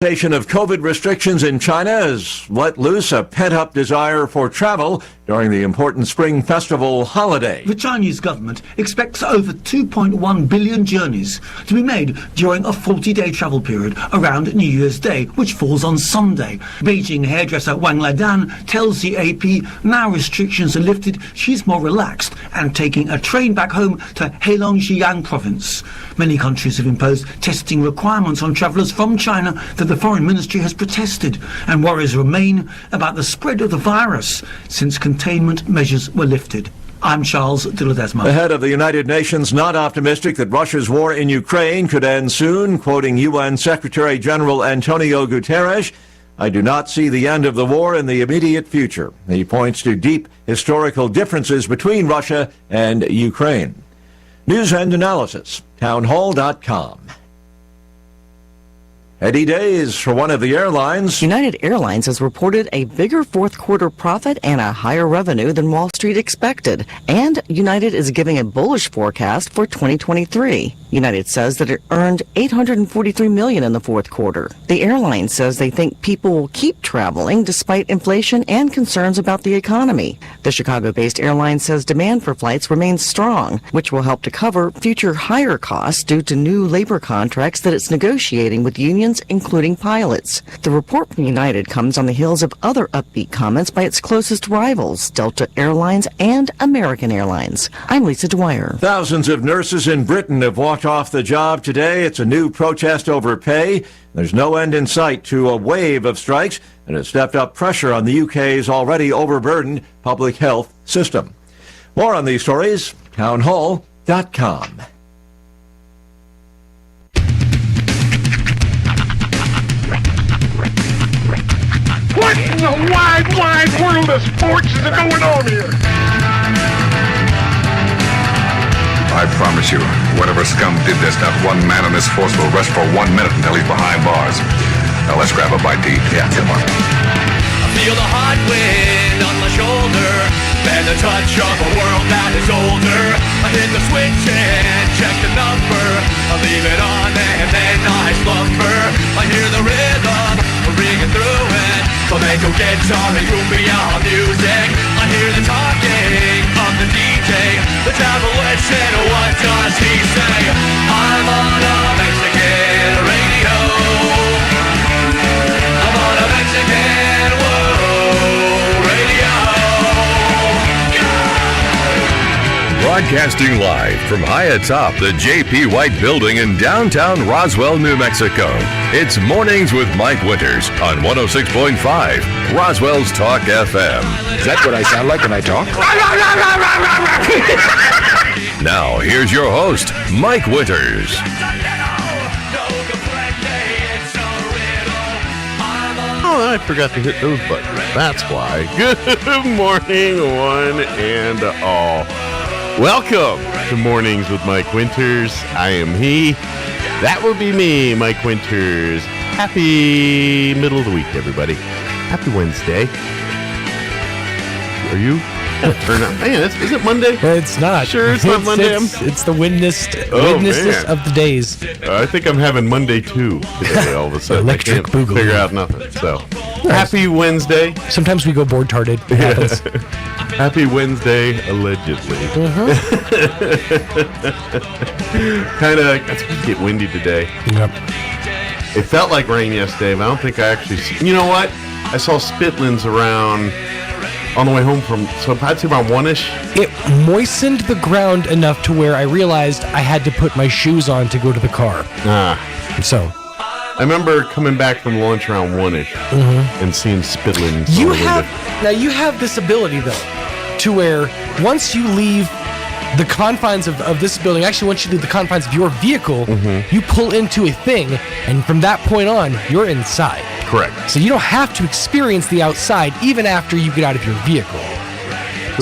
Of COVID restrictions in China has let loose a pent-up desire for travel during the important Spring Festival holiday. The Chinese government expects over 2.1 billion journeys to be made during a 40-day travel period around New Year's Day, which falls on Sunday. Beijing hairdresser Wang Ladan tells the AP now restrictions are lifted, she's more relaxed and taking a train back home to Heilongjiang province. Many countries have imposed testing requirements on travellers from China that the Foreign Ministry has protested, and worries remain about the spread of the virus since containment measures were lifted. I'm Charles Dilladesma. The head of the United Nations not optimistic that Russia's war in Ukraine could end soon, quoting UN Secretary General Antonio Guterres, "I do not see the end of the war in the immediate future." He points to deep historical differences between Russia and Ukraine. News and analysis, townhall.com. Heady days for one of the airlines. United Airlines has reported a bigger fourth quarter profit and a higher revenue than Wall Street expected. And United is giving a bullish forecast for 2023. United says that it earned $843 million in the fourth quarter. The airline says they think people will keep traveling despite inflation and concerns about the economy. The Chicago-based airline says demand for flights remains strong, which will help to cover future higher costs due to new labor contracts that it's negotiating with unions, including pilots. The report from United comes on the heels of other upbeat comments by its closest rivals, Delta Airlines and American Airlines. I'm Lisa Dwyer. Thousands of nurses in Britain have walked off the job today. It's a new protest over pay. There's no end in sight to a wave of strikes, and it's stepped up pressure on the UK's already overburdened public health system. More on these stories, townhall.com. What in the wide, wide world of sports is going on here? I promise you, whatever scum did this, not one man in this force will rest for 1 minute until he's behind bars. Now let's grab a bite to eat. Yeah, come on. I feel the hot wind on my shoulder and the touch of a world that is older. I hit the switch and check the number. I leave it on and then I slumber. I hear the rhythm ringing through it. Flamenco guitar and cumbia music. I hear the talking of the DJ. The Javelin, what does he say? I'm on a Mexican radio. I'm on a Mexican world radio. Broadcasting live from high atop the J.P. White Building in downtown Roswell, New Mexico. It's Mornings with Mike Winters on 106.5 Roswell's Talk FM. Is that what I sound like when I talk? Now, here's your host, Mike Winters. Oh, I forgot to hit those buttons. That's why. Good morning, one and all. Welcome to Mornings with Mike Winters. I am he. That would be me, Mike Winters. Happy middle of the week, everybody. Happy Wednesday. Are you? Turn up. Man, is it Monday? It's not. Sure, it's not Monday. It's the witness man. of the days. I think I'm having Monday too today. All of a sudden, Electric I can't boogaloo. figure out nothing. So, happy Wednesday. Sometimes we go board-tarded. It happens. Happy Wednesday, allegedly. Kind of, it's going to get windy today. Yep. It felt like rain yesterday, but I don't think I actually... You know what? I saw spitlins around on the way home from... So I'd say around 1-ish. It moistened the ground enough to where I realized I had to put my shoes on to go to the car. So... I remember coming back from lunch around 1-ish and seeing spitlins. You have this ability, though, to where once you leave the confines of this building, actually once you leave the confines of your vehicle, you pull into a thing, and from that point on, you're inside. Correct. So you don't have to experience the outside even after you get out of your vehicle.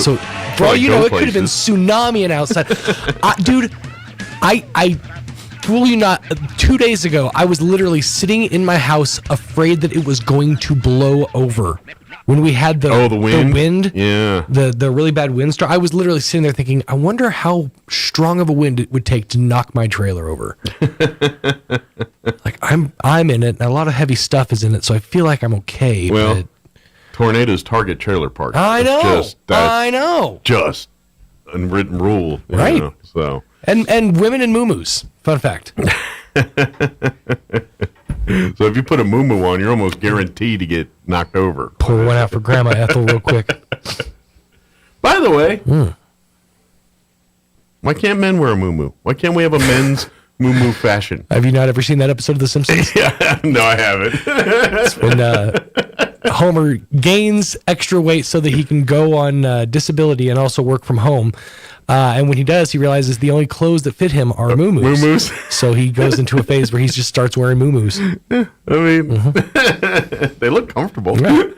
So, for all you know, it could have been tsunami and outside. Dude, I fool you not, 2 days ago, I was literally sitting in my house afraid that it was going to blow over. when we had the wind, yeah, the really bad windstorm. I was literally sitting there thinking, I wonder how strong of a wind it would take to knock my trailer over. Like I'm in it, and a lot of heavy stuff is in it, so I feel like I'm okay. Well, but tornadoes target trailer parks. I know. I know. Just unwritten rule, right? So and women in muumuus. Fun fact. So if you put a muumuu on, you're almost guaranteed to get knocked over. Pour one out for Grandma Ethel real quick. By the way, why can't men wear a muumuu? Why can't we have a men's muumuu fashion? Have you not ever seen that episode of The Simpsons? Yeah, no, I haven't. It's when Homer gains extra weight so that he can go on disability and also work from home. And when he does, he realizes the only clothes that fit him are muumuus. Muumuus. So he goes into a phase where he just starts wearing muumuus. I mean, they look comfortable. Right.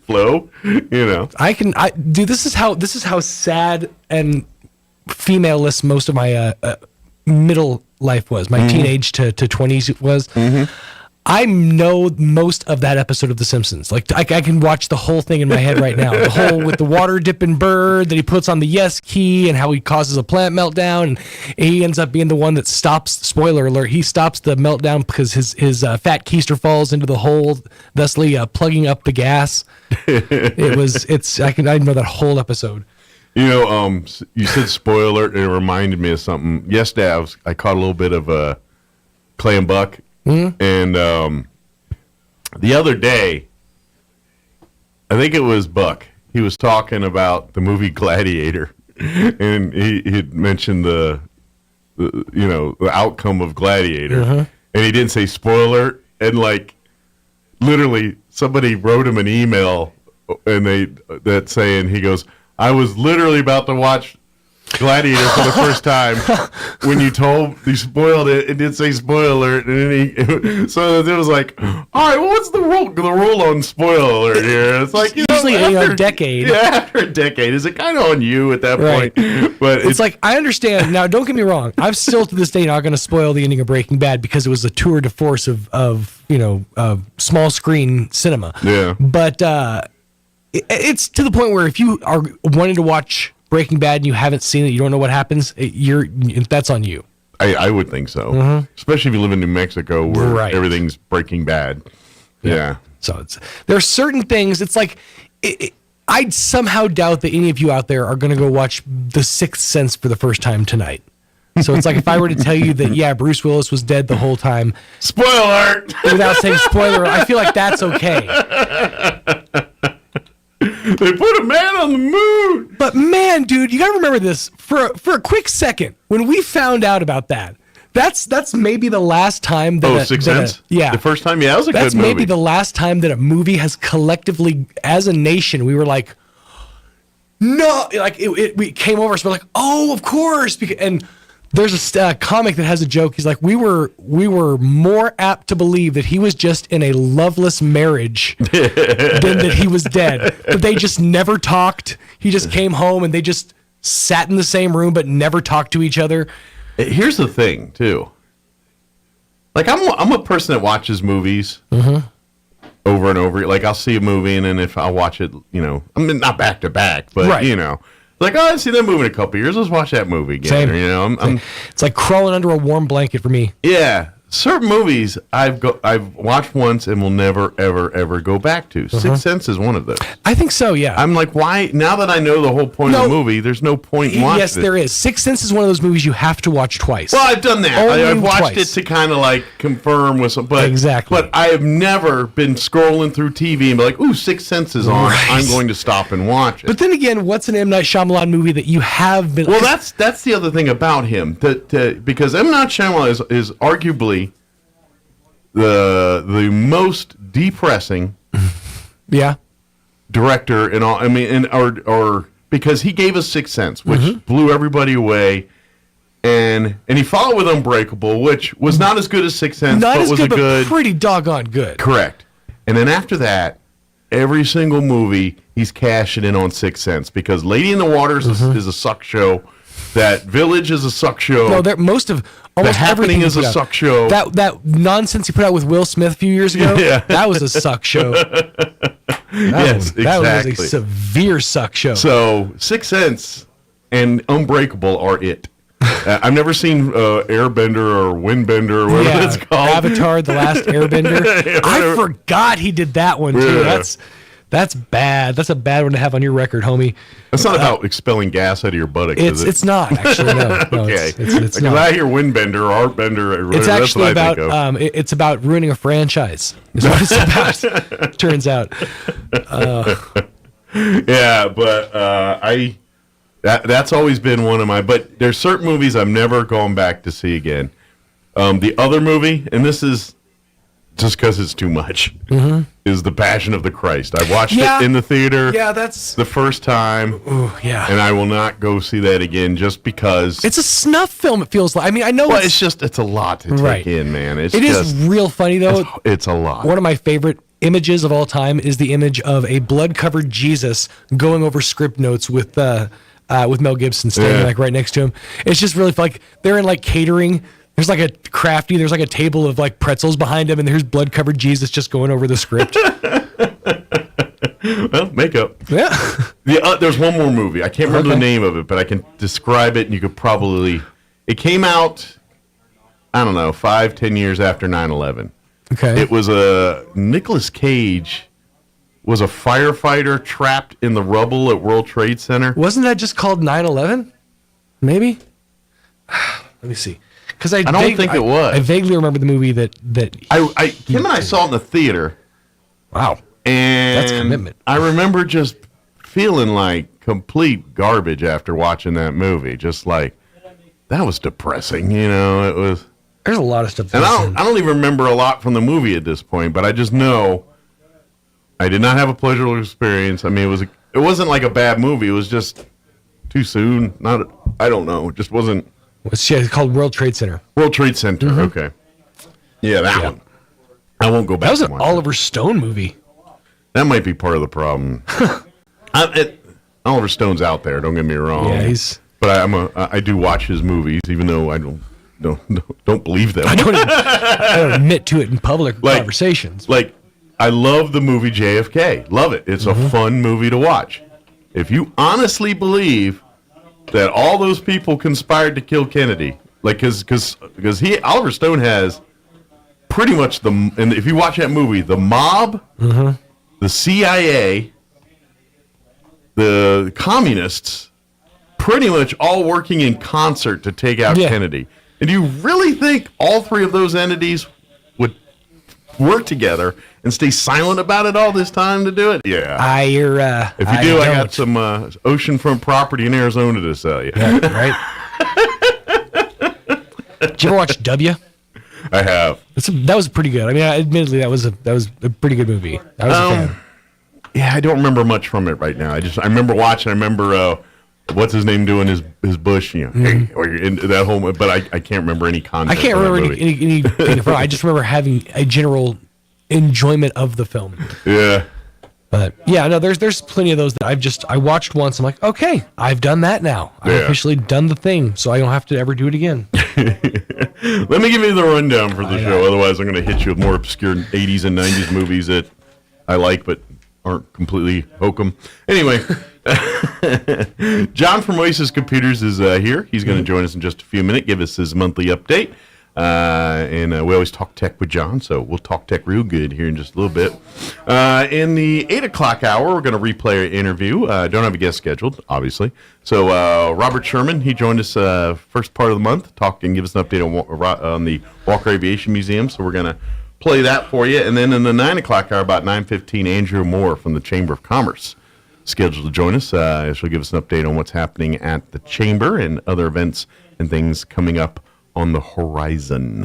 Flow, Dude, this is how sad and femameless most of my middle life was. My teenage to 20s was. I know most of that episode of The Simpsons. Like I can watch the whole thing in my head right now. The whole with the water dipping bird that he puts on the yes key and how he causes a plant meltdown, and he ends up being the one that stops. Spoiler alert: he stops the meltdown because his fat keister falls into the hole, thusly plugging up the gas. I know that whole episode. You said spoiler alert, and it reminded me of something. Yesterday, I caught a little bit of Clay and Buck. And the other day, I think it was Buck. He was talking about the movie Gladiator, and he had mentioned the outcome of Gladiator, and he didn't say spoiler. And like, literally, somebody wrote him an email, and that saying, he goes, "I was literally about to watch Gladiator for the first time when you spoiled it. It did say spoiler alert, and so it was like, all right, well, what's the rule on spoiler alert here? It's like usually a decade. Yeah, after a decade, is it kind of on you at that point? But it's like, I understand now. Don't get me wrong. I'm still to this day not going to spoil the ending of Breaking Bad because it was a tour de force of small screen cinema. Yeah, but it's to the point where if you are wanting to watch Breaking Bad and you haven't seen it, you don't know what happens, that's on you. I would think so. Especially if you live in New Mexico where everything's Breaking Bad. Yeah. So there are certain things, it's like, I somehow doubt that any of you out there are going to go watch The Sixth Sense for the first time tonight. So it's like if I were to tell you that, Bruce Willis was dead the whole time. Spoiler! Without saying spoiler, I feel like that's okay. They put a man on the moon. But man, dude, you got to remember this for a quick second. When we found out about that's maybe the last time that Sixth Sense? The first time? Yeah, that was a good movie. That's maybe the last time that a movie has collectively, as a nation, we were like, no, like we came over, so we're like, oh, of course. And there's a comic that has a joke. He's like, we were more apt to believe that he was just in a loveless marriage than that he was dead. But they just never talked. He just came home and they just sat in the same room but never talked to each other. Here's the thing, too. Like, I'm a person that watches movies over and over. Like, I'll see a movie, and then if I'll watch it, I mean, not back to back, but, like, I see that movie in a couple years. Let's watch that movie again. Same. It's like crawling under a warm blanket for me. Yeah. Certain movies I've watched once and will never, ever, ever go back to. Sixth Sense is one of those. I think so, yeah. I'm like, why? Now that I know the whole point of the movie, there's no point in watching it. Yes, there is. Sixth Sense is one of those movies you have to watch twice. Well, I've done that. I've watched it to kind of like confirm with some. But, exactly. But I have never been scrolling through TV and be like, ooh, Sixth Sense is on. Right. I'm going to stop and watch it. But then again, what's an M. Night Shyamalan movie that you have been... Well, that's the other thing about him. Because M. Night Shyamalan is arguably... the most depressing director in all. I mean, or because he gave us Sixth Sense, which blew everybody away, and he followed with Unbreakable, which was not as good as Sixth Sense, but was good, pretty doggone good. Correct. And then after that, every single movie he's cashing in on Sixth Sense because Lady in the Water is a suck show. That Village is a suck show. No, almost The Happening is a suck show. That nonsense he put out with Will Smith a few years ago, that was a suck show. That was a severe suck show. So, Sixth Sense and Unbreakable are it. I've never seen Airbender or Windbender or whatever it's called. Avatar: The Last Airbender. I forgot he did that one too. Yeah. That's bad. That's a bad one to have on your record, homie. It's not about expelling gas out of your buttock, is it? It's not, actually, no. Okay. It's Because not. I hear Windbender or Artbender. It's that's actually what I about, think of. it's about ruining a franchise. Is what it's about, turns out. Yeah, but that's always been one of my, but there's certain movies I'm never going back to see again. The other movie, and this is just because it's too much, is The Passion of the Christ. I watched it in the theater. Yeah, that's the first time. Ooh, yeah. And I will not go see that again just because. It's a snuff film, it feels like. I mean, I know it's a lot to take in, man. It is real funny, though. It's a lot. One of my favorite images of all time is the image of a blood-covered Jesus going over script notes with Mel Gibson standing like right next to him. It's just really like they're in like catering. There's like there's like a table of like pretzels behind him, and there's blood-covered Jesus just going over the script. Well, makeup. Yeah. There's one more movie. I can't remember the name of it, but I can describe it, and you could probably. It came out, I don't know, 5-10 years after 9/11. Okay. It was Nicolas Cage was a firefighter trapped in the rubble at World Trade Center. Wasn't that just called 9/11? Maybe. Let me see. Because I don't think it was. I vaguely remember the movie that him and I saw it in the theater. Wow. And that's commitment. I remember just feeling like complete garbage after watching that movie. Just like that was depressing, it was. There's a lot of stuff. And I don't even remember a lot from the movie at this point, but I just know I did not have a pleasurable experience. I mean, it wasn't like a bad movie. It was just too soon. I don't know. It just wasn't. It's called World Trade Center. World Trade Center. Okay. Yeah, that one. I won't go back. That was an to Oliver Stone movie. That might be part of the problem. Oliver Stone's out there. Don't get me wrong. Yeah, But I do watch his movies, even though I don't believe them. I don't admit to it in public conversations. Like, I love the movie JFK. Love it. It's a fun movie to watch. If you honestly believe that all those people conspired to kill Kennedy, like, because Oliver Stone has pretty much and if you watch that movie, the mob, the CIA, the communists, pretty much all working in concert to take out Kennedy. And do you really think all three of those entities would work together and stay silent about it all this time to do it? Yeah. If you do, I got some oceanfront property in Arizona to sell you. Yeah, right. Did you ever watch W? I have. That was pretty good. I mean, admittedly, that was a pretty good movie. I was a fan. Yeah, I don't remember much from it right now. I remember watching. I remember what's his name doing his bush. Hey, or into that whole. But I can't remember any content. I can't remember anything from it. I just remember having a general enjoyment of the film. Yeah. But yeah, no, there's plenty of those that I watched once. I'm like, okay, I've done that now. I've officially done the thing, so I don't have to ever do it again. Let me give you the rundown for the show. Otherwise, I'm going to hit you with more obscure 80s and 90s movies that I like but aren't completely hokum. Anyway, John from Oasis Computers is here. He's going to join us in just a few minutes, give us his monthly update. And we always talk tech with John, so we'll talk tech real good here in just a little bit. In the 8 o'clock hour, we're going to replay our interview. Don't have a guest scheduled, obviously. So Robert Sherman, he joined us first part of the month, talk and give us an update on the Walker Aviation Museum. So we're going to play that for you. And then in the 9 o'clock hour, about 9:15, Andrew Moore from the Chamber of Commerce scheduled to join us. She'll give us an update on what's happening at the Chamber and other events and things coming up on the horizon.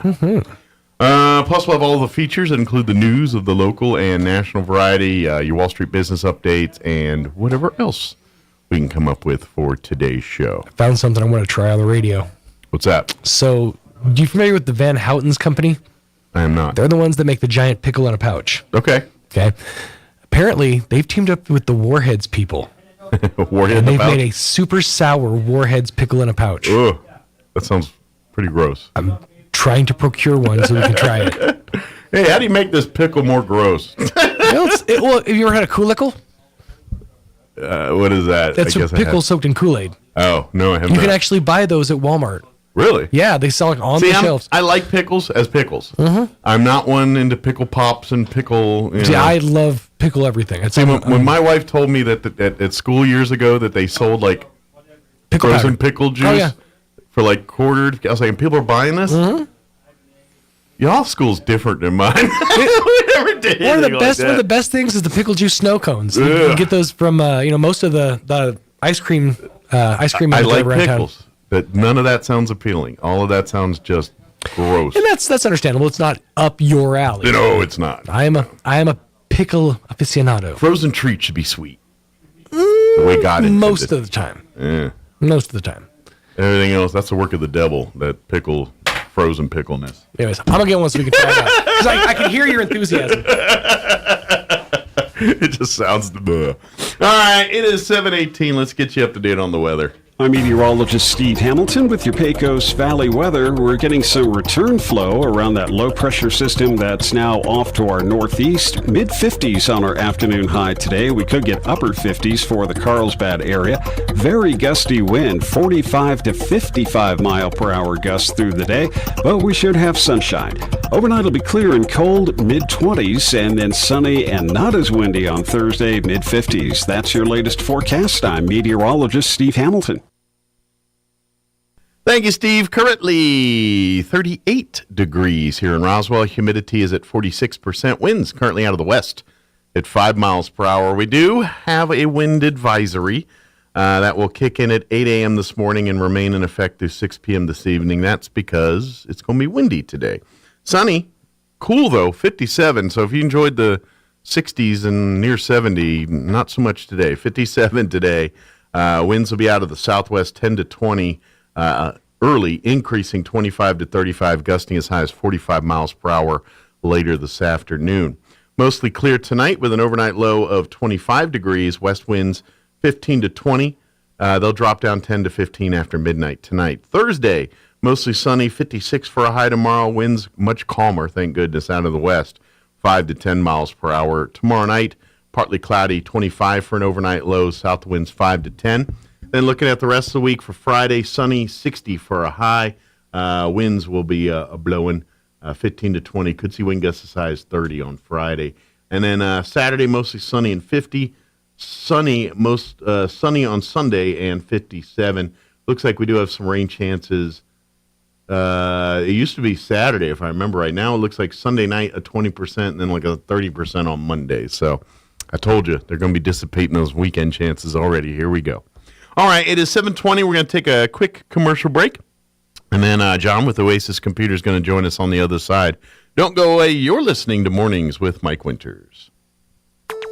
Plus, we'll have all the features that include the news of the local and national variety, your Wall Street business updates, and whatever else we can come up with for today's show. I found something I want to try on the radio. What's that? So, you familiar with the Van Houten's company? I am not. They're the ones that make the giant pickle in a pouch. Okay. Apparently, they've teamed up with the Warheads people. Warhead and in a they've made a super sour Warheads pickle in a pouch. Ugh, that sounds pretty gross. I'm trying to procure one so we can try it. Hey, how do you make this pickle more gross? It's Well, have you ever had a Kool-Aid? What is that? That's a pickle soaked in Kool-Aid. Oh, no, I haven't. You can actually buy those at Walmart. Really? Yeah, they sell it on the shelves. I like pickles as pickles. Mm-hmm. I'm not one into pickle pops and pickle. See, I love pickle everything. When my wife told me that at school years ago that they sold like frozen pickle juice for like quartered, I was like, people are buying this? Mm-hmm. Y'all's school's different than mine. We never did one of the best things is the pickle juice snow cones. You can get those from most of the ice cream. I like pickles, but none of that sounds appealing. All of that sounds just gross. And that's understandable. It's not up your alley. No, it's not. I am a pickle aficionado. Frozen treats should be sweet. The way God intended. Most of the time. Yeah. Most of the time. Everything else, that's the work of the devil. That frozen pickleness. Anyways, I'm gonna get one so we can try it out. Because I can hear your enthusiasm. It just sounds the. All right, it is 7:18. Let's get you up to date on the weather. I'm meteorologist Steve Hamilton with your Pecos Valley weather. We're getting some return flow around that low pressure system that's now off to our northeast. Mid-50s on our afternoon high today. We could get upper 50s for the Carlsbad area. Very gusty wind, 45 to 55 mile per hour gusts through the day, but we should have sunshine. Overnight it'll be clear and cold, mid-20s, and then sunny and not as windy on Thursday, mid-50s. That's your latest forecast. I'm meteorologist Steve Hamilton. Thank you, Steve. Currently 38 degrees here in Roswell. Humidity is at 46%. Winds currently out of the west at 5 miles per hour. We do have a wind advisory that will kick in at 8 a.m. this morning and remain in effect through 6 p.m. this evening. That's because it's going to be windy today. Sunny, cool though, 57. So if you enjoyed the 60s and near 70, not so much today. 57 today. Winds will be out of the southwest 10 to 20. Early, increasing 25 to 35, gusting as high as 45 miles per hour later this afternoon. Mostly clear tonight with an overnight low of 25 degrees, west winds 15 to 20. They'll drop down 10 to 15 after midnight tonight. Thursday, mostly sunny, 56 for a high tomorrow. Winds much calmer, thank goodness, out of the west, 5 to 10 miles per hour. Tomorrow night, partly cloudy, 25 for an overnight low, south winds 5 to 10. Then looking at the rest of the week for Friday, sunny, 60 for a high. Winds will be blowing 15 to 20. Could see wind gusts as high as 30 on Friday. And then Saturday, mostly sunny and 50. Sunny on Sunday and 57. Looks like we do have some rain chances. It used to be Saturday, if I remember right. Now it looks like Sunday night a 20% and then like a 30% on Monday. So I told you, they're going to be dissipating those weekend chances already. Here we go. All right, it is 7:20. We're going to take a quick commercial break. And then John with Oasis Computer is going to join us on the other side. Don't go away. You're listening to Mornings with Mike Winters.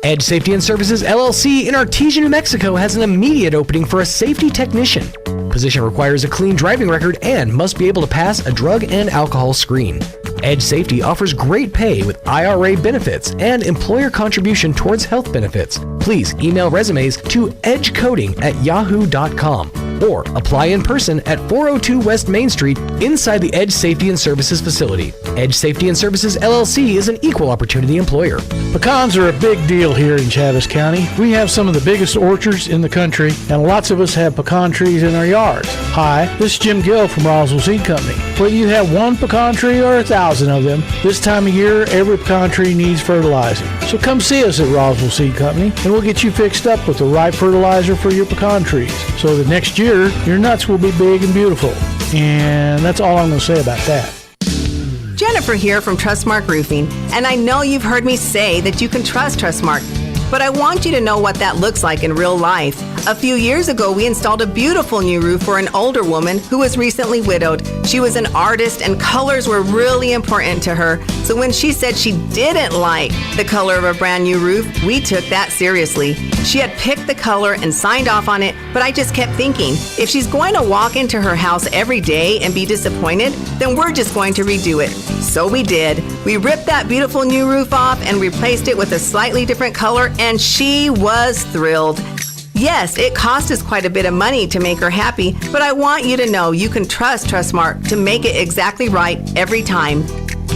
Edge Safety and Services, LLC in Artesia, New Mexico has an immediate opening for a safety technician. Position requires a clean driving record and must be able to pass a drug and alcohol screen. Edge Safety offers great pay with IRA benefits and employer contribution towards health benefits. Please email resumes to edgecoding@yahoo.com or apply in person at 402 West Main Street inside the Edge Safety and Services facility. Edge Safety and Services, LLC is an equal opportunity employer. Pecans are a big deal here in Chaves County. We have some of the biggest orchards in the country, and lots of us have pecan trees in our yards. Hi, this is Jim Gill from Roswell Seed Company. Whether you have one pecan tree or 1,000 of them, this time of year, every pecan tree needs fertilizing. So come see us at Roswell Seed Company, and we'll get you fixed up with the right fertilizer for your pecan trees, so that next year, your nuts will be big and beautiful. And that's all I'm going to say about that. Jennifer here from Trustmark Roofing, and I know you've heard me say that you can trust Trustmark, but I want you to know what that looks like in real life. A few years ago, we installed a beautiful new roof for an older woman who was recently widowed. She was an artist and colors were really important to her. So when she said she didn't like the color of a brand new roof, we took that seriously. She had picked the color and signed off on it, but I just kept thinking, if she's going to walk into her house every day and be disappointed, then we're just going to redo it. So we did. We ripped that beautiful new roof off and replaced it with a slightly different color, and she was thrilled. Yes, it cost us quite a bit of money to make her happy, but I want you to know you can trust Trustmark to make it exactly right every time.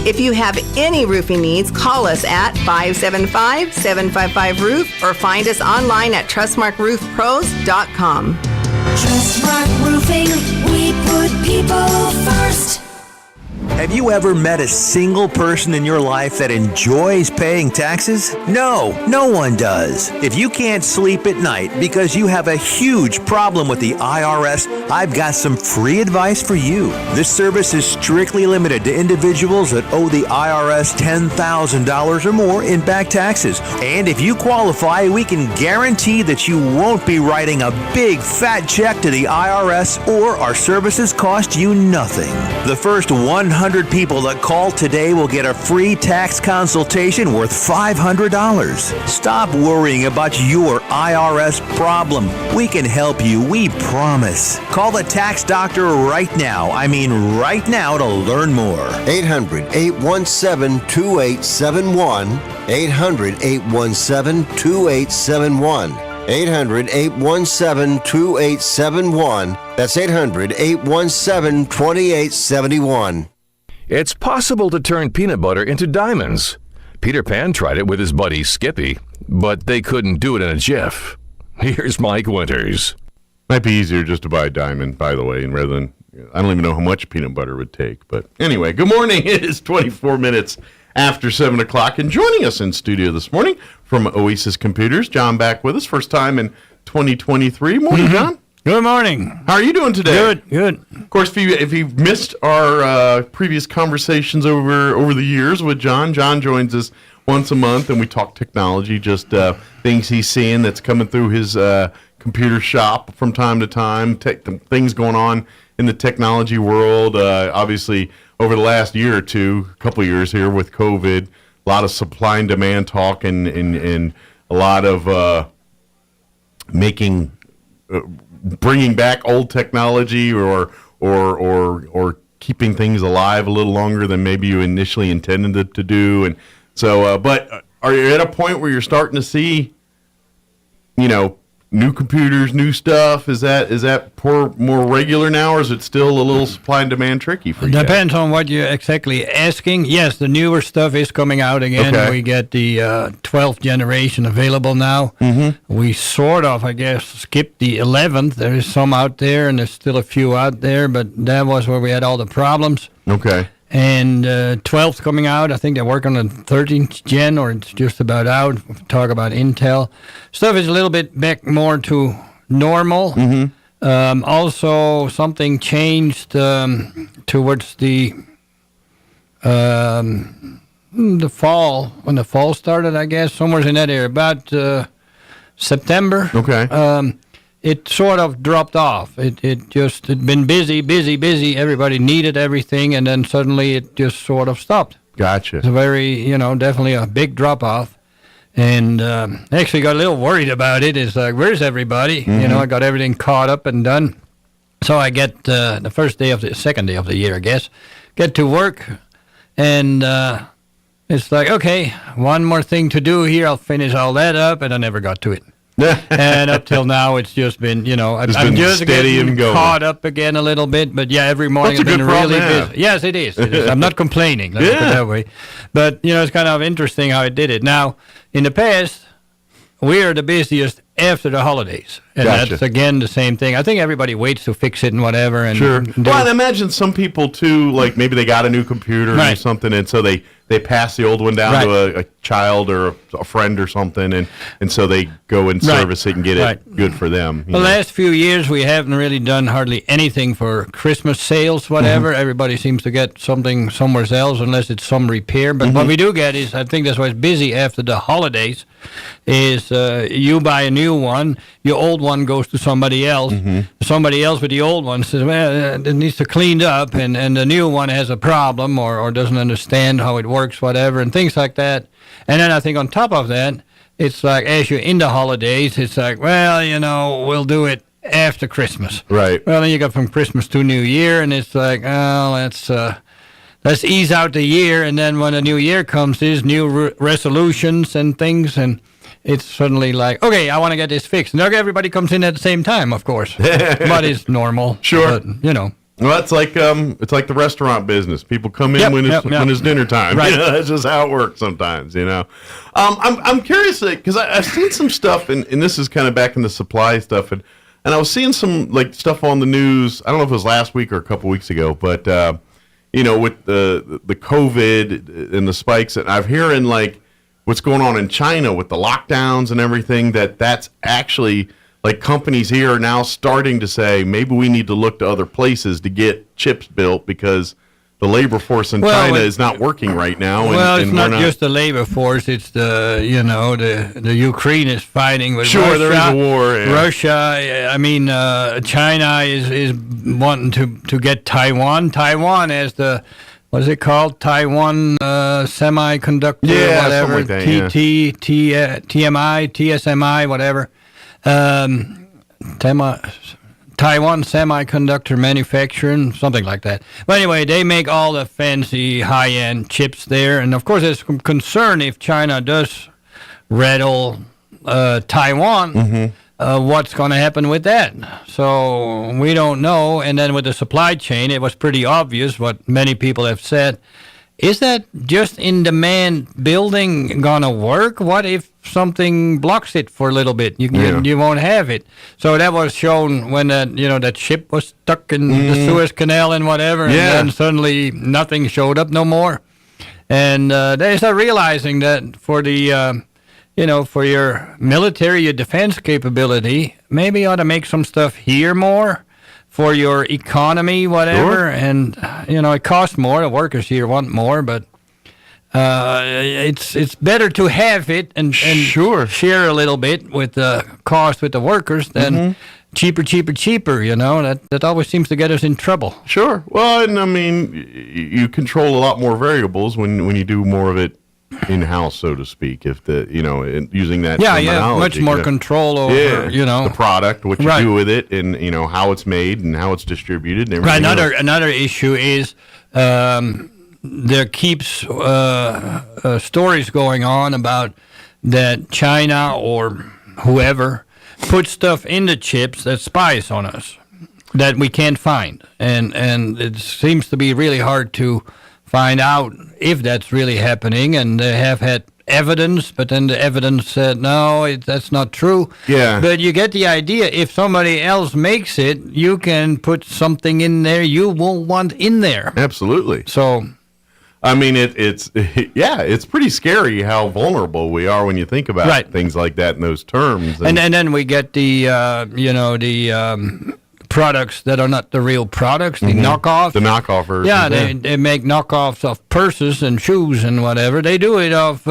If you have any roofing needs, call us at 575-755-ROOF or find us online at trustmarkroofpros.com. Trustmark Roofing, we put people first. Have you ever met a single person in your life that enjoys paying taxes? No one does. If you can't sleep at night because you have a huge problem with the IRS, I've got some free advice for you. This service is strictly limited to individuals that owe the IRS $10,000 or more in back taxes. And if you qualify, we can guarantee that you won't be writing a big fat check to the IRS, or our services cost you nothing. The first 100 people that call today will get a free tax consultation worth $500. Stop worrying about your IRS problem. We can help you, we promise. Call the tax doctor right now. I mean right now, to learn more. 800-817-2871. 800-817-2871. 800-817-2871. That's 800-817-2871. It's possible to turn peanut butter into diamonds. Peter Pan tried it with his buddy Skippy, but they couldn't do it in a jiff. Here's Mike Winters. Might be easier just to buy a diamond, by the way, and rather than, I don't even know how much peanut butter would take. But anyway, good morning. It is 24 minutes after 7 o'clock, and joining us in studio this morning from Oasis Computers, John back with us, first time in 2023. Morning, John. Good morning. How are you doing today? Good. Of course, if you've missed our previous conversations over the years with John joins us once a month, and we talk technology, just things he's seeing that's coming through his computer shop from time to time, things going on in the technology world. Obviously, over the last year or two, a couple of years here with COVID, a lot of supply and demand talk, and a lot of bringing back old technology or keeping things alive a little longer than maybe you initially intended it to do. And so, but are you at a point where you're starting to see, new computers, new stuff? Is that more regular now, or is it still a little supply and demand tricky for you? Depends on what you're exactly asking. Yes, the newer stuff is coming out again. Okay. We get the 12th generation available now. Mm-hmm. We sort of, I guess, skipped the 11th. There is some out there, and there's still a few out there, but that was where we had all the problems. Okay. And 12th coming out. I think they're working on 13th gen, or it's just about out. Talk about Intel. Stuff is a little bit back more to normal. Mm-hmm. Also, something changed towards the fall, when the fall started, I guess, somewhere in that area, about September. Okay. It sort of dropped off. It'd been busy. Everybody needed everything, and then suddenly it just sort of stopped. Gotcha. It's a very, definitely a big drop off. And actually got a little worried about it. It's like, where's everybody? Mm-hmm. I got everything caught up and done. So I get the second day of the year, I guess, get to work, and it's like, okay, one more thing to do here. I'll finish all that up, and I never got to it. And up till now, it's just been, I'm just getting caught up again a little bit. But yeah, every morning I've been really busy. Yes, it is. I'm not complaining. Let's put it that way. But, it's kind of interesting how I did it. Now, in the past, we are the busiest after the holidays. And that's, again, the same thing. I think everybody waits to fix it and whatever. And sure. Well, I imagine some people, too, like maybe they got a new computer or something, and so they pass the old one down to a child or a friend or something, and so they go and service it and get it good for them. The last few years, we haven't really done hardly anything for Christmas sales, whatever. Mm-hmm. Everybody seems to get something somewhere else, unless it's some repair. But what we do get is, I think that's why it's busy after the holidays, is you buy a new one, your old one goes to somebody else. Mm-hmm. Somebody else with the old one says, well, it needs to clean up, and the new one has a problem or doesn't understand how it works, whatever, and things like that. And then I think on top of that, it's like, as you're in the holidays, it's like, well, we'll do it after Christmas. Right. Well, then you got from Christmas to New Year, and it's like, oh, let's ease out the year, and then when the new year comes, there's new resolutions and things, and it's suddenly like, okay, I want to get this fixed. And everybody comes in at the same time, of course. But it's normal. Sure. But, Well, it's like the restaurant business. People come in when it's dinner time. Right. You know, that's just how it works sometimes. You know, I'm curious because I've seen some stuff, and this is kind of back in the supply stuff, and I was seeing some like stuff on the news. I don't know if it was last week or a couple weeks ago, but you know, with the COVID and the spikes, and I'm hearing like what's going on in China with the lockdowns and everything. That's actually. Like companies here are now starting to say maybe we need to look to other places to get chips built because the labor force in China is not working right now. And it's not just the labor force; it's the the Ukraine is fighting with Russia. Russia. There is a war. Yeah. Russia. I mean, China is wanting to get Taiwan. Taiwan as the what's it called? Taiwan semiconductor, whatever. Like that, TMI, TSMI, whatever. Taiwan Semiconductor Manufacturing, something like that. But anyway, they make all the fancy high-end chips there, and of course, there's some concern if China does rattle Taiwan. What's going to happen with that? So we don't know. And then with the supply chain, it was pretty obvious what many people have said. Is that just in demand building going to work? What if something blocks it for a little bit? You won't have it. So that was shown when that ship was stuck in the Suez Canal and whatever, and then suddenly nothing showed up no more. And they start realizing that for the for your military, your defense capability, maybe you ought to make some stuff here more. For your economy, whatever, Sure. And it costs more. The workers here want more, but it's better to have it and share a little bit with the cost with the workers than cheaper. That always seems to get us in trouble. Sure. Well, and I mean, you control a lot more variables when you do more of it in-house, so to speak, if using that terminology. Much more control over, the product, what you do with it, and, how it's made and how it's distributed. And right, another issue is there keeps stories going on about that China or whoever puts stuff in the chips that spies on us that we can't find. And it seems to be really hard to find out if that's really happening, and they have had evidence, but then the evidence said, no, that's not true. Yeah. But you get the idea. If somebody else makes it, you can put something in there you won't want in there. Absolutely. So, I mean, it's pretty scary how vulnerable we are when you think about things like that in those terms. And then we get the, products that are not the real products, the knockoffs. The knockoff versions. Yeah, they make knockoffs of purses and shoes and whatever. They do it of,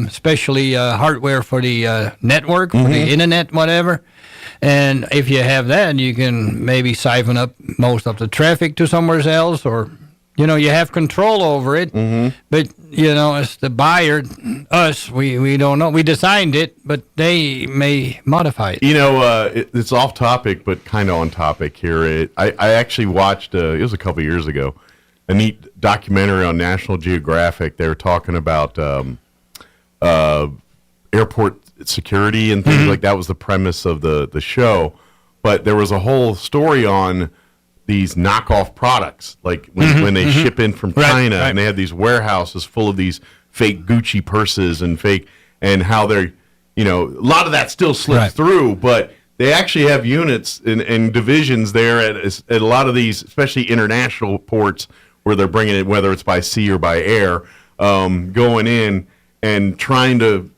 especially hardware for the network, for the internet, whatever. And if you have that, you can maybe siphon up most of the traffic to somewhere else, or you have control over it. But as the buyer, us, we don't know. We designed it, but they may modify it. It's off topic, but kind of on topic here. I actually watched, it was a couple years ago, a neat documentary on National Geographic. They were talking about airport security and things like that was the premise of the show. But there was a whole story on these knockoff products, like when they ship in from China, and they have these warehouses full of these fake Gucci purses and how they're, a lot of that still slips through, but they actually have units and divisions there at a lot of these, especially international ports, where they're bringing it, whether it's by sea or by air, going in and trying to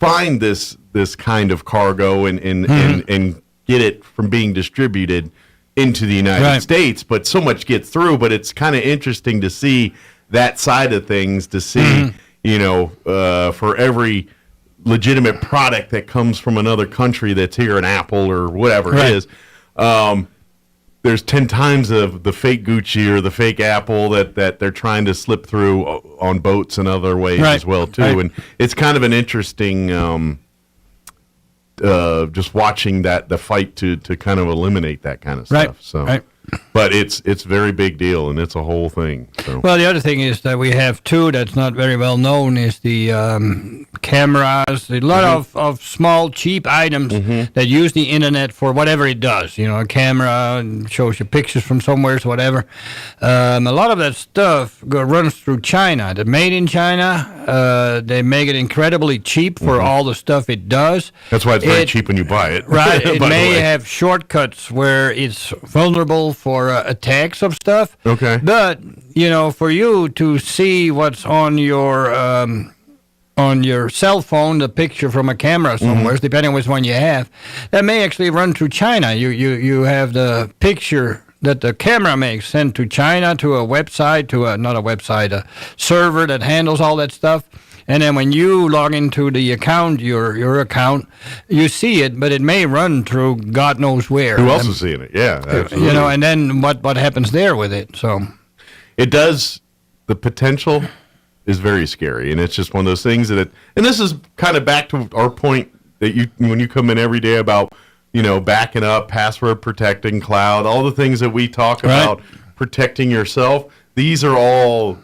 find this kind of cargo and get it from being distributed into the United States, but so much gets through. But it's kind of interesting to see that side of things, to see, for every legitimate product that comes from another country that's here, an Apple or whatever it is, there's 10 times of the fake Gucci or the fake Apple that they're trying to slip through on boats and other ways as well, too. And it's kind of an interesting just watching the fight to kind of eliminate that kind of stuff. So, but it's a very big deal, and it's a whole thing. So. Well, the other thing is that we have two that's not very well known is the cameras, a lot of small, cheap items that use the internet for whatever it does. You know, a camera shows you pictures from somewhere, so whatever. A lot of that stuff runs through China. They're made in China. They make it incredibly cheap for all the stuff it does. That's why it's very cheap when you buy it. Right. It may have shortcuts where it's vulnerable for attacks of stuff. Okay. But, you know, for you to see what's on your cell phone, the picture from a camera somewhere, depending on which one you have, that may actually run through China. You have the picture that the camera makes sent to China, to a website, a server that handles all that stuff. And then when you log into the account, your account, you see it, but it may run through God knows where. Who else is seeing it? Yeah, absolutely. You know, and then what happens there with it? So it does. The potential is very scary, and it's just one of those things and this is kind of back to our point that when you come in every day about, you know, backing up, password protecting, cloud, all the things that we talk about, protecting yourself. These are all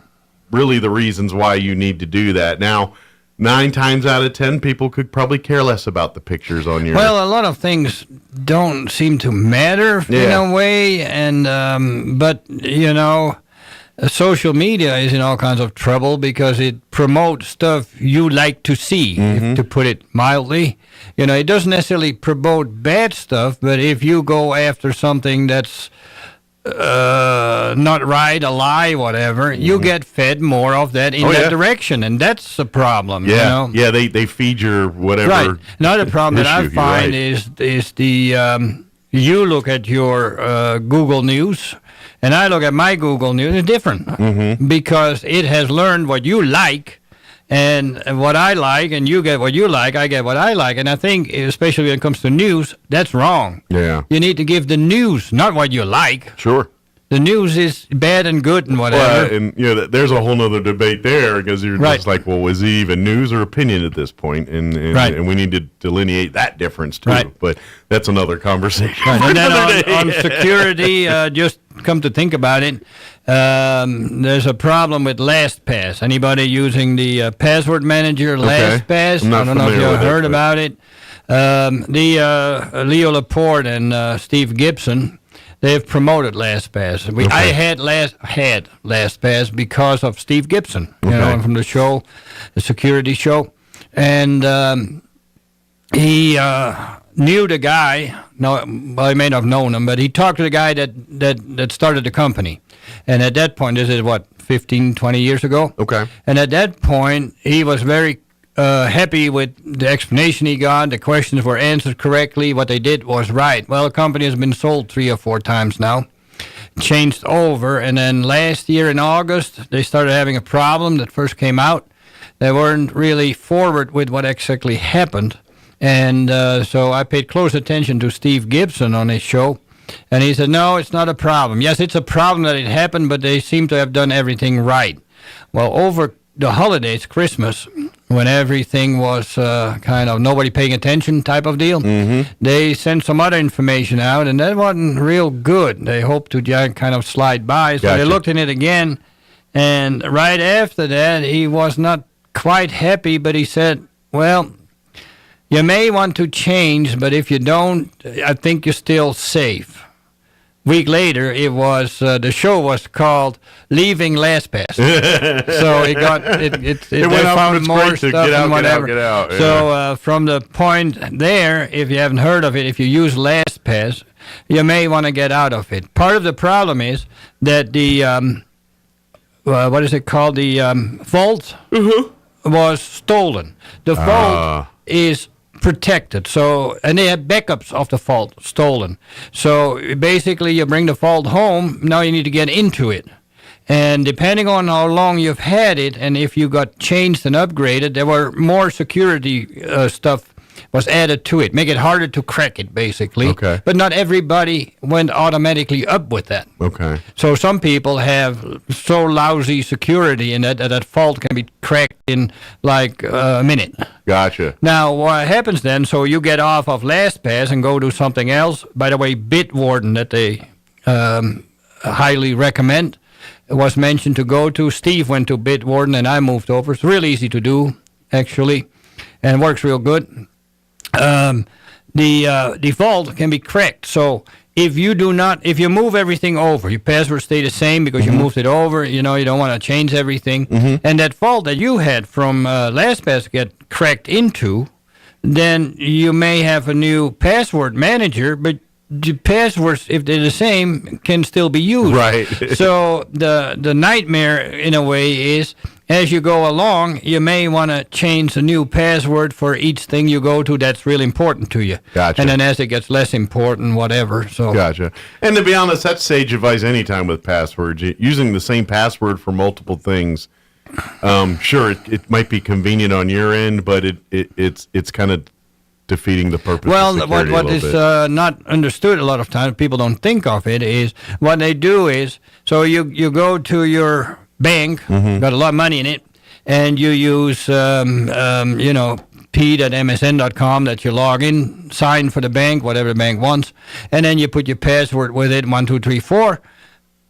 really the reasons why you need to do that. Now, 9 times out of 10, people could probably care less about the pictures on your... Well, a lot of things don't seem to matter in a way, and but, you know, social media is in all kinds of trouble because it promotes stuff you like to see, to put it mildly. You know, it doesn't necessarily promote bad stuff, but if you go after something that's not right, a lie, whatever, you get fed more of that in that direction, and that's a problem. Yeah, you know? yeah, they feed your whatever. Right. Another problem that I find is the you look at your Google News, and I look at my Google News. It's different because it has learned what you like. And what I like, and you get what you like, I get what I like. And I think, especially when it comes to news, that's wrong. Yeah. You need to give the news, not what you like. Sure. The news is bad and good and whatever. Well, and you know, there's a whole nother debate there because you're just like, well, is it even news or opinion at this point? And we need to delineate that difference too. Right. But that's another conversation. Right. And then on security, just come to think about it, there's a problem with LastPass. Anybody using the password manager LastPass? I don't know if you've heard about it. Leo Laporte and Steve Gibson, they've promoted LastPass. I had LastPass because of Steve Gibson, you know, from the show, the security show, and he knew the guy. No, well, he may not have known him, but he talked to the guy that started the company. And at that point, this is 15, 20 years ago. Okay. And at that point, he was very happy with the explanation he got. The questions were answered correctly. What they did was right. Well, the company has been sold 3 or 4 times now, changed over, and then last year in August, they started having a problem that first came out. They weren't really forward with what exactly happened. And so I paid close attention to Steve Gibson on his show, and he said, no, it's not a problem. Yes, it's a problem that it happened, but they seem to have done everything right. Well, over the holidays, Christmas, when everything was kind of nobody paying attention type of deal, they sent some other information out, and that wasn't real good. They hoped to kind of slide by, so they looked in it again, and right after that, he was not quite happy, but he said, well, you may want to change, but if you don't, I think you're still safe. Week later, it was the show was called "Leaving LastPass," so it got it went found more stuff and whatever. Get out. Yeah. So from the point there, if you haven't heard of it, if you use LastPass, you may want to get out of it. Part of the problem is that the what is it called? The vault was stolen. The vault is protected, so, and they had backups of the vault stolen. So basically, you bring the vault home. Now you need to get into it, and depending on how long you've had it, and if you got changed and upgraded, there were more security stuff was added to it, make it harder to crack it, basically. Okay. But not everybody went automatically up with that. Okay. So some people have so lousy security in that vault can be cracked in like a minute. Gotcha. Now, what happens then, so you get off of LastPass and go do something else. By the way, Bitwarden, that they highly recommend, was mentioned to go to. Steve went to Bitwarden and I moved over. It's real easy to do, actually. and it works real good. The default can be cracked. So if you move everything over, your password stay the same because you moved it over. You don't want to change everything. And that fault that you had from LastPass get cracked into, then you may have a new password manager, but the passwords, if they're the same, can still be used. Right. So the nightmare, in a way, is as you go along, you may want to change a new password for each thing you go to that's really important to you. Gotcha. And then as it gets less important, whatever. So Gotcha. And to be honest, that's sage advice anytime with passwords. Using the same password for multiple things. Sure, it might be convenient on your end, but it's kind of defeating the purpose. Well, of what is not understood a lot of times, people don't think of it, is what they do is, so you go to your bank, got a lot of money in it, and you use, pete@msn.com that you log in, sign for the bank, whatever the bank wants, and then you put your password with it, 1, 2, 3, 4.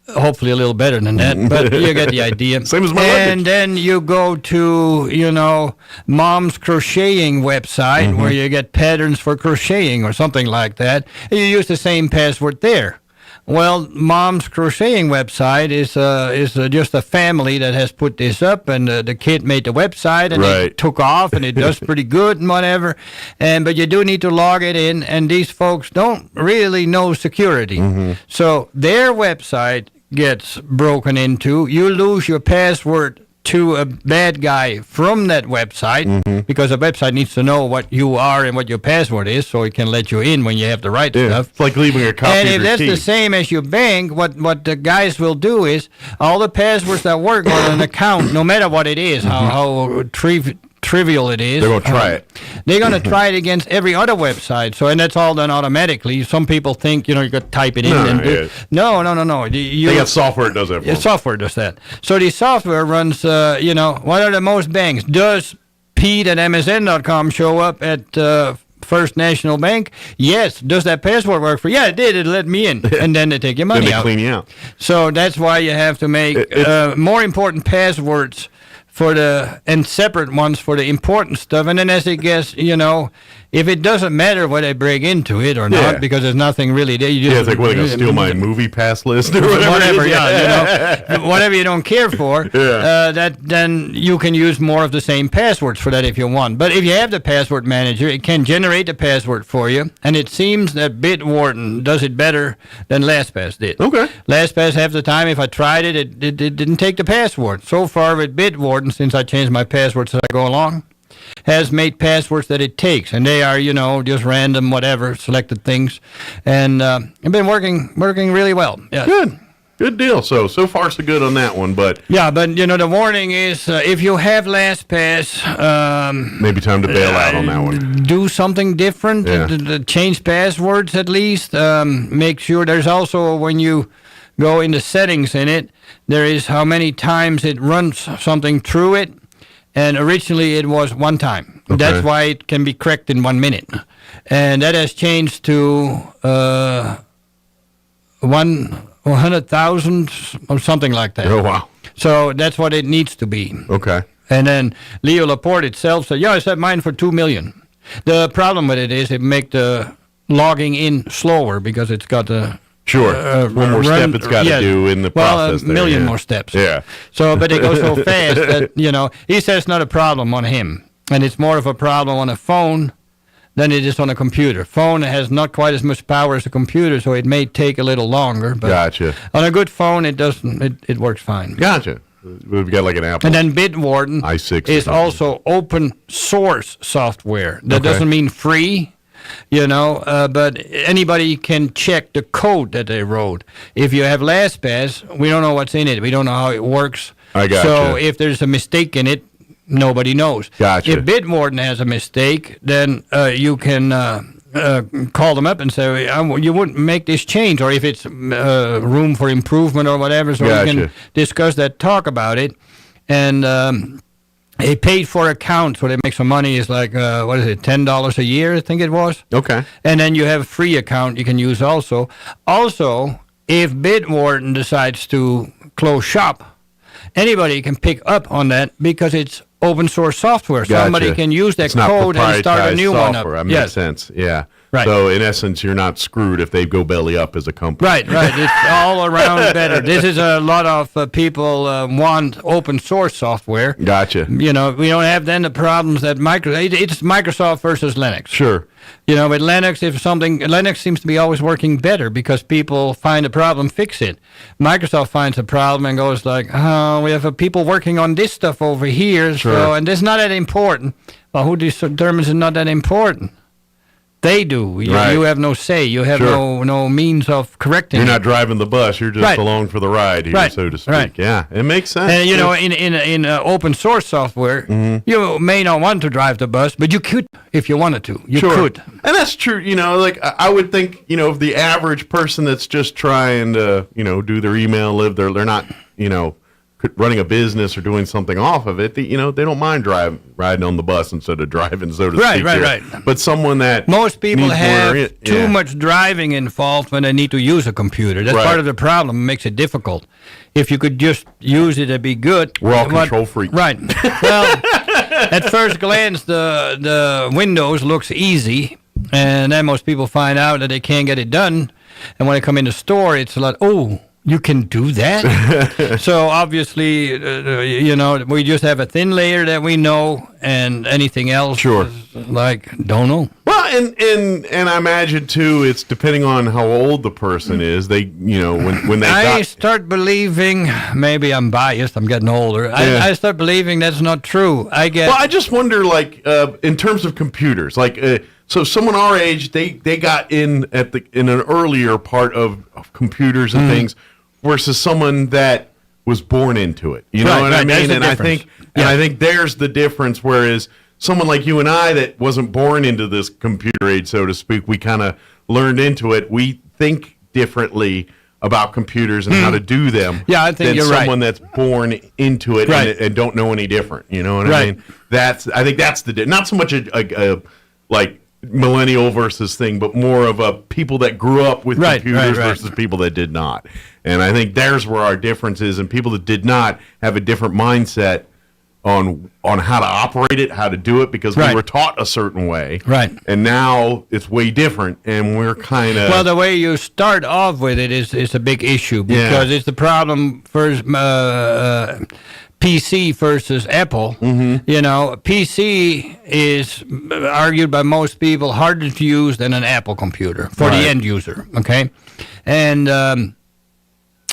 Hopefully a little better than that, but you get the idea. Same as my And luggage. then you go to, Mom's Crocheting website where you get patterns for crocheting or something like that. And you use the same password there. Well, Mom's Crocheting website is just a family that has put this up, and the kid made the website, and it took off, and it does pretty good and whatever. But you do need to log it in, and these folks don't really know security. So their website gets broken into. You lose your password to a bad guy from that website because the website needs to know what you are and what your password is so it can let you in when you have the right stuff. It's like leaving a copy And of if your that's key. the same as your bank, what the guys will do is all the passwords that work on an account, no matter what it is, how trivial it is. They're going to try it. They're going to try it against every other website. So, and that's all done automatically. Some people think, you got to type it in. No. They got software that does that for them. Software does that. So the software runs, what are the most banks? Does pete@msn.com show up at First National Bank? Yes. Does that password work for you? Yeah, it did. It let me in. And then they take your money Then they out. clean you out. So that's why you have to make more important passwords and separate ones for the important stuff. And then as it gets, if it doesn't matter whether they break into it or not, because there's nothing really there. You just, It's like, they're going to steal my movie pass list or whatever. Whatever you don't care for, then you can use more of the same passwords for that if you want. But if you have the password manager, it can generate the password for you, and it seems that Bitwarden does it better than LastPass did. Okay. LastPass, half the time, if I tried it, it didn't take the password. So far with Bitwarden, since I changed my passwords as I go along, has made passwords that it takes, and they are, just random, whatever, selected things, and have been working really well. Yeah. Good deal. So far so good on that one, but the warning is if you have LastPass, maybe time to bail out on that one. Do something different. Change passwords at least. Make sure there's also, when you go into settings in it, there is how many times it runs something through it. And originally it was one time. Okay. That's why it can be correct in 1 minute. And that has changed to 100,000 or something like that. Oh, wow. So that's what it needs to be. Okay. And then Leo Laporte itself said, I set mine for 2 million. The problem with it is it makes the logging in slower because it's got the... Sure. One more step it's got to do in the process. Well, a million more steps. Yeah. So, but it goes so fast that, he says it's not a problem on him. And it's more of a problem on a phone than it is on a computer. Phone has not quite as much power as a computer, so it may take a little longer. But Gotcha. On a good phone, it doesn't. It works fine. Gotcha. We've got like an Apple. And then Bitwarden i6 is also open source software. That doesn't mean free. But anybody can check the code that they wrote. If you have LastPass, we don't know what's in it. We don't know how it works. I got So if there's a mistake in it, nobody knows. Gotcha. If Bitwarden has a mistake, then you can call them up and say, you wouldn't make this change, or if it's room for improvement or whatever, so we can discuss that, talk about it. And a paid-for account, so they make some money, is like, $10 a year, I think it was. Okay. And then you have a free account you can use also. Also, if Bitwarden decides to close shop, anybody can pick up on that because it's open source software. Gotcha. Somebody can use that It's not code and start a proprietized new one up. software. That makes sense. Yeah. Right. So in essence, you're not screwed if they go belly up as a company. Right. It's all around better. This is a lot of people want open source software. Gotcha. We don't have then the problems that it's Microsoft versus Linux. Sure. With Linux, Linux seems to be always working better because people find a problem, fix it. Microsoft finds a problem and goes like, oh, we have people working on this stuff over here, Sure. and it's not that important. Well, who determines it's not that important? They do. You have no say. You have no means of correcting You're it. not driving the bus. You're just along for the ride here, so to speak. Right. Yeah, it makes sense. And in open source software, you may not want to drive the bus, but you could if you wanted to. You could. And that's true. Like I would think, if the average person that's just trying to, do their email, they're not, running a business or doing something off of it, they don't mind riding on the bus instead of driving, so to speak. Right. But someone that most people needs have too much driving involved when they need to use a computer. That's part of the problem. It makes it difficult. If you could just use it, it'd be good. We're all control freaks. Right. Well, at first glance, the Windows looks easy, and then most people find out that they can't get it done. And when they come in the store, it's like, oh, you can do that? So obviously, we just have a thin layer that we know, and anything else, don't know. Well, and I imagine too, it's depending on how old the person is. They, when they start believing, maybe I'm biased. I'm getting older. I start believing that's not true. Well, I just wonder, in terms of computers, so someone our age, they got in in an earlier part of computers and things, versus someone that was born into it. You know what I mean? And I think there's the difference. Whereas someone like you and I that wasn't born into this computer age, so to speak, we kind of learned into it. We think differently about computers and how to do them. Yeah, I think you're right. Than someone that's born into it and don't know any different. You know what I mean? I think that's not so much a millennial versus thing, but more of a people that grew up with computers versus people that did not. And I think there's where our difference is, and people that did not have a different mindset on how to operate it, how to do it, because we were taught a certain way. Right. And now it's way different, and we're kind of... Well, the way you start off with it is a big issue, because it's the problem for PC versus Apple. PC is argued by most people harder to use than an Apple computer for the end user. Okay, and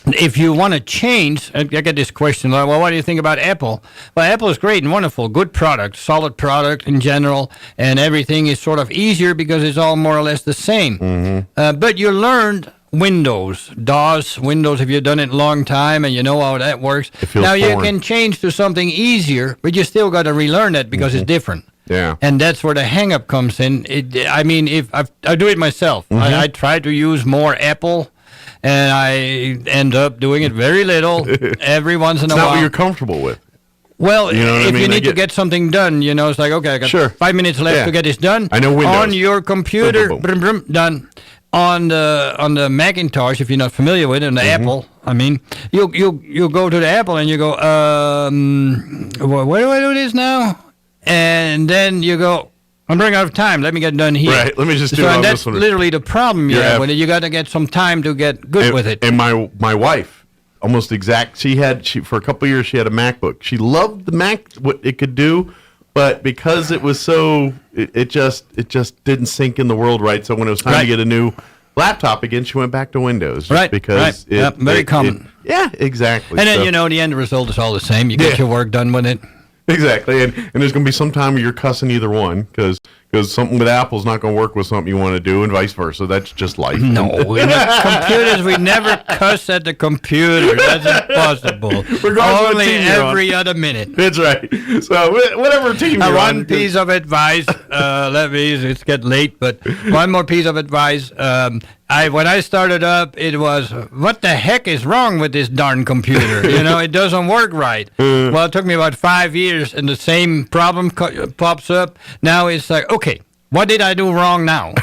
if you want to change, I get this question, well, what do you think about Apple? Well, Apple is great and wonderful, good product, solid product in general, and everything is sort of easier because it's all more or less the same. But you learned DOS, Windows, if you've done it a long time and you know how that works. Now you can change to something easier, but you still got to relearn it because it's different. Yeah. And that's where the hang-up comes in. If I do it myself. I try to use more Apple, and I end up doing it very little every once in a while. It's not what you're comfortable with. Well, if you need to get something done, it's like, okay, I got 5 minutes left to get this done. I know Windows. On your computer, done. On the Macintosh, if you're not familiar with it, on the Apple, you go to the Apple and you go, where do I do this now? And then you go, I'm running out of time. Let me get done here. Right. Let me just do it on this one. That's literally the problem you have with it. You got to get some time to get good with it. And my wife, almost exact. She for a couple of years she had a MacBook. She loved the Mac, what it could do, but because it was so, it just didn't sink in the world right. So when it was time to get a new laptop again, she went back to Windows. Because very common. Exactly. And then the end result is all the same. You get your work done with it. Exactly, and there's going to be some time where you're cussing either one, because something with Apple's not going to work with something you want to do, and vice versa. That's just life. No, in the computers, we never cuss at the computer. That's impossible. Only every other minute. That's right. So whatever team you're on. One piece of advice, it's getting late, but one more piece of advice. When I started up, it was, what the heck is wrong with this darn computer? It doesn't work right. Well, it took me about 5 years, and the same problem pops up. Now it's like, okay, what did I do wrong now?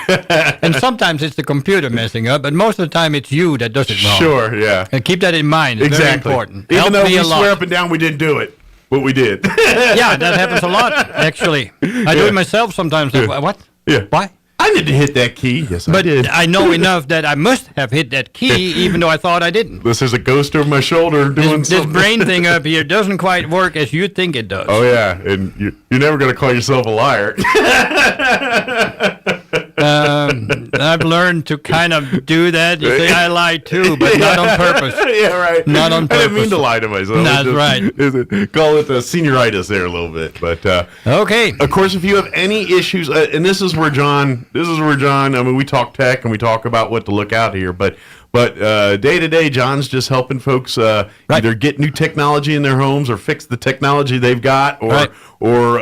And sometimes it's the computer messing up, but most of the time it's you that does it wrong. Sure, yeah. And keep that in mind. It's very important. Even though we swear up and down we didn't do it. what we did. Yeah, that happens a lot, actually. I do it myself sometimes. Like, what? Yeah. Why? I need to hit that key. Yes, I did. But I know enough that I must have hit that key, even though I thought I didn't. This is a ghost over my shoulder doing This something. brain thing up here doesn't quite work as you think it does. Oh, yeah, and you're never going to call yourself a liar. I've learned to kind of do that. You say I lie too, but not on purpose. Yeah, right. Not on purpose. I didn't mean to lie to myself. That's right. Call it the senioritis there a little bit. But okay. Of course, if you have any issues, and this is where John. I mean, we talk tech and we talk about what to look out here, but day to day, John's just helping folks either get new technology in their homes or fix the technology they've got, or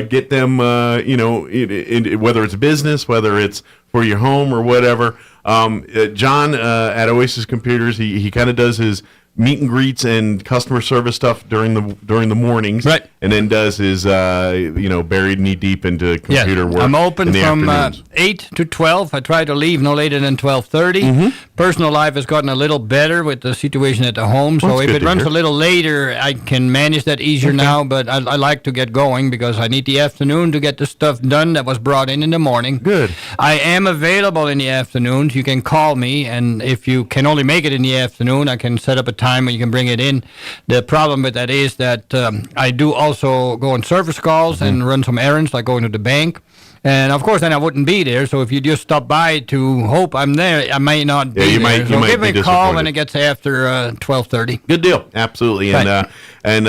get them, whether it's business, whether it's for your home or whatever. John at Oasis Computers, he kind of does his meet and greets and customer service stuff during the mornings, right? And then does his buried knee deep into computer work. I'm open in the from afternoons. 8 to 12. I try to leave no later than 12:30. Mm-hmm. Personal life has gotten a little better with the situation at the home, so Well, that's if good it to runs hear. a little later, I can manage that easier now. But I like to get going because I need the afternoon to get the stuff done that was brought in the morning. Good. I am available in the afternoons. You can call me, and if you can only make it in the afternoon, I can set up a time where you can bring it in. The problem with that is that I do also go on service calls and run some errands, like going to the bank. And of course, then I wouldn't be there. So if you just stop by to hope I'm there, I may not be you there. might So give be me a call disappointed. when it gets after 12:30. Good deal, absolutely, Right. and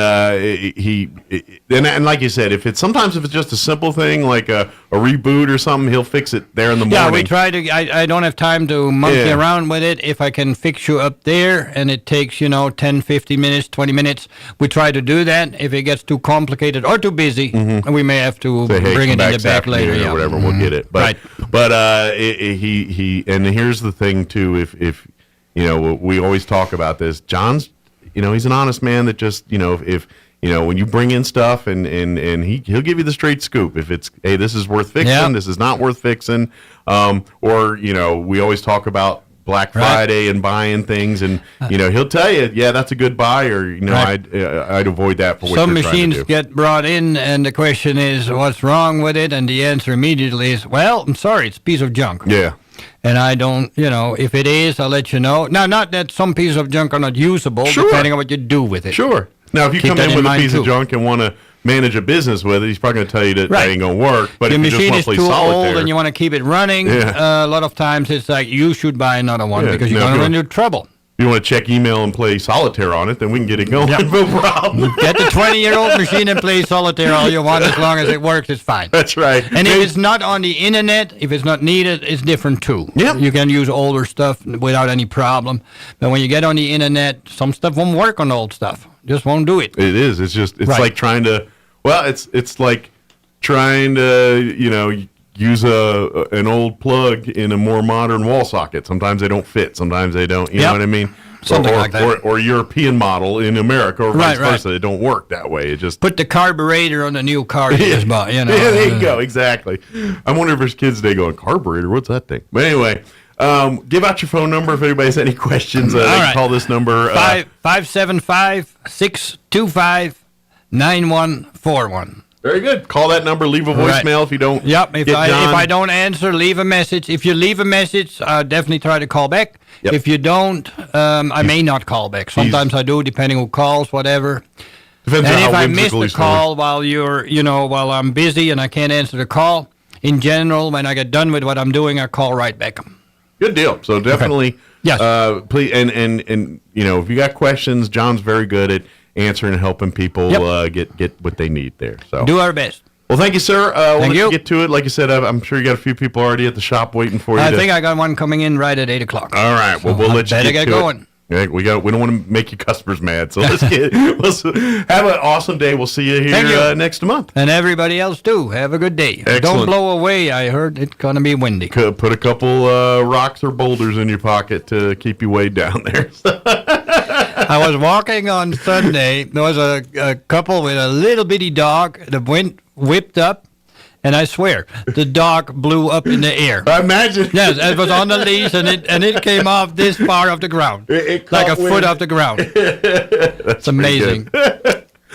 like you said, if it's just a simple thing like a reboot or something, he'll fix it there in the morning. Yeah, we try to. I don't have time to monkey Yeah. around with it. If I can fix you up there, and it takes 10, 15 minutes, 20 minutes, we try to do that. If it gets too complicated or too busy, we may have to Say, hey, bring come it in the this back later. afternoon Yeah. or whatever, we'll get it. But Right. he and here's the thing too. If we always talk about this, John's he's an honest man that just if when you bring in stuff and he'll give you the straight scoop. If it's, hey, this is worth fixing, Yeah. this is not worth fixing, or we always talk about Black Friday and buying things, and he'll tell you, yeah, that's a good buy, or Right. I'd avoid that for what Some you're trying to machines do. get brought in, and the question is, what's wrong with it? And the answer immediately is, well, I'm sorry, it's a piece of junk. Yeah. And I don't, if it is, I'll let you know. Now, not that some pieces of junk are not usable, Sure. depending on what you do with it. Sure. Now, if you Keep come that in with a mind, piece too. of junk and want to manage a business with it, he's probably going to tell you that Right. ain't going to work. But Your if you just machine want is to play too solitaire, old and you want to keep it running, Yeah. a lot of times it's like, you should buy another one Yeah, because you're now, going to if run you- into trouble. you want to check email and play solitaire on it, then we can get it going. Yeah. No problem. Get the 20-year-old machine and play solitaire all you want. As long as it works, it's fine. That's right. And if it's not on the internet, if it's not needed, it's different too. Yep. You can use older stuff without any problem. But when you get on the internet, some stuff won't work on old stuff. Just won't do it. It is. It's just. It's Right. like trying to. Well, it's like trying to use an old plug in a more modern wall socket. Sometimes they don't fit. Sometimes they don't. You know Yep. what I mean? Something or, like that. Or European model in America, or vice Right, versa. It don't work that way. It just. Put the carburetor on the new car you just bought. Yeah, there you go. Exactly. I wonder if there's kids today going, carburetor, what's that thing? But anyway, give out your phone number if anybody has any questions. They can right. call this number. 575-625-9141. Very good. Call that number. Leave a voicemail if you don't. Yep. If get I John. don't answer, leave a message. If you leave a message, I'll definitely try to call back. Yep. If you don't, I may not call back. Sometimes I do, depending who calls, whatever. Depends And on if how I miss whimsical the he's call while while I'm busy and I can't answer the call, in general, when I get done with what I'm doing, I call right back. Good deal. So definitely, Yes. Please, and if you got questions, John's very good at answering and helping people get what they need there. So Do our best. Well, thank you, sir. We'll Thank let you. get to it. Like I said, I'm sure you got a few people already at the shop waiting for you. I think I got one coming in right at 8 o'clock. All right. Well, So we'll I let you better get get to going. it. Yeah, we don't want to make your customers mad. So let's have an awesome day. We'll see you Thank here you. next month. And everybody else, too. Have a good day. Excellent. Don't blow away. I heard it's going to be windy. Could put a couple rocks or boulders in your pocket to keep you weighed down there. I was walking on Sunday. There was a couple with a little bitty dog that whipped up. And I swear, the dog blew up in the air. I imagine. Yes, it was on the leash, and it came off this far off the ground, It like a caught foot wind. off the ground. That's It's amazing.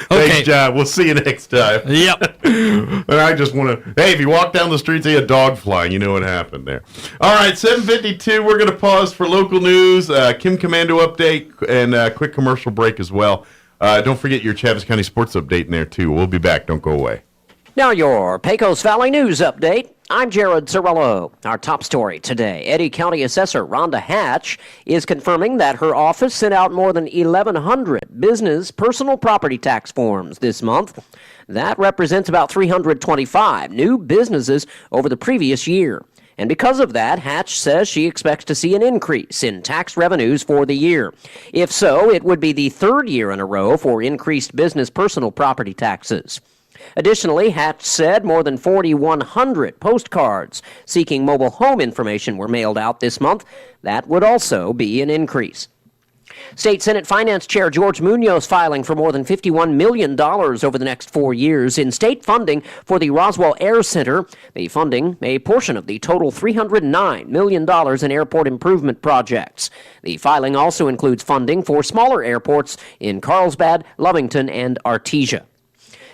Thanks, John. We'll see you next time. Yep. And I just want to, hey, if you walk down the street, see a dog flying, you know what happened there. All right, 7:52. We're going to pause for local news, Kim Commando update, and a quick commercial break as well. Don't forget your Chaves County sports update in there, too. We'll be back. Don't go away. Now your Pecos Valley News Update. I'm Jared Cirillo. Our top story today. Eddy County Assessor Rhonda Hatch is confirming that her office sent out more than 1,100 business personal property tax forms this month. That represents about 325 new businesses over the previous year. And because of that, Hatch says she expects to see an increase in tax revenues for the year. If so, it would be the third year in a row for increased business personal property taxes. Additionally, Hatch said more than 4,100 postcards seeking mobile home information were mailed out this month. That would also be an increase. State Senate Finance Chair George Munoz filing for more than $51 million over the next 4 years in state funding for the Roswell Air Center. The funding, a portion of the total $309 million in airport improvement projects. The filing also includes funding for smaller airports in Carlsbad, Lovington, and Artesia.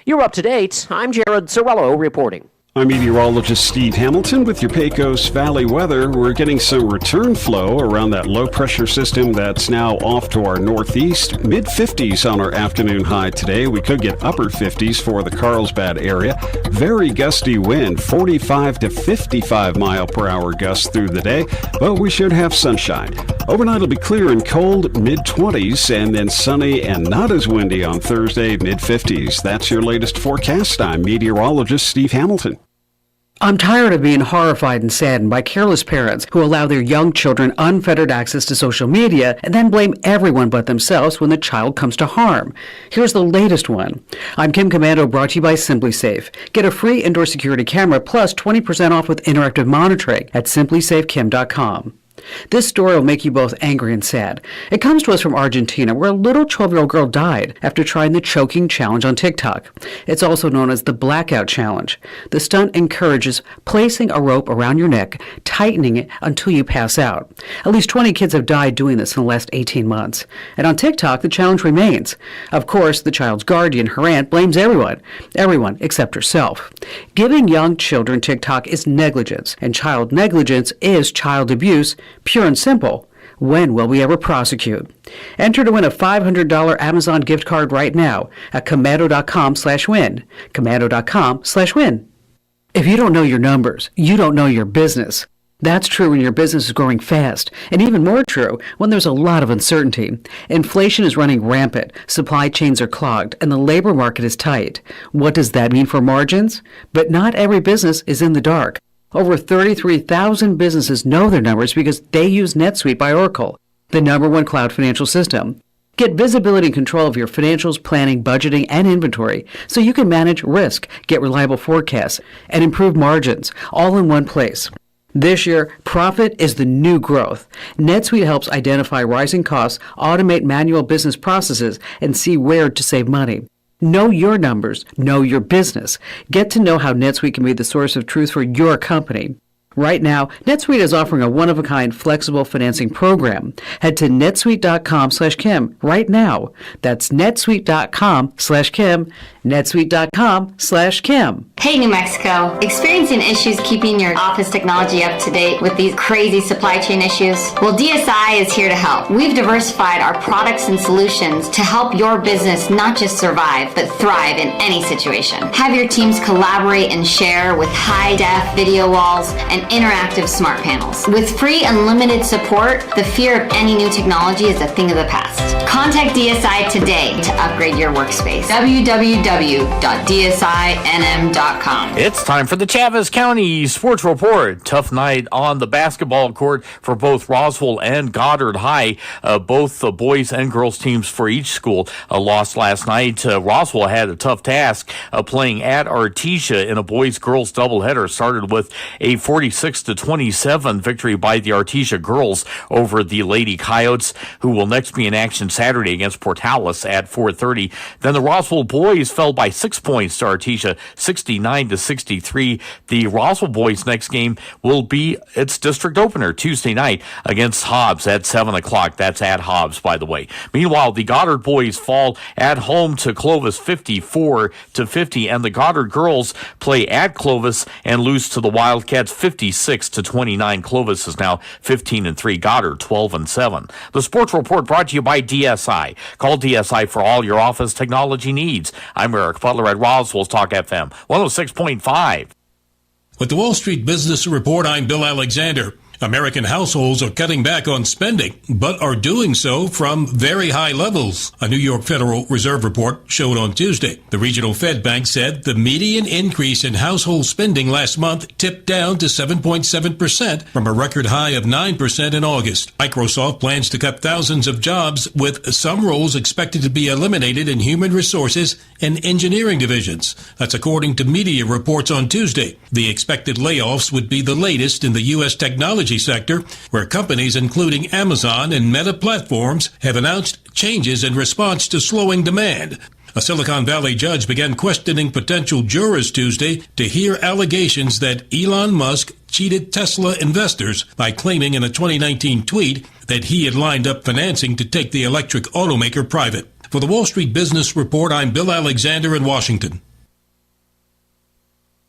You're up to date. I'm Jared Cirillo reporting. I'm meteorologist Steve Hamilton with your Pecos Valley weather. We're getting some return flow around that low-pressure system that's now off to our northeast. Mid-50s on our afternoon high today. We could get upper 50s for the Carlsbad area. Very gusty wind, 45 to 55 mile per hour gusts through the day, but we should have sunshine. Overnight it'll be clear and cold, mid-20s, and then sunny and not as windy on Thursday, mid-50s. That's your latest forecast. I'm meteorologist Steve Hamilton. I'm tired of being horrified and saddened by careless parents who allow their young children unfettered access to social media and then blame everyone but themselves when the child comes to harm. Here's the latest one. I'm Kim Commando, brought to you by SimpliSafe. Get a free indoor security camera plus 20% off with interactive monitoring at simplysafekim.com. This story will make you both angry and sad. It comes to us from Argentina, where a little 12-year-old girl died after trying the choking challenge on TikTok. It's also known as the blackout challenge. The stunt encourages placing a rope around your neck, tightening it until you pass out. At least 20 kids have died doing this in the last 18 months. And on TikTok, the challenge remains. Of course, the child's guardian, her aunt, blames everyone except herself. Giving young children TikTok is negligence, and child negligence is child abuse. Pure and simple. When will we ever prosecute? Enter to win a $500 Amazon gift card right now at commando.com/win. Commando.com/win. If you don't know your numbers, you don't know your business. That's true when your business is growing fast, and even more true when there's a lot of uncertainty. Inflation is running rampant, supply chains are clogged, and the labor market is tight. What does that mean for margins? But not every business is in the dark. Over 33,000 businesses know their numbers because they use NetSuite by Oracle, the #1 cloud financial system. Get visibility and control of your financials, planning, budgeting, and inventory so you can manage risk, get reliable forecasts, and improve margins all in one place. This year, profit is the new growth. NetSuite helps identify rising costs, automate manual business processes, and see where to save money. Know your numbers, know your business. Get to know how NetSuite can be the source of truth for your company. Right now, NetSuite is offering a one-of-a-kind flexible financing program. Head to netsuite.com/Kim right now. That's netsuite.com/Kim, netsuite.com/Kim. Hey, New Mexico. Experiencing issues keeping your office technology up to date with these crazy supply chain issues? Well, DSI is here to help. We've diversified our products and solutions to help your business not just survive, but thrive in any situation. Have your teams collaborate and share with high-def video walls and interactive smart panels. With free unlimited support, the fear of any new technology is a thing of the past. Contact DSI today to upgrade your workspace. www.dsinm.com. It's time for the Chaves County Sports Report. Tough night on the basketball court for both Roswell and Goddard High. Both the boys and girls teams for each school lost last night. Roswell had a tough task playing at Artesia in a boys-girls doubleheader. Started with a 46-27 victory by the Artesia girls over the Lady Coyotes, who will next be in action Saturday Saturday against Portales at 4:30. Then the Roswell boys fell by 6 points to Artesia, 69-63. The Roswell boys' next game will be its district opener Tuesday night against Hobbs at 7 o'clock. That's at Hobbs, by the way. Meanwhile, the Goddard boys fall at home to Clovis 54-50, and the Goddard girls play at Clovis and lose to the Wildcats 56-29. Clovis is now 15-3. Goddard 12-7. The Sports Report brought to you by DSI. Call DSI for all your office technology needs. I'm Eric Butler at Roswell's Talk FM 106.5. With the Wall Street Business Report, I'm Bill Alexander. American households are cutting back on spending, but are doing so from very high levels. A New York Federal Reserve report showed on Tuesday. The regional Fed Bank said the median increase in household spending last month tipped down to 7.7% from a record high of 9% in August. Microsoft plans to cut thousands of jobs, with some roles expected to be eliminated in human resources and engineering divisions. That's according to media reports on Tuesday. The expected layoffs would be the latest in the U.S. technology sector, where companies including Amazon and Meta Platforms have announced changes in response to slowing demand. A Silicon Valley judge began questioning potential jurors Tuesday to hear allegations that Elon Musk cheated Tesla investors by claiming in a 2019 tweet that he had lined up financing to take the electric automaker private. For the Wall Street Business Report, I'm Bill Alexander in Washington.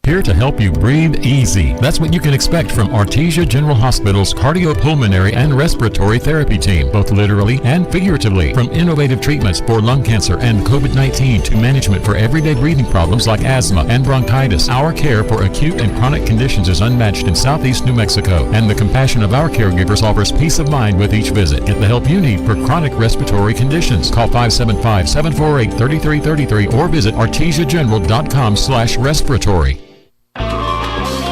Here to help you breathe easy. That's what you can expect from Artesia General Hospital's cardiopulmonary and respiratory therapy team, both literally and figuratively. From innovative treatments for lung cancer and COVID-19 to management for everyday breathing problems like asthma and bronchitis, our care for acute and chronic conditions is unmatched in southeast New Mexico, and the compassion of our caregivers offers peace of mind with each visit. Get the help you need for chronic respiratory conditions. Call 575-748-3333 or visit artesiageneral.com/respiratory.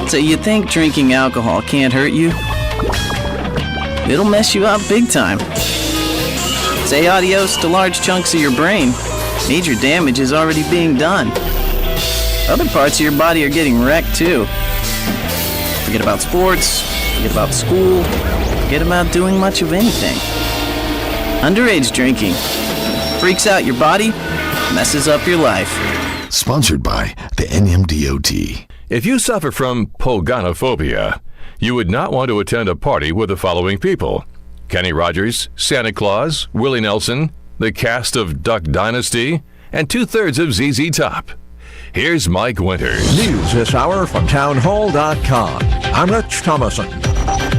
So you think drinking alcohol can't hurt you? It'll mess you up big time. Say adios to large chunks of your brain. Major damage is already being done. Other parts of your body are getting wrecked too. Forget about sports, forget about school, forget about doing much of anything. Underage drinking freaks out your body, messes up your life. Sponsored by the NMDOT. If you suffer from pogonophobia, you would not want to attend a party with the following people: Kenny Rogers, Santa Claus, Willie Nelson, the cast of Duck Dynasty, and 2/3 of ZZ Top. Here's Mike Winters. News this hour from townhall.com. I'm Rich Thomason.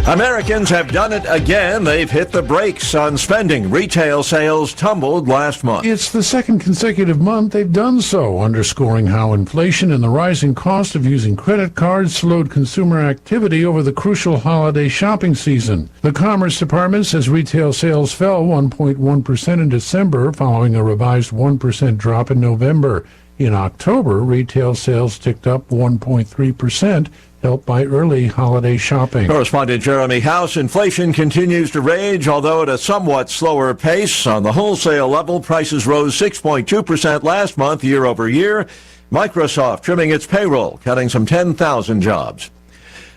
Americans have done it again. They've hit the brakes on spending. Retail sales tumbled last month. It's the second consecutive month they've done so, underscoring how inflation and the rising cost of using credit cards slowed consumer activity over the crucial holiday shopping season. The Commerce Department says retail sales fell 1.1% in December, following a revised 1% drop in November. In October, retail sales ticked up 1.3%, helped by early holiday shopping. Correspondent Jeremy House. Inflation continues to rage, although at a somewhat slower pace. On the wholesale level, prices rose 6.2% last month, year over year. Microsoft trimming its payroll, cutting some 10,000 jobs.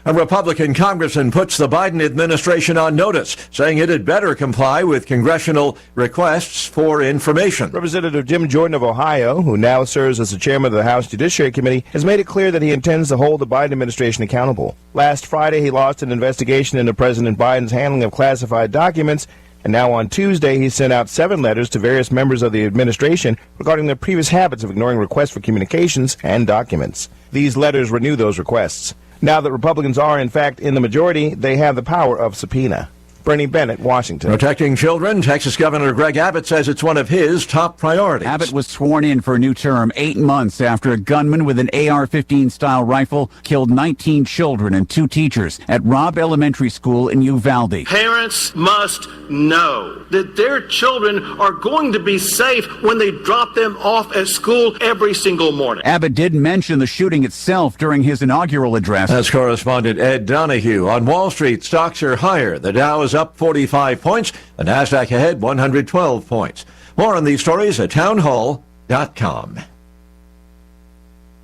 A Republican congressman puts the Biden administration on notice, saying it had better comply with congressional requests for information. Representative Jim Jordan of Ohio, who now serves as the chairman of the House Judiciary Committee, has made it clear that he intends to hold the Biden administration accountable. Last Friday, he lost an investigation into President Biden's handling of classified documents, and now on Tuesday, he sent out 7 letters to various members of the administration regarding their previous habits of ignoring requests for communications and documents. These letters renew those requests. Now that Republicans are, in fact, in the majority, they have the power of subpoena. Bernie Bennett, Washington. Protecting children, Texas Governor Greg Abbott says it's one of his top priorities. Abbott was sworn in for a new term 8 months after a gunman with an AR-15 style rifle killed 19 children and 2 teachers at Robb Elementary School in Uvalde. Parents must know that their children are going to be safe when they drop them off at school every single morning. Abbott did mention the shooting itself during his inaugural address. That's correspondent Ed Donahue. On Wall Street, stocks are higher. The Dow is up 45 points. The Nasdaq ahead 112 points. More on these stories at townhall.com.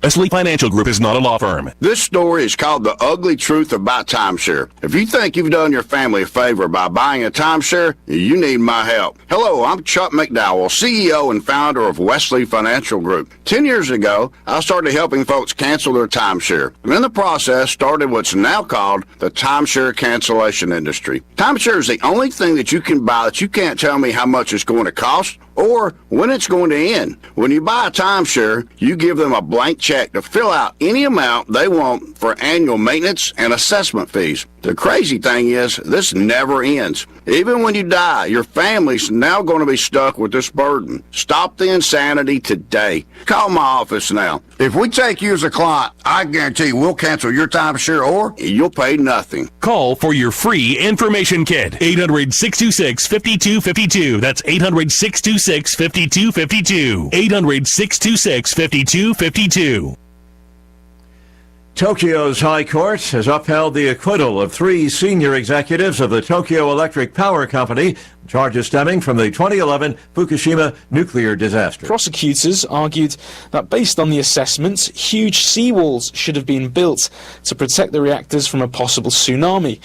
Wesley Financial Group is not a law firm. This story is called The Ugly Truth About Timeshare. If you think you've done your family a favor by buying a timeshare, you need my help. Hello, I'm Chuck McDowell, CEO and founder of Wesley Financial Group. 10 years ago, I started helping folks cancel their timeshare, and in the process started what's now called the timeshare cancellation industry. Timeshare is the only thing that you can buy that you can't tell me how much it's going to cost or when it's going to end. When you buy a timeshare, you give them a blank check to fill out any amount they want for annual maintenance and assessment fees. The crazy thing is, this never ends. Even when you die, your family's now going to be stuck with this burden. Stop the insanity today. Call my office now. If we take you as a client, I guarantee we'll cancel your timeshare or you'll pay nothing. Call for your free information kit. 800-626-5252. That's 800-626-5252. 800-626-5252. Tokyo's High Court has upheld the acquittal of 3 senior executives of the Tokyo Electric Power Company, charges stemming from the 2011 Fukushima nuclear disaster. Prosecutors argued that based on the assessments, huge seawalls should have been built to protect the reactors from a possible tsunami.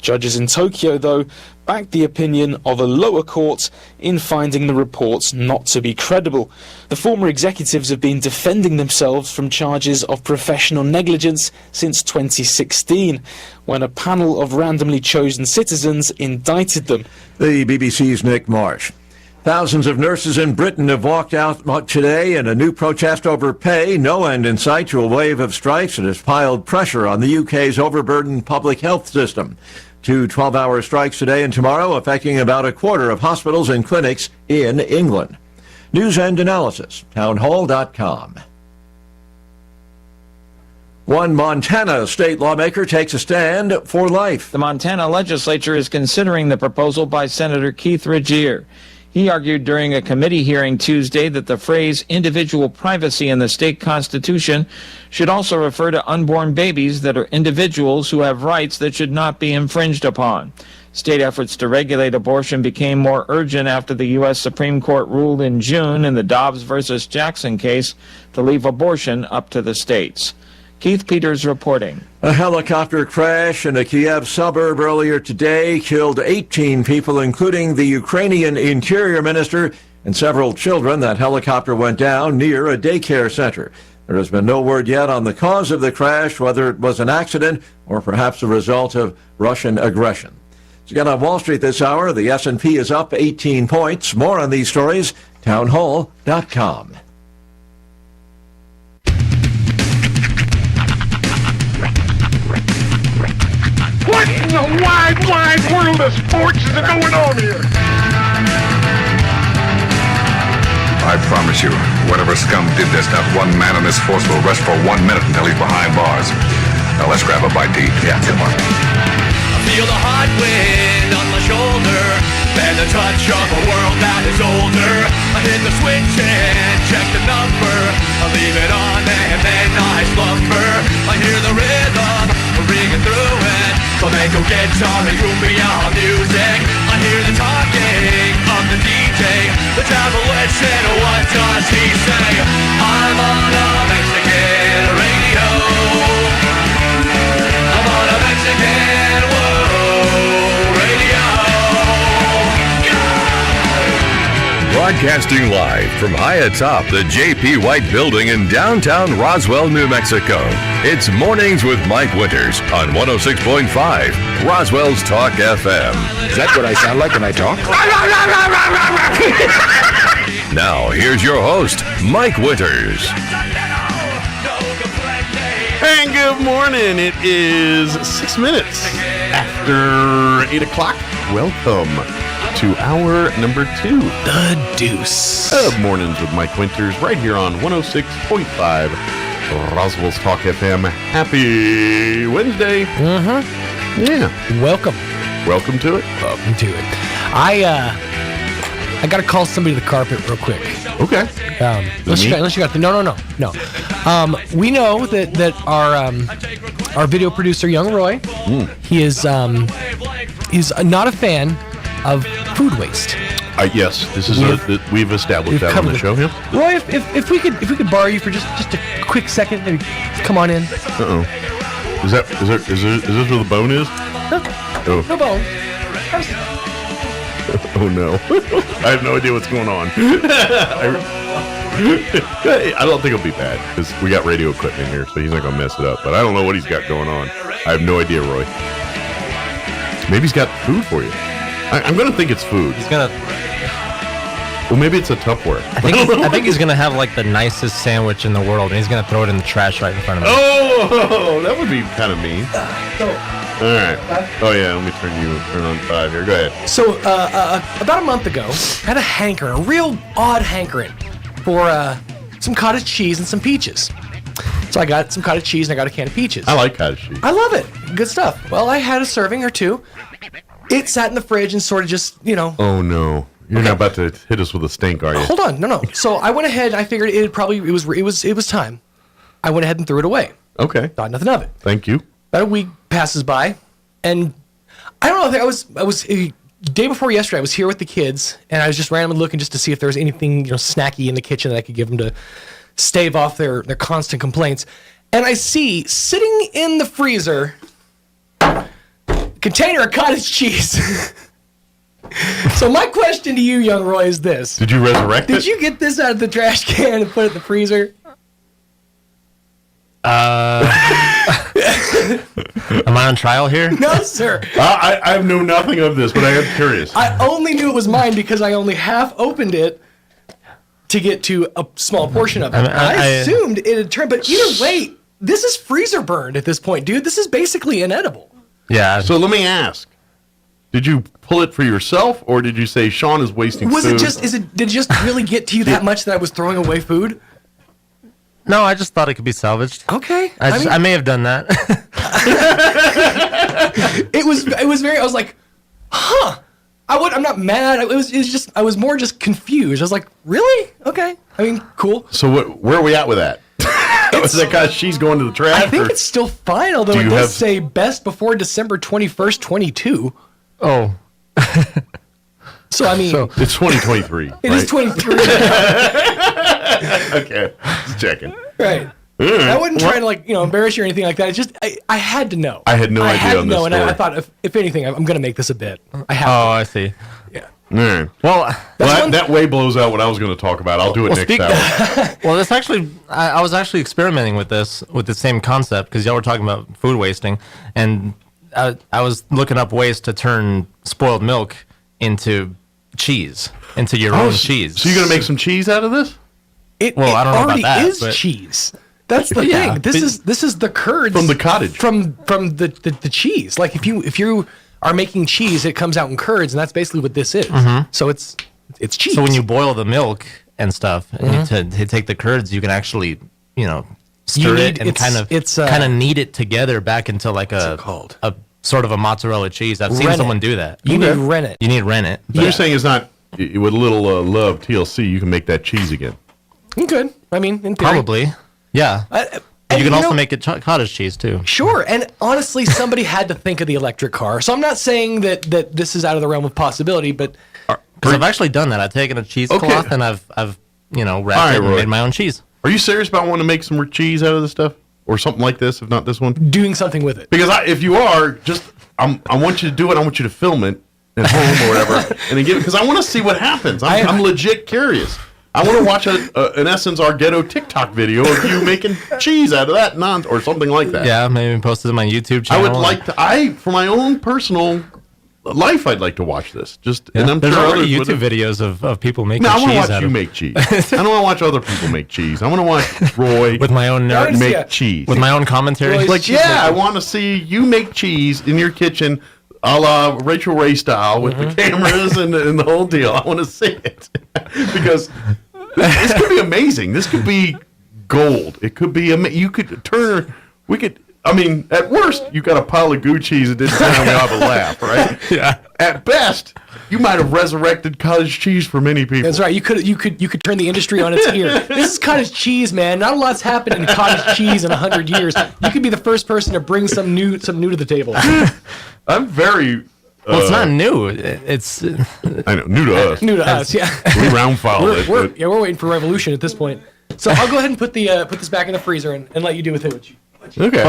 Judges in Tokyo, though, backed the opinion of a lower court in finding the reports not to be credible. The former executives have been defending themselves from charges of professional negligence since 2016, when a panel of randomly chosen citizens indicted them. The BBC's Nick Marsh. Thousands of nurses in Britain have walked out today in a new protest over pay. No end in sight to a wave of strikes that has piled pressure on the UK's overburdened public health system. 2 12-hour strikes today and tomorrow, affecting about a quarter of hospitals and clinics in England. News and analysis, townhall.com. One Montana state lawmaker takes a stand for life. The Montana legislature is considering the proposal by Senator Keith Regier. He argued during a committee hearing Tuesday that the phrase individual privacy in the state constitution should also refer to unborn babies that are individuals who have rights that should not be infringed upon. State efforts to regulate abortion became more urgent after the U.S. Supreme Court ruled in June in the Dobbs versus Jackson case to leave abortion up to the states. Keith Peters reporting. A helicopter crash in a Kiev suburb earlier today killed 18 people, including the Ukrainian Interior Minister and several children. That helicopter went down near a daycare center. There has been no word yet on the cause of the crash, whether it was an accident or perhaps a result of Russian aggression. So again, on Wall Street this hour, the S&P is up 18 points. More on these stories, townhall.com. What in the wide world of sports is going on here? I promise you, whatever scum did this, not one man in this force will rest for 1 minute until he's behind bars. Now let's grab a bite to eat. Yeah, come on. I feel the hot wind on my shoulder and the touch of a world that is older. I hit the switch and check the number. I leave it on and then I slumber. I hear the rhythm ringing through it. Flamenco guitar and cumbia music. I hear the talking of the DJ. The devil listen, what does he say? I'm on a Mexican radio. I'm on a Mexican radio. Broadcasting live from high atop the J.P. White Building in downtown Roswell, New Mexico. It's Mornings with Mike Winters on 106.5 Roswell's Talk FM. Is that what I sound like when I talk? Now, here's your host, Mike Winters. And good morning. It is 6 minutes after 8 o'clock. Welcome to hour number 2. The Deuce. Of Mornings with Mike Winters, right here on 106.5 Roswell's Talk FM. Happy Wednesday. Yeah. Welcome. Welcome to it. Welcome to it. I got to call somebody to the carpet real quick. Okay. Unless you got the no. We know that our video producer, Young Roy, he is not a fan of food waste. Yes, this is we've established that on the show. Yeah. Roy, if we could borrow you for just a quick second, maybe come on in. Is this where the bone is? No bone. Oh no! I have no idea what's going on. I don't think it'll be bad because we got radio equipment here, so he's not gonna mess it up. But I don't know what he's got going on. I have no idea, Roy. Maybe he's got food for you. I'm gonna think it's food. He's gonna. Well, maybe it's a Tupperware. I think he's gonna have like the nicest sandwich in the world, and he's gonna throw it in the trash right in front of me. Oh, that would be kind of mean. All right. Oh yeah, let me turn on 5 here. Go ahead. So about a month ago, I had a real odd hankering for some cottage cheese and some peaches. So I got some cottage cheese and I got a can of peaches. I like cottage cheese. I love it. Good stuff. Well, I had a serving or two. It sat in the fridge and sort of just, Oh no. You're not about to hit us with a stink, are you? Hold on. No. So I went ahead and I figured it was time. I went ahead and threw it away. Okay. Thought nothing of it. Thank you. About a week passes by, and I don't know. I think I was day before yesterday. I was here with the kids, and I was just randomly looking just to see if there was anything snacky in the kitchen that I could give them to stave off their constant complaints. And I see sitting in the freezer a container of cottage cheese. So my question to you, young Roy, is this: Did you resurrect it? Did you get this out of the trash can and put it in the freezer? Am I on trial here? No, sir. I know nothing of this, but I am curious. I only knew it was mine because I only half opened it to get to a small portion of it. I assumed it had turned, but either way, this is freezer burned at this point, dude. This is basically inedible. Yeah. So let me ask: did you pull it for yourself, or did you say Sean is wasting food? Did it just really get to you that much that I was throwing away food? No, I just thought it could be salvaged. Okay. I may have done that. It was very. I was like, huh. I'm not mad. It was just. I was more just confused. I was like, really? Okay. I mean, cool. So where are we at with that? Is that because she's going to the trash? I think it's still fine. Although it does say best before December 21st, 22. Oh. So I mean, it's 2023. It is 23. Okay, just checking. Right. I wasn't trying to embarrass you or anything like that. It's just I had to know. I had no idea on this story. And I thought if anything, I'm going to make this a bit. I have. Oh, I see. Yeah. Right. Well, that way blows out what I was going to talk about. I'll do it next hour. Well, this actually, I was actually experimenting with the same concept because y'all were talking about food wasting, and I was looking up ways to turn spoiled milk into cheese, into your own cheese. So you're going to make some cheese out of this? I don't know about that. It already is cheese. That's the thing. This is the curds from the cottage from the cheese. Like if you are making cheese, it comes out in curds, and that's basically what this is. Mm-hmm. So it's cheese. So when you boil the milk and stuff, and you take the curds, you can actually stir it and kind of knead it together back into like a sort of a mozzarella cheese. I've seen someone do that. You need rennet. You need rennet. So you're saying it's not with a little love TLC, you can make that cheese again. You could. I mean, in theory. Probably. Yeah. You can also make it cottage cheese too. Sure. And honestly, somebody had to think of the electric car. So I'm not saying that this is out of the realm of possibility, but because I've actually done that. I've taken a cheesecloth and I've wrapped it and made my own cheese. Are you serious about wanting to make some cheese out of this stuff or something like this? If not this one, doing something with it. Because if you are, I want you to do it. I want you to film it at home or whatever, and then give it because I want to see what happens. I'm legit curious. I want to watch in essence, our ghetto TikTok video of you making cheese out of that or something like that. Yeah, maybe post it on my YouTube channel. I would like to. For my own personal life, I'd like to watch this. And I'm There's sure already others YouTube videos of people making cheese. I want to watch you make cheese. I don't want to watch other people make cheese. I want to watch Roy with my own make cheese with my own commentary. I want to see you make cheese in your kitchen. A la Rachel Ray style with the cameras and the whole deal. I want to see it because this could be amazing. This could be gold. It could be you could turn. We could. I mean, at worst, you got a pile of goo cheese and didn't have a laugh, right? Yeah. At best, you might have resurrected cottage cheese for many people. That's right. You could turn the industry on its ear. This is cottage cheese, man. Not a lot's happened in cottage cheese in 100 years. You could be the first person to bring some new to the table. I'm very Well, it's not new. It's I know, new to us. New to us, yeah. We round file it. We're waiting for revolution at this point. So I'll go ahead and put this back in the freezer and let you do with it what you. Okay.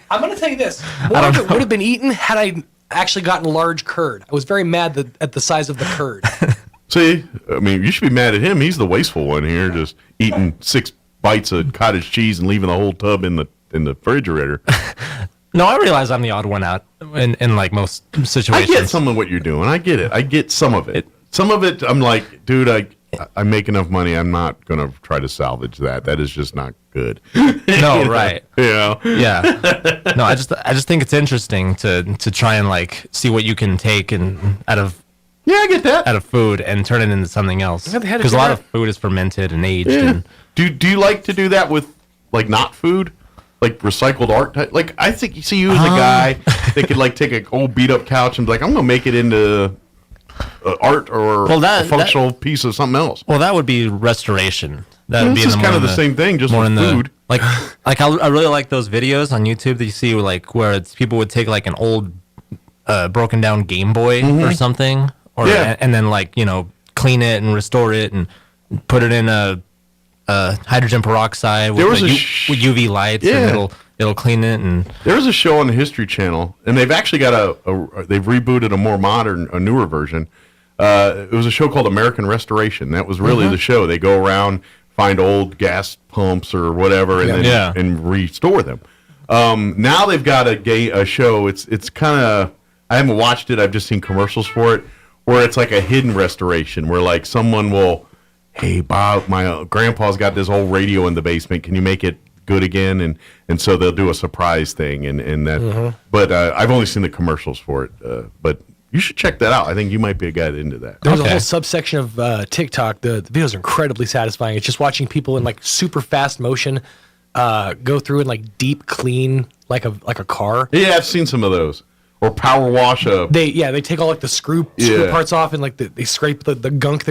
I'm going to tell you this. More of it would have been eaten had I actually gotten large curd. I was very mad at the size of the curd. See, I mean, you should be mad at him. He's the wasteful one here, just eating 6 bites of cottage cheese and leaving the whole tub in the refrigerator. No, I realize I'm the odd one out in like most situations. I get some of what you're doing. I get it. I get some of it. Some of it, I'm like, dude, I make enough money. I'm not going to try to salvage that. That is just not good. No, right. Yeah. Yeah. No, I just think it's interesting to try and like see what you can take out of. Yeah, I get that. Out of food and turn it into something else. Because a lot of food is fermented and aged. Yeah. And Do you like to do that with like not food? Like recycled art type? Like I think you as a guy that could like take an old beat up couch and be like, I'm gonna make it into art or a functional piece of something else. Well, that would be restoration. That would be just kind of the same thing, just more with food. Like I really like those videos on YouTube that you see like where people would take like an old broken down Game Boy or something, and then like clean it and restore it and put it in a hydrogen peroxide with UV lights, and it'll clean it. And there was a show on the History Channel, and they've actually got they've rebooted a more modern, a newer version. It was a show called American Restoration. That was really the show. They go around, find old gas pumps or whatever, and and restore them. Now they've got a show. It's kind of, I haven't watched it. I've just seen commercials for it, where it's like a hidden restoration, where like someone will, hey Bob, my grandpa's got this old radio in the basement. Can you make it good again? And so they'll do a surprise thing and that. But I've only seen the commercials for it. But you should check that out. I think you might be a guy into that. There's a whole subsection of TikTok. The videos are incredibly satisfying. It's just watching people in like super fast motion go through and like deep clean like a car. Yeah, I've seen some of those. Or power wash up. They take all like the screw parts off and like they scrape the gunk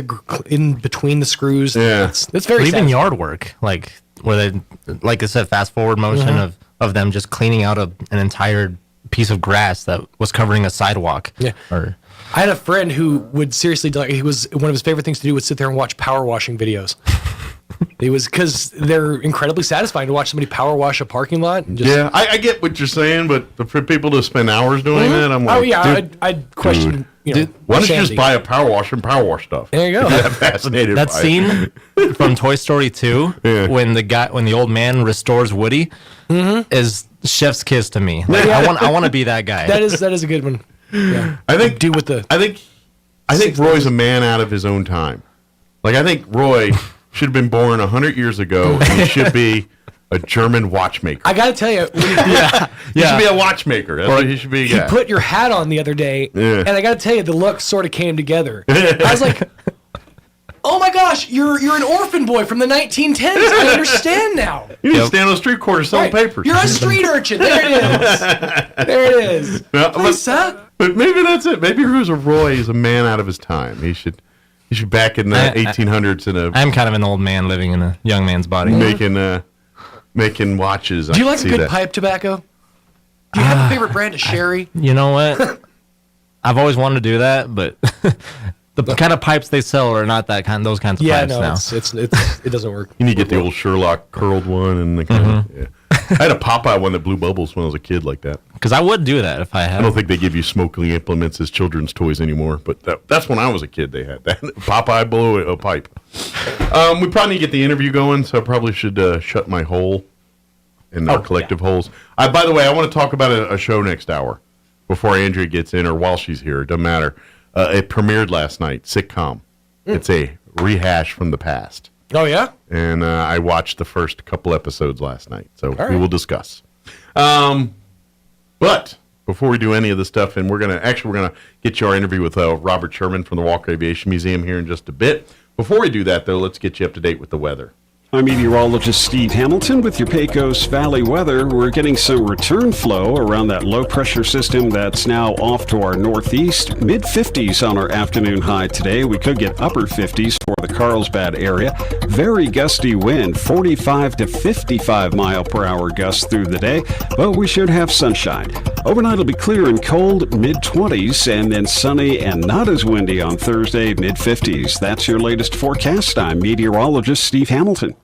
in between the screws. Yeah, it's very even yard work, like where they, like I said, fast forward motion of them just cleaning out an entire piece of grass that was covering a sidewalk. Yeah. I had a friend who would seriously, he was one of his favorite things to do was sit there and watch power washing videos. It was because they're incredibly satisfying to watch somebody power wash a parking lot. And just, I get what you're saying, but for people to spend hours doing that, I'm like, I'd question. Why don't you just buy a power washer and power wash stuff? There you go. I'm fascinated. That by scene from Toy Story 2, when the old man restores Woody, is chef's kiss to me. Like, I want to be that guy. That is a good one. Yeah. I think Roy's a man out of his own time. Like I think Roy should have been born 100 years ago, and he should be a German watchmaker. I got to tell you, he should be a watchmaker. That's what he should be. He put your hat on the other day, and I got to tell you, the look sort of came together. I was like, "Oh my gosh, you're an orphan boy from the 1910s. I understand now." You need to stand on the street corner selling papers. You're a street urchin. There it is. Please, sir. But maybe that's it. Maybe Roy is a man out of his time. He should back in the 1800s I'm kind of an old man living in a young man's body, making watches. Do you like a good pipe tobacco? Do you have a favorite brand of sherry? You know what? I've always wanted to do that, but the kind of pipes they sell are not those kinds of pipes now. It doesn't work. You need to get the old Sherlock curled one and the kind of. I had a Popeye one that blew bubbles when I was a kid like that. Because I would do that if I had. I don't think they give you smoking implements as children's toys anymore, but that's when I was a kid they had that. Popeye blew a pipe. We probably need to get the interview going, so I probably should shut my hole in our collective holes. By the way, I want to talk about a show next hour before Andrea gets in or while she's here. It doesn't matter. It premiered last night, sitcom. It's a rehash from the past. Oh, yeah? And I watched the first couple episodes last night, so we will discuss. But before we do any of the stuff, and we're gonna get you our interview with Robert Sherman from the Walker Aviation Museum here in just a bit. Before we do that, though, let's get you up to date with the weather. I'm meteorologist Steve Hamilton with your Pecos Valley weather. We're getting some return flow around that low-pressure system that's now off to our northeast. Mid-50s on our afternoon high today. We could get upper 50s for the Carlsbad area. Very gusty wind, 45 to 55 mile per hour gusts through the day, but we should have sunshine. Overnight it'll be clear and cold, mid-20s, and then sunny and not as windy on Thursday, mid-50s. That's your latest forecast. I'm meteorologist Steve Hamilton.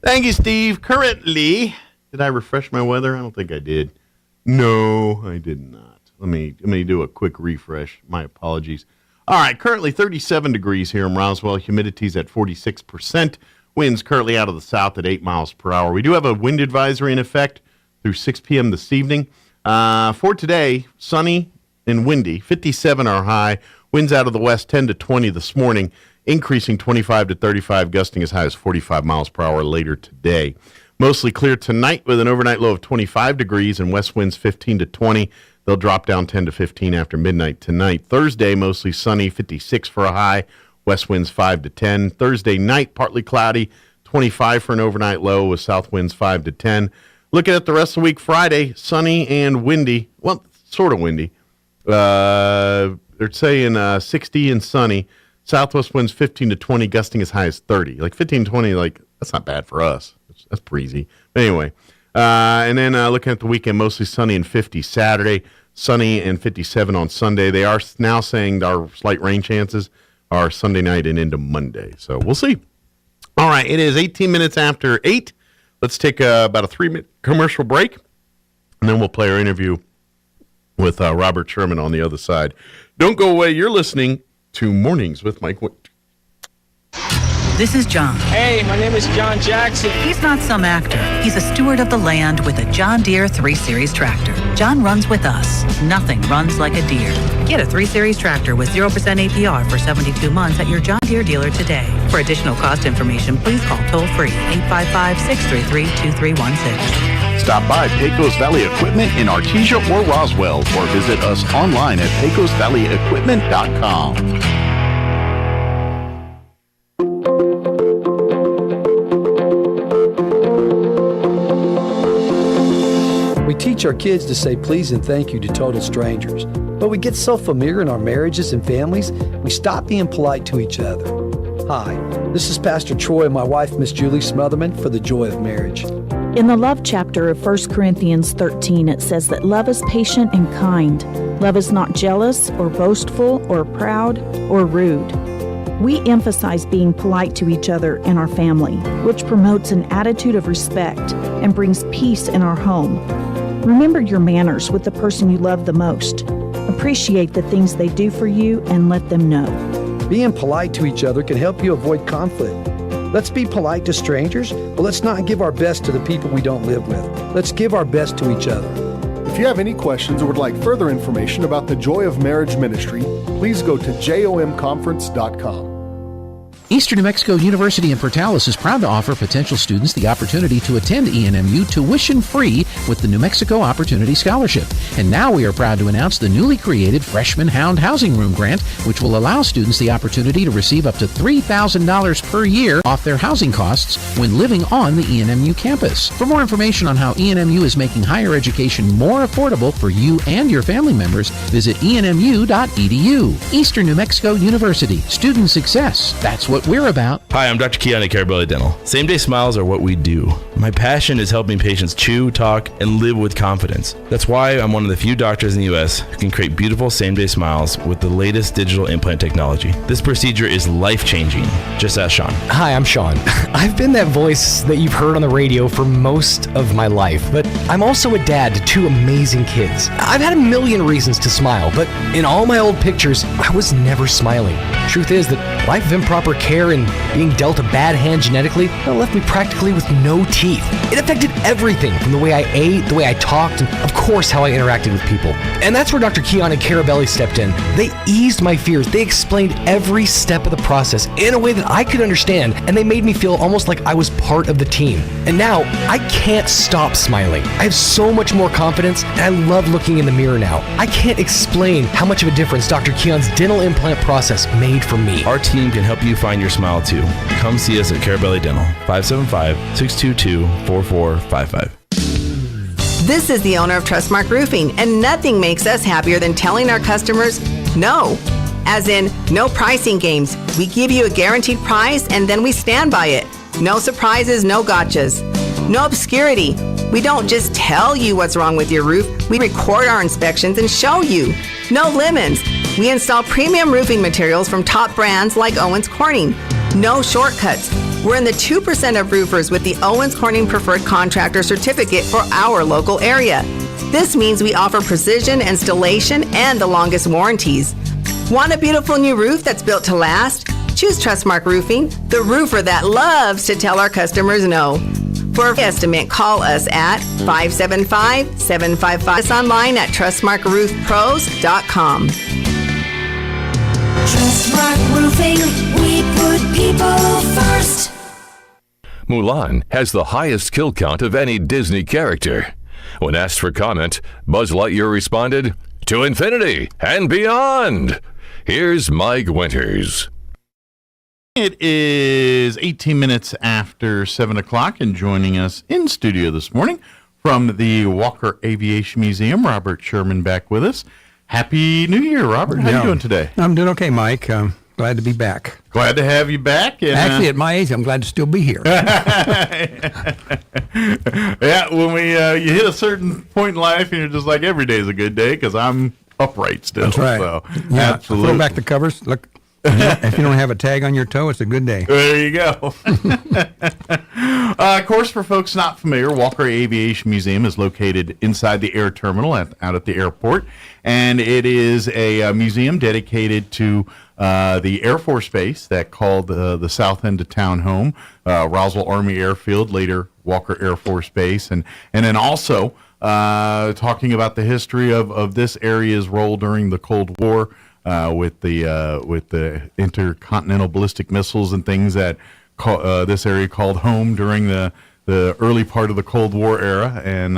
Thank you, Steve. Currently, did I refresh my weather? I don't think I did. No, I did not. Let me do a quick refresh. My apologies. All right, currently 37 degrees here in Roswell. Humidity's at 46%. Winds currently out of the south at 8 miles per hour. We do have a wind advisory in effect through 6 p.m. this evening. For today, sunny and windy. 57 our high. Winds out of the west 10 to 20 this morning. Increasing 25 to 35, gusting as high as 45 miles per hour later today. Mostly clear tonight with an overnight low of 25 degrees and west winds 15 to 20. They'll drop down 10 to 15 after midnight tonight. Thursday, mostly sunny, 56 for a high. West winds 5 to 10. Thursday night, partly cloudy, 25 for an overnight low with south winds 5 to 10. Looking at the rest of the week, Friday, sunny and windy. Well, sort of windy. They're saying 60 and sunny. Southwest winds 15 to 20, gusting as high as 30. Like 15, 20, like that's not bad for us. That's breezy. But anyway, and then looking at the weekend, mostly sunny and 50 Saturday, sunny and 57 on Sunday. They are now saying our slight rain chances are Sunday night and into Monday. So we'll see. All right, it is 18 minutes after 8. Let's take about a 3-minute commercial break, and then we'll play our interview with Robert Sherman on the other side. Don't go away. You're listening to Mornings with Mike Winter. This is John. Hey, my name is John Jackson. He's not some actor. He's a steward of the land with a John Deere 3 Series tractor. John runs with us. Nothing runs like a Deere. Get a 3 Series tractor with 0% APR for 72 months at your John Deere dealer today. For additional cost information, please call toll-free 855-633-2316. Stop by Pecos Valley Equipment in Artesia or Roswell, or visit us online at pecosvalleyequipment.com. We teach our kids to say please and thank you to total strangers, but we get so familiar in our marriages and families, we stop being polite to each other. Hi, this is Pastor Troy and my wife, Miss Julie Smotherman, for The Joy of Marriage. In the love chapter of 1 Corinthians 13, it says that love is patient and kind. Love is not jealous or boastful or proud or rude. We emphasize being polite to each other in our family, which promotes an attitude of respect and brings peace in our home. Remember your manners with the person you love the most. Appreciate the things they do for you and let them know. Being polite to each other can help you avoid conflict. Let's be polite to strangers, but let's not give our best to the people we don't live with. Let's give our best to each other. If you have any questions or would like further information about the Joy of Marriage Ministry, please go to jomconference.com. Eastern New Mexico University in Portales is proud to offer potential students the opportunity to attend ENMU tuition-free with the New Mexico Opportunity Scholarship. And now we are proud to announce the newly created Freshman Hound Housing Room Grant, which will allow students the opportunity to receive up to $3,000 per year off their housing costs when living on the ENMU campus. For more information on how ENMU is making higher education more affordable for you and your family members, visit enmu.edu. Eastern New Mexico University. Student success. That's what we're about. Hi, I'm Dr. Keon at Carabelli Dental. Same-day smiles are what we do. My passion is helping patients chew, talk, and live with confidence. That's why I'm one of the few doctors in the U.S. who can create beautiful same-day smiles with the latest digital implant technology. This procedure is life-changing. Just ask Sean. Hi, I'm Sean. I've been that voice that you've heard on the radio for most of my life, but I'm also a dad to 2 amazing kids. I've had a million reasons to smile, but in all my old pictures, I was never smiling. Truth is that life of improper care and being dealt a bad hand genetically left me practically with no teeth. It affected everything from the way I ate, the way I talked, and of course how I interacted with people. And that's where Dr. Keon and Carabelli stepped in. They eased my fears. They explained every step of the process in a way that I could understand, and they made me feel almost like I was part of the team. And now I can't stop smiling. I have so much more confidence, and I love looking in the mirror now. I can't explain how much of a difference Dr. Keon's dental implant process made for me. Our team can help you find find your smile too. Come see us at Carabelli Dental, 575-622-4455. This is the owner of Trustmark Roofing, and nothing makes us happier than telling our customers no. As in, no pricing games. We give you a guaranteed price, and then we stand by it. No surprises, no gotchas. No obscurity. We don't just tell you what's wrong with your roof. We record our inspections and show you. No lemons. We install premium roofing materials from top brands like Owens Corning. No shortcuts. We're in the 2% of roofers with the Owens Corning Preferred Contractor Certificate for our local area. This means we offer precision installation and the longest warranties. Want a beautiful new roof that's built to last? Choose Trustmark Roofing, the roofer that loves to tell our customers no. For an estimate, call us at 575-755. Us online at trustmarkroofpros.com. Trustmark Roofing, we put people first. Mulan has the highest kill count of any Disney character. When asked for comment, Buzz Lightyear responded, "To infinity and beyond." Here's Mike Winters. It is 18 minutes after 7 o'clock, and joining us in studio this morning from the Walker Aviation Museum, Robert Sherman back with us. Happy New Year, Robert. How you doing today? I'm doing okay, Mike. Glad to be back. Glad to have you back. And, actually, at my age, I'm glad to still be here. Yeah, when you hit a certain point in life, and you're just like, every day is a good day because I'm upright still. That's right. So, yeah, absolutely. Throw back the covers. Look. If you don't have a tag on your toe, it's a good day. There you go. Of course, for folks not familiar, Walker Aviation Museum is located inside the air terminal out at the airport, and it is a museum dedicated to the Air Force Base that called the south end of town home, Roswell Army Airfield, later Walker Air Force Base, and then also talking about the history of this area's role during the Cold War. With the intercontinental ballistic missiles and things that this area called home during the early part of the Cold War era, and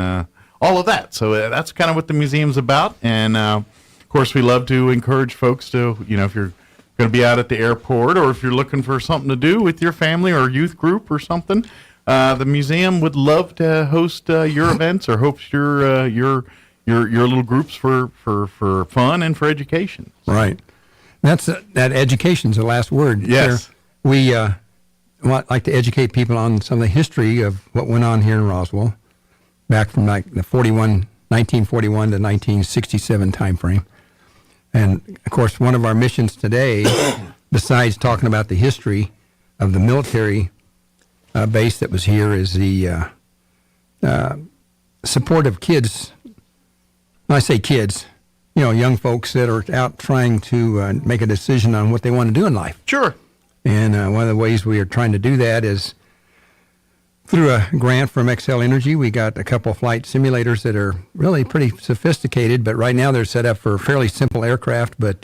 all of that. So that's kind of what the museum's about. And of course, we love to encourage folks to, if you're going to be out at the airport, or if you're looking for something to do with your family or youth group or something, the museum would love to host your events or host your little groups for fun and for education. Right. That education's the last word. Yes. We like to educate people on some of the history of what went on here in Roswell back from like the 1941 to 1967 time frame. And of course, one of our missions today, besides talking about the history of the military base that was here, is the support of kids. When I say kids, young folks that are out trying to make a decision on what they want to do in life. Sure. And one of the ways we are trying to do that is through a grant from Xcel Energy. We got a couple of flight simulators that are really pretty sophisticated, but right now they're set up for fairly simple aircraft, but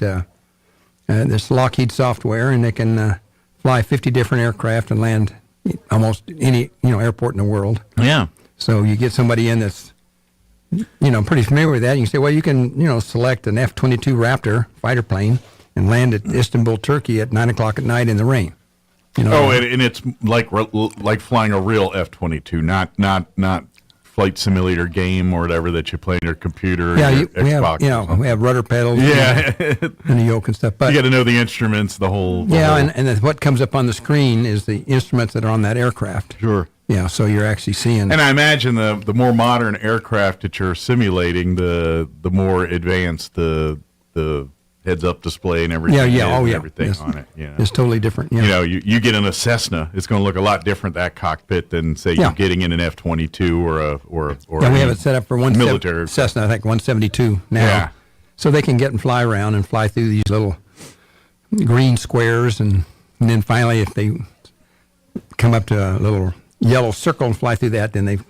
this Lockheed software, and they can fly 50 different aircraft and land almost any airport in the world. Yeah. So you get somebody in that's pretty familiar with that. You can say, well, you can, select an F-22 Raptor fighter plane and land at Istanbul, Turkey at 9 o'clock at night in the rain. And it's like flying a real F-22, not flight simulator game or whatever that you play on your computer or your Xbox. We have rudder pedals and the yoke and stuff. But you got to know the instruments, the whole. And what comes up on the screen is the instruments that are on that aircraft. Sure. Yeah, so you're actually seeing. And I imagine the more modern aircraft that you're simulating, the more advanced the heads-up display and everything. Everything on it. It's totally different. Yeah. You get in a Cessna, it's going to look a lot different, that cockpit, than say you're getting in an F-22 or we have it set up for one military Cessna, I think 172 now. Yeah. So they can get and fly around and fly through these little green squares, and then finally, if they come up to a little yellow circle and fly through that, then they've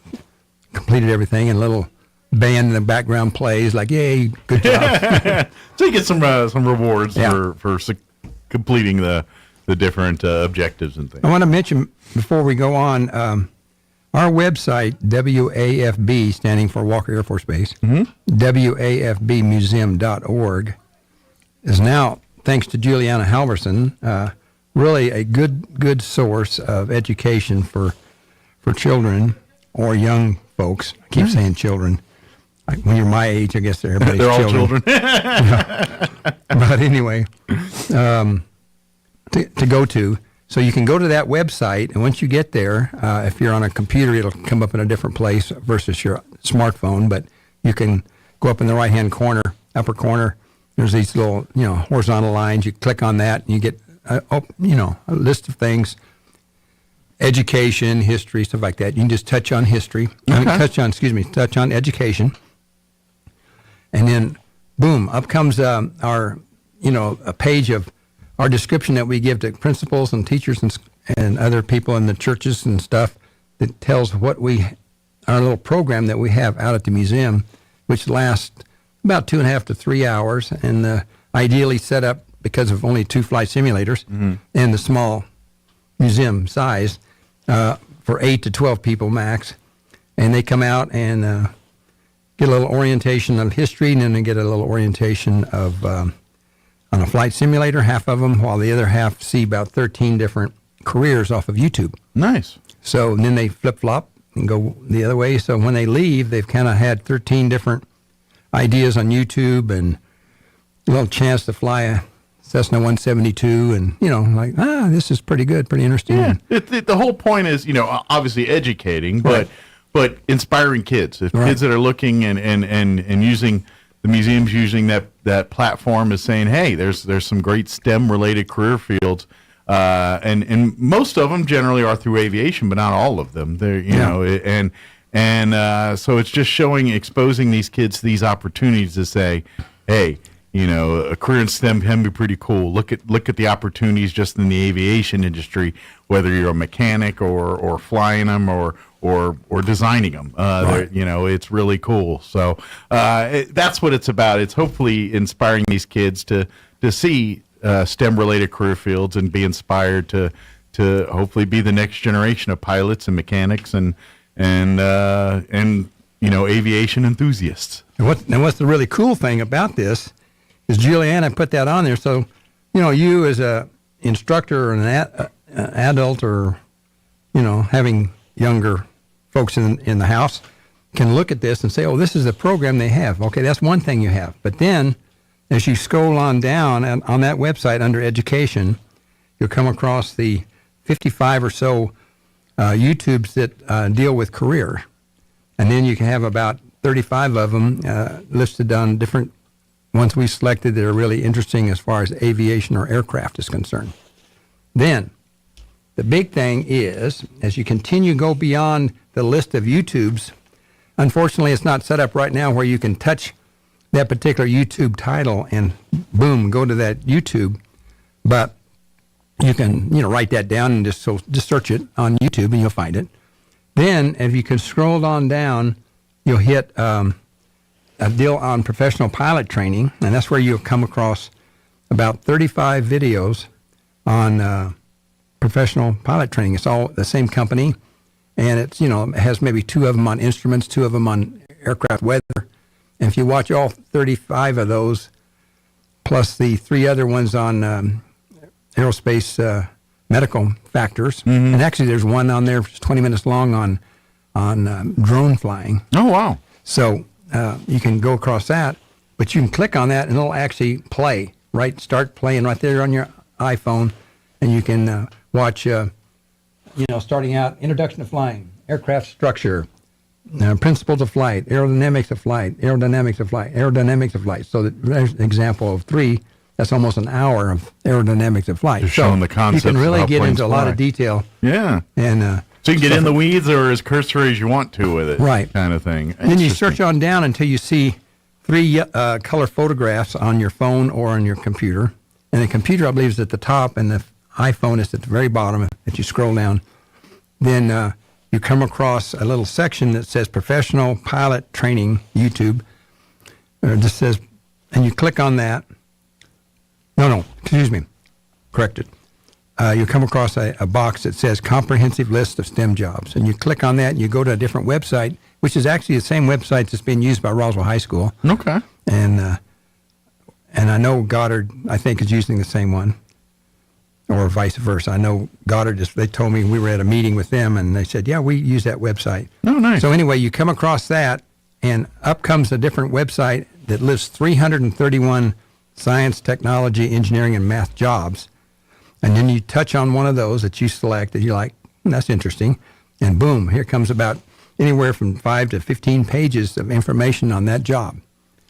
completed everything, and a little band in the background plays like, yay, good job. So you get some rewards for completing the different objectives and things. I want to mention before we go on, our website, WAFB, standing for Walker Air Force Base, WAFBmuseum.org, is now, thanks to Juliana Halverson, really a good source of education for children or young folks. I keep saying children. When you're my age, I guess everybody's they're all children. But anyway, to go to. So you can go to that website, and once you get there, if you're on a computer, it'll come up in a different place versus your smartphone. But you can go up in the right-hand corner, upper corner. There's these little, horizontal lines. You click on that, and you get, a list of things. Education, history, stuff like that. You can just touch on history. Touch on education. And then, boom, up comes a page of our description that we give to principals and teachers and other people in the churches and stuff that tells our little program that we have out at the museum, which lasts about 2.5 to 3 hours, and ideally set up because of only 2 flight simulators and the small museum size for 8 to 12 people max. And they come out and get a little orientation of history, and then they get a little orientation of on a flight simulator, half of them, while the other half see about 13 different careers off of YouTube. Nice. So then they flip-flop and go the other way. So when they leave, they've kind of had 13 different ideas on YouTube and a little chance to fly a Cessna 172 and, this is pretty good, pretty interesting. Yeah. The whole point is, obviously educating, but inspiring kids. If kids that are looking and using the museum's using that platform is saying, hey, there's some great STEM related career fields, and most of them generally are through aviation, but not all of them. They're so it's just exposing these kids to these opportunities to say, hey, a career in STEM can be pretty cool. Look at the opportunities just in the aviation industry, whether you're a mechanic or flying them or designing them. It's really cool. So that's what it's about. It's hopefully inspiring these kids to see STEM-related career fields and be inspired to hopefully be the next generation of pilots and mechanics and aviation enthusiasts. And what's the really cool thing about this is Juliana put that on there. So, you as a instructor or an adult or, having younger folks in the house can look at this and say, oh, this is the program they have. Okay, that's one thing you have. But then as you scroll on down on that website under education, you'll come across the 55 or so YouTubes that deal with career. And then you can have about 35 of them listed on different ones we selected that are really interesting as far as aviation or aircraft is concerned. Then the big thing is, as you continue to go beyond the list of YouTubes, unfortunately it's not set up right now where you can touch that particular YouTube title and boom, go to that YouTube. But you can, write that down and just search it on YouTube and you'll find it. Then if you can scroll on down, you'll hit a deal on professional pilot training, and that's where you'll come across about 35 videos on professional pilot training. It's all the same company, and it's, it has maybe 2 of them on instruments, 2 of them on aircraft weather. And if you watch all 35 of those, plus the 3 other ones on aerospace medical factors, and actually there's one on there 20 minutes long on drone flying. Oh, wow. So you can go across that, but you can click on that and it'll actually play, start playing right there on your iPhone, and you can watch, starting out, Introduction to Flying, Aircraft Structure, Principles of Flight, Aerodynamics of Flight, Aerodynamics of Flight, Aerodynamics of Flight. So there's an example of 3. That's almost an hour of aerodynamics of flight. Just showing the concepts. You can really of how get planes into a lot of detail. Yeah. And so you can get in the weeds or as cursory as you want to with it. Right. Kind of thing. And then you search on down until you see 3 color photographs on your phone or on your computer. And the computer, I believe, is at the top, and the iPhone is at the very bottom if you scroll down. Then you come across a little section that says Professional Pilot Training YouTube. It just says, and you click on that. No, excuse me. Corrected. You come across a box that says Comprehensive List of STEM Jobs. And you click on that and you go to a different website, which is actually the same website that's being used by Roswell High School. Okay. And I know Goddard, I think, is using the same one. or vice versa. I know Goddard they told me we were at a meeting with them, and they said, yeah, we use that website. Oh, nice. So anyway, you come across that, and up comes a different website that lists 331 science, technology, engineering, and math jobs. And then you touch on one of those that you select that you're like, that's interesting. And boom, here comes about anywhere from 5 to 15 pages of information on that job.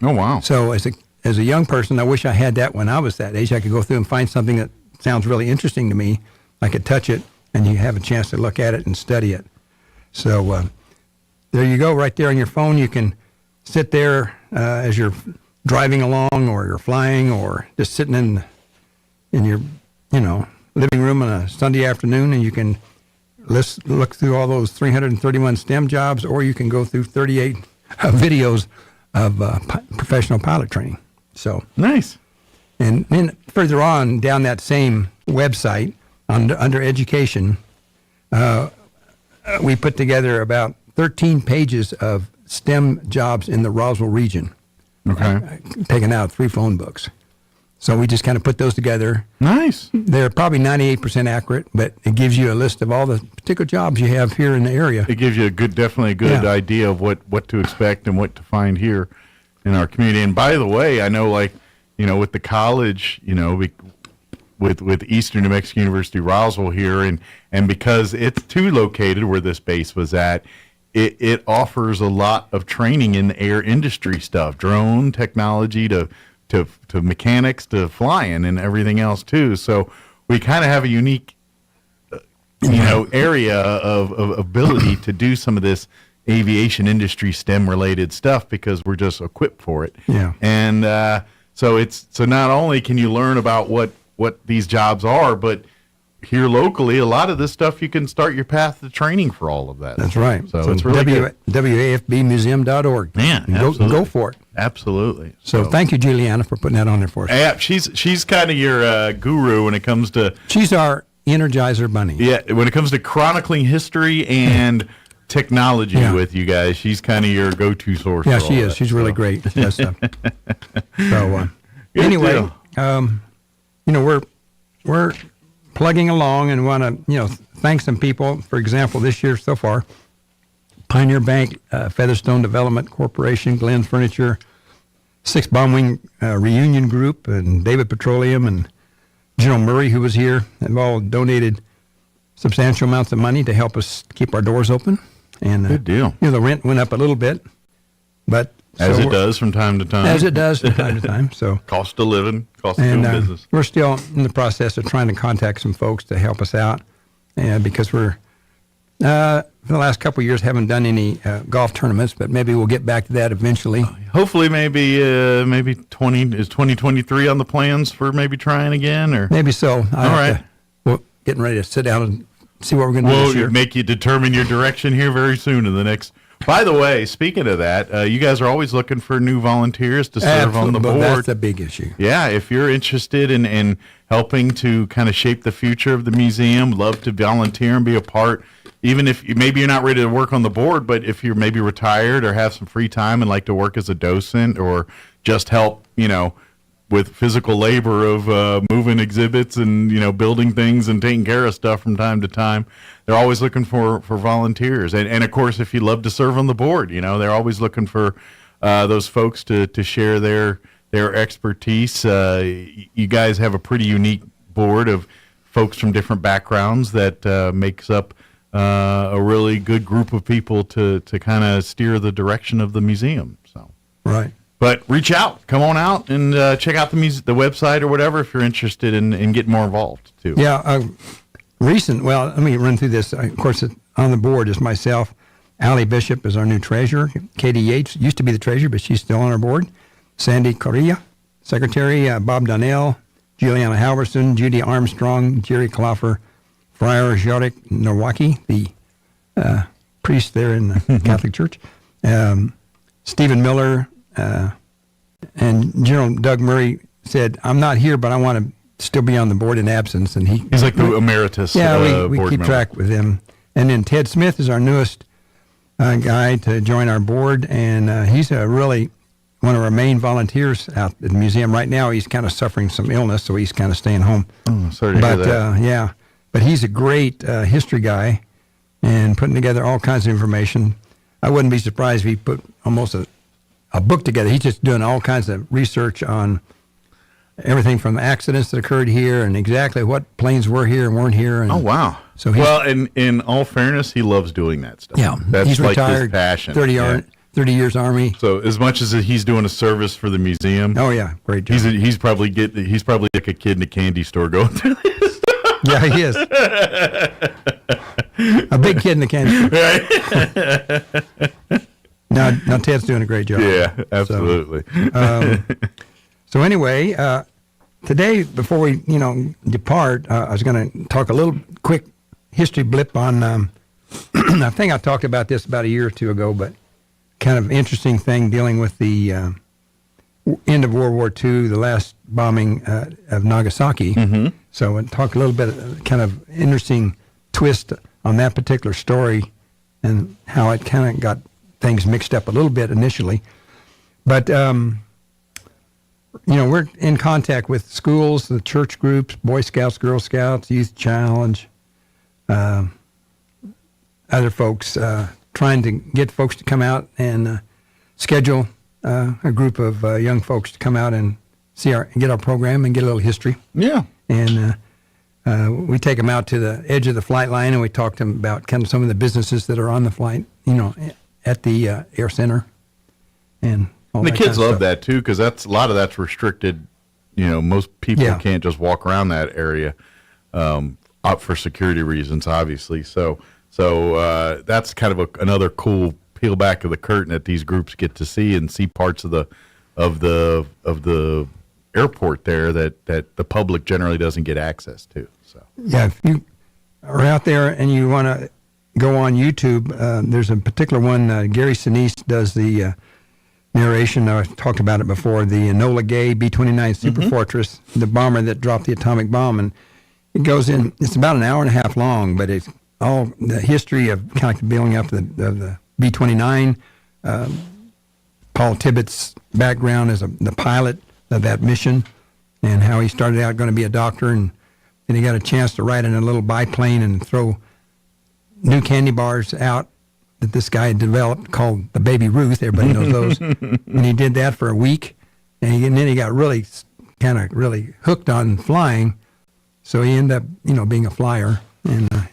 Oh, wow. So as a young person, I wish I had that when I was that age. I could go through and find something that sounds really interesting to me. I could touch it, and you have a chance to look at it and study it. So there you go, right there on your phone. You can sit there as you're driving along, or you're flying, or just sitting in your living room on a Sunday afternoon, and you can look through all those 331 STEM jobs, or you can go through 38 videos of professional pilot training. So nice. And then further on down that same website, under education, we put together about 13 pages of STEM jobs in the Roswell region. Okay. Taken out 3 phone books. So we just kind of put those together. Nice. They're probably 98% accurate, but it gives you a list of all the particular jobs you have here in the area. It gives you definitely a good idea of what to expect and what to find here in our community. And by the way, I know, with the college, with Eastern New Mexico University Roswell here, and because it's too located where this base was at, it offers a lot of training in the air industry stuff, drone technology to mechanics to flying and everything else too. So we kind of have a unique, area of ability to do some of this aviation industry STEM related stuff because we're just equipped for it. Yeah. And so not only can you learn about what these jobs are, but here locally, a lot of this stuff you can start your path to training for all of that. That's right. So it's really good. WAFBmuseum.org. Man, go for it. Absolutely. So thank you, Juliana, for putting that on there for us. Yeah, she's kind of your guru when it comes to. She's our Energizer bunny. Yeah, when it comes to chronicling history and technology with you guys, she's kind of your go-to source. Yeah, for she all is. that, She's really great. Yes, so Good anyway, deal. we're plugging along and want to thank some people. For example, this year so far, Pioneer Bank, Featherstone Development Corporation, Glenn's Furniture, 6 Bomb Wing Reunion Group, and David Petroleum, and General Murray, who was here, have all donated substantial amounts of money to help us keep our doors open. And good deal. The rent went up a little bit, but as it does from time to time. As it does from time to time. So cost of living, cost of doing business. We're still in the process of trying to contact some folks to help us out, because we're for the last couple of years haven't done any golf tournaments, but maybe we'll get back to that eventually. Hopefully, maybe 2023 on the plans for maybe trying again, or maybe so. All right, we're getting ready to sit down and see what we're going to do this year. We'll make you determine your direction here very soon in the next. By the way, speaking of that, you guys are always looking for new volunteers to serve on the board. That's a big issue. Yeah, if you're interested in helping to kind of shape the future of the museum, love to volunteer and be a part. Even if maybe you're not ready to work on the board, but if you're maybe retired or have some free time and like to work as a docent or just help, with physical labor of moving exhibits and, building things and taking care of stuff from time to time, they're always looking for volunteers. And of course, if you love to serve on the board, they're always looking for those folks to share their expertise. You guys have a pretty unique board of folks from different backgrounds that makes up a really good group of people to kind of steer the direction of the museum. So right. But reach out, come on out and check out the website or whatever if you're interested in getting more involved too. Yeah, let me run through this. Of course, on the board is myself. Allie Bishop is our new treasurer. Katie Yates used to be the treasurer, but she's still on our board. Sandy Correa, secretary. Bob Donnell, Juliana Halverson, Judy Armstrong, Jerry Kloffer, Friar Jarek Nowacki, the priest there in the Catholic Church, Stephen Miller, and General Doug Murray said, "I'm not here, but I want to still be on the board in absence." And he's like the emeritus. Yeah, we board keep member. track with him. And then Ted Smith is our newest guy to join our board, and he's a really one of our main volunteers out at the museum. Right now, he's kind of suffering some illness, so he's kind of staying home. Oh, sorry to hear that. Yeah, but he's a great history guy and putting together all kinds of information. I wouldn't be surprised if he put almost a book together. He's just doing all kinds of research on everything from the accidents that occurred here and exactly what planes were here and weren't here. And oh, wow. So in all fairness, he loves doing that stuff. Yeah, that's he's like retired, his passion. 30 years Army. So as much as he's doing a service for the museum, oh yeah, great job. He's probably like a kid in a candy store going through this stuff. Yeah, he is. A big kid in the candy store. Now Ted's doing a great job. Yeah, absolutely. So anyway, today before we depart, I was going to talk a little quick history blip on. I think I talked about this about a year or two ago, but kind of interesting thing dealing with the end of World War II, the last bombing of Nagasaki. Mm-hmm. So I'll talk a little bit, kind of interesting twist on that particular story and how it kind of got things mixed up a little bit initially. But, we're in contact with schools, the church groups, Boy Scouts, Girl Scouts, Youth Challenge, other folks, trying to get folks to come out and schedule a group of young folks to come out and get our program and get a little history. Yeah. And we take them out to the edge of the flight line and we talk to them about kind of some of the businesses that are on the flight, at the Air Center. And all the that kids kind of love stuff. that too, because a lot of that's restricted. Most people can't just walk around that area up for security reasons, obviously. So that's kind of another cool peel back of the curtain that these groups get to see and see parts of the airport there that the public generally doesn't get access to. So yeah, if you are out there and you want to go on YouTube, there's a particular one. Gary Sinise does the narration. I talked about it before. The Enola Gay B-29 Super Fortress, the bomber that dropped the atomic bomb, and it goes in. It's about an hour and a half long, but it's all the history of kind of building up of the B-29. Paul Tibbetts' background as the pilot of that mission, and how he started out going to be a doctor, and then he got a chance to ride in a little biplane and throw new candy bars out that this guy had developed called the Baby Ruth. Everybody knows those. And he did that for a week, and then he got really hooked on flying. So he ended up, being a flyer, and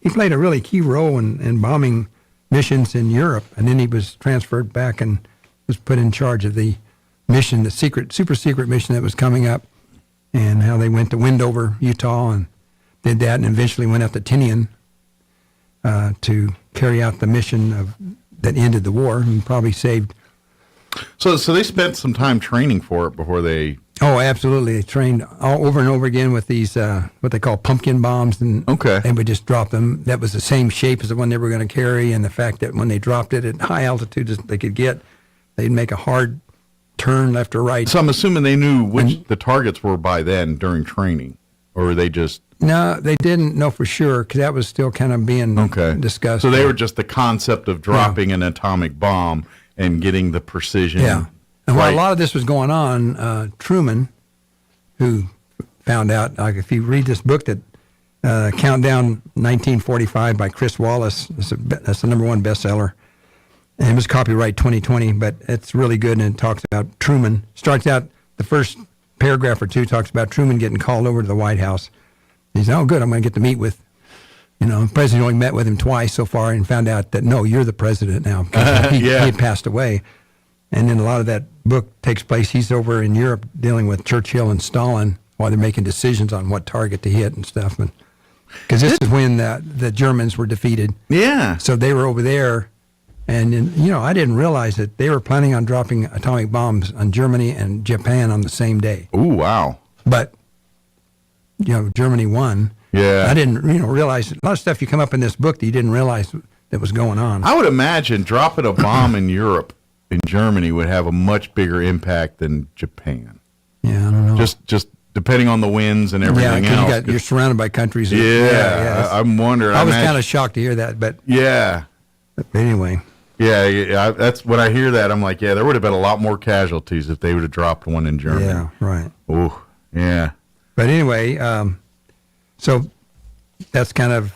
he played a really key role in bombing missions in Europe. And then he was transferred back and was put in charge of the mission, the super secret mission that was coming up, and how they went to Wendover, Utah, and did that, and eventually went up to Tinian to carry out the mission that ended the war and probably saved. So they spent some time training for it before they. Oh, absolutely! They trained all over and over again with these what they call pumpkin bombs, and they would just drop them. That was the same shape as the one they were going to carry, and the fact that when they dropped it at high altitude as they could get, they'd make a hard turn left or right. So I'm assuming they knew which the targets were by then during training, or were they just. No, they didn't know for sure because that was still kind of being discussed. So they were just the concept of dropping an atomic bomb and getting the precision. Yeah. And while a lot of this was going on, Truman, who found out, like if you read this book that Countdown 1945 by Chris Wallace, that's the #1 bestseller. And it was copyright 2020, but it's really good, and it talks about Truman. Starts out, the first paragraph or two talks about Truman getting called over to the White House. He said, oh, good, I'm going to get to meet with, the president only met with him twice so far and found out that, no, you're the president now. He had passed away. And then a lot of that book takes place, he's over in Europe dealing with Churchill and Stalin while they're making decisions on what target to hit and stuff. Because this is when the Germans were defeated. Yeah. So they were over there. And, I didn't realize that they were planning on dropping atomic bombs on Germany and Japan on the same day. Ooh, wow. But, Germany won. Yeah. I didn't, realize a lot of stuff you come up in this book that you didn't realize that was going on. I would imagine dropping a bomb in Europe, in Germany, would have a much bigger impact than Japan. Yeah, I don't know. Just depending on the winds and everything else. You're surrounded by countries. Yeah, I'm wondering. I was kind of shocked to hear that, but. Yeah. But anyway. Yeah, that's when I hear that, I'm like, yeah, there would have been a lot more casualties if they would have dropped one in Germany. Yeah, right. Oh, yeah. But anyway, so that's kind of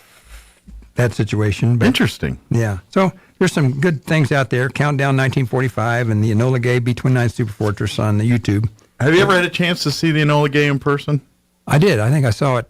that situation. But, interesting. Yeah. So there's some good things out there. Countdown 1945 and the Enola Gay B-29 Superfortress on the YouTube. Have you ever had a chance to see the Enola Gay in person? I did. I think I saw it.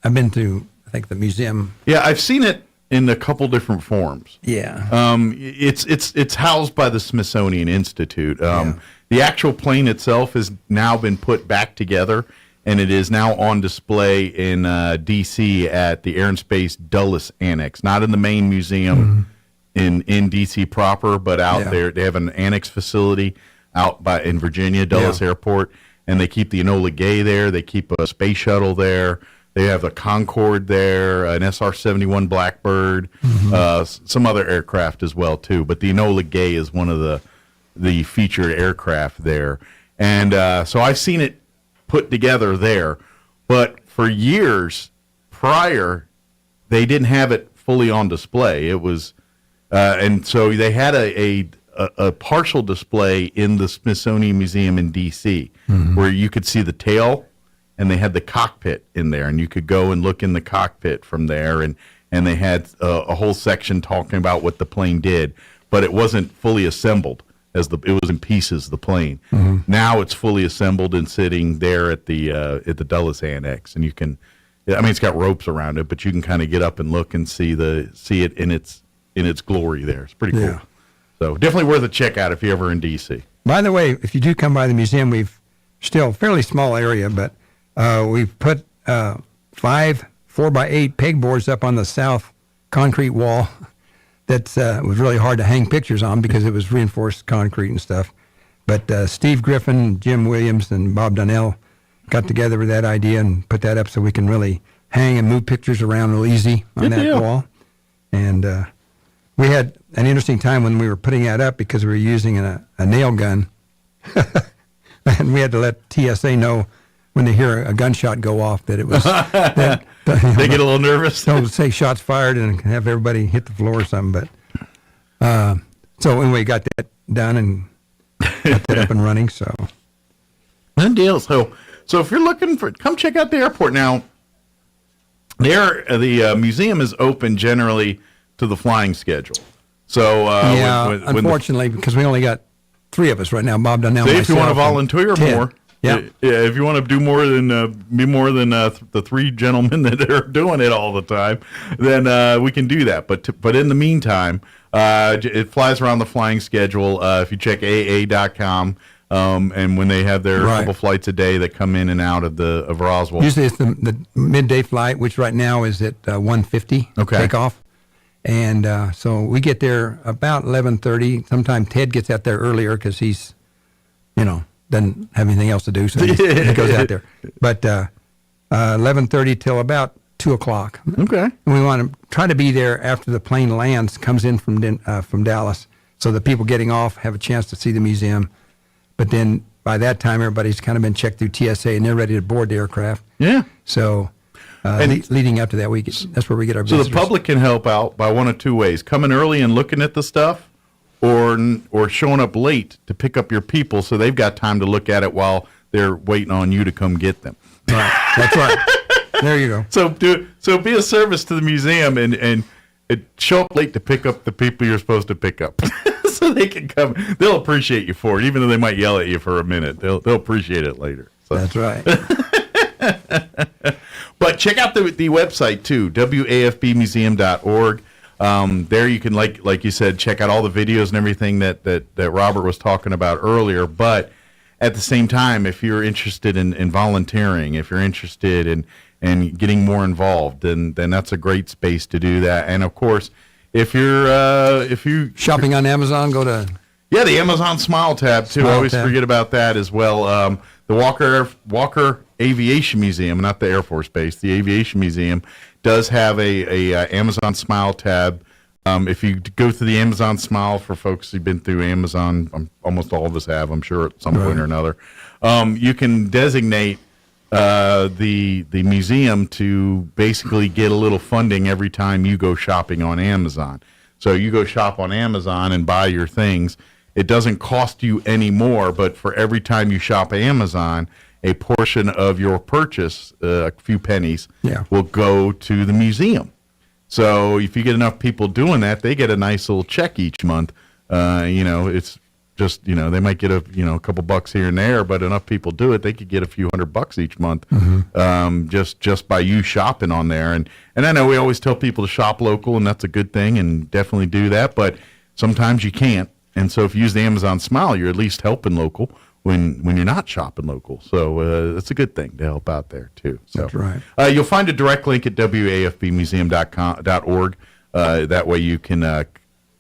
I've been to, I think, the museum. Yeah, I've seen it in a couple different forms. Yeah. It's housed by the Smithsonian Institute. The actual plane itself has now been put back together, and it is now on display in D.C. at the Air and Space Dulles Annex. Not in the main museum in D.C. proper, but out there. They have an annex facility out in Virginia, Dulles Airport, and they keep the Enola Gay there. They keep a space shuttle there. They have a Concorde there, an SR-71 Blackbird, some other aircraft as well too. But the Enola Gay is one of the featured aircraft there, and so I've seen it put together there. But for years prior, they didn't have it fully on display. It was, and so they had a partial display in the Smithsonian Museum in D.C. Where you could see the tail. And they had the cockpit in there, and you could go and look in the cockpit from there, and they had a whole section talking about what the plane did, but it wasn't fully assembled it was in pieces, the plane. Now it's fully assembled and sitting there at the Dulles Annex, and you can, I mean, it's got ropes around it, but you can kind of get up and look and see it in its glory there. It's pretty cool. So definitely worth a check out if you're ever in D.C. By the way, if you do come by the museum, we've still a fairly small area, but we've put 5 4x8 pegboards up on the south concrete wall. That was really hard to hang pictures on because it was reinforced concrete and stuff. But Steve Griffin, Jim Williams, and Bob Donnell got together with that idea and put that up so we can really hang and move pictures around real easy on that wall. And we had an interesting time when we were putting that up because we were using a nail gun. And we had to let TSA know when they hear a gunshot go off that it was they get a little nervous. Don't say shots fired and have everybody hit the floor or something. But so anyway, got that done and got that up and running. So good deal. So if you're looking come check out the airport now. The museum is open generally to the flying schedule. So unfortunately, because we only got 3 of us right now, Bob Donnell. If you want to volunteer more. Yeah. If you want to do more than the 3 gentlemen that are doing it all the time, then we can do that. But in the meantime, it flies around the flying schedule. If you check AA.com, and when they have their couple flights a day that come in and out of Roswell. Usually it's the midday flight, which right now is at 1:50 takeoff. And so we get there about 11:30. Sometimes Ted gets out there earlier because he's, doesn't have anything else to do, so he goes out there. But 11:30 till about 2 o'clock. Okay. And we want to try to be there after the plane lands, comes in from Dallas, so the people getting off have a chance to see the museum. But then by that time, everybody's kind of been checked through TSA, and they're ready to board the aircraft. Yeah. So leading up to that, that's where we get our visitors. So the public can help out by one of 2 ways: coming early and looking at the stuff, or showing up late to pick up your people so they've got time to look at it while they're waiting on you to come get them. Right. That's right. There you go. So be a service to the museum and show up late to pick up the people you're supposed to pick up. So they can come. They'll appreciate you for it, even though they might yell at you for a minute. They'll appreciate it later. So. That's right. But check out the website too, wafbmuseum.org. There you can, like you said, check out all the videos and everything that Robert was talking about earlier. But at the same time, if you're interested in volunteering, if you're interested in getting more involved, then that's a great space to do that. And of course, if you shopping on Amazon, go to the Amazon Smile tab too. I always forget about that as well. The Walker Aviation Museum, not the Air Force Base, the Aviation Museum does have a Amazon Smile tab. If you go through the Amazon Smile, for folks who've been through Amazon, almost all of us have, I'm sure, at some point or another, you can designate the museum to basically get a little funding every time you go shopping on Amazon. So you go shop on Amazon and buy your things. It doesn't cost you any more, but for every time you shop Amazon, a portion of your purchase, a few pennies, will go to the museum. So if you get enough people doing that, they get a nice little check each month. It's just, they might get a couple bucks here and there, but enough people do it, they could get a few $100 each month, just by you shopping on there. And I know we always tell people to shop local, and that's a good thing, and definitely do that. But sometimes you can't, and so if you use the Amazon Smile, you're at least helping local when you're not shopping local. So it's a good thing to help out there too. So that's right. You'll find a direct link at wafbmuseum.org. That way you can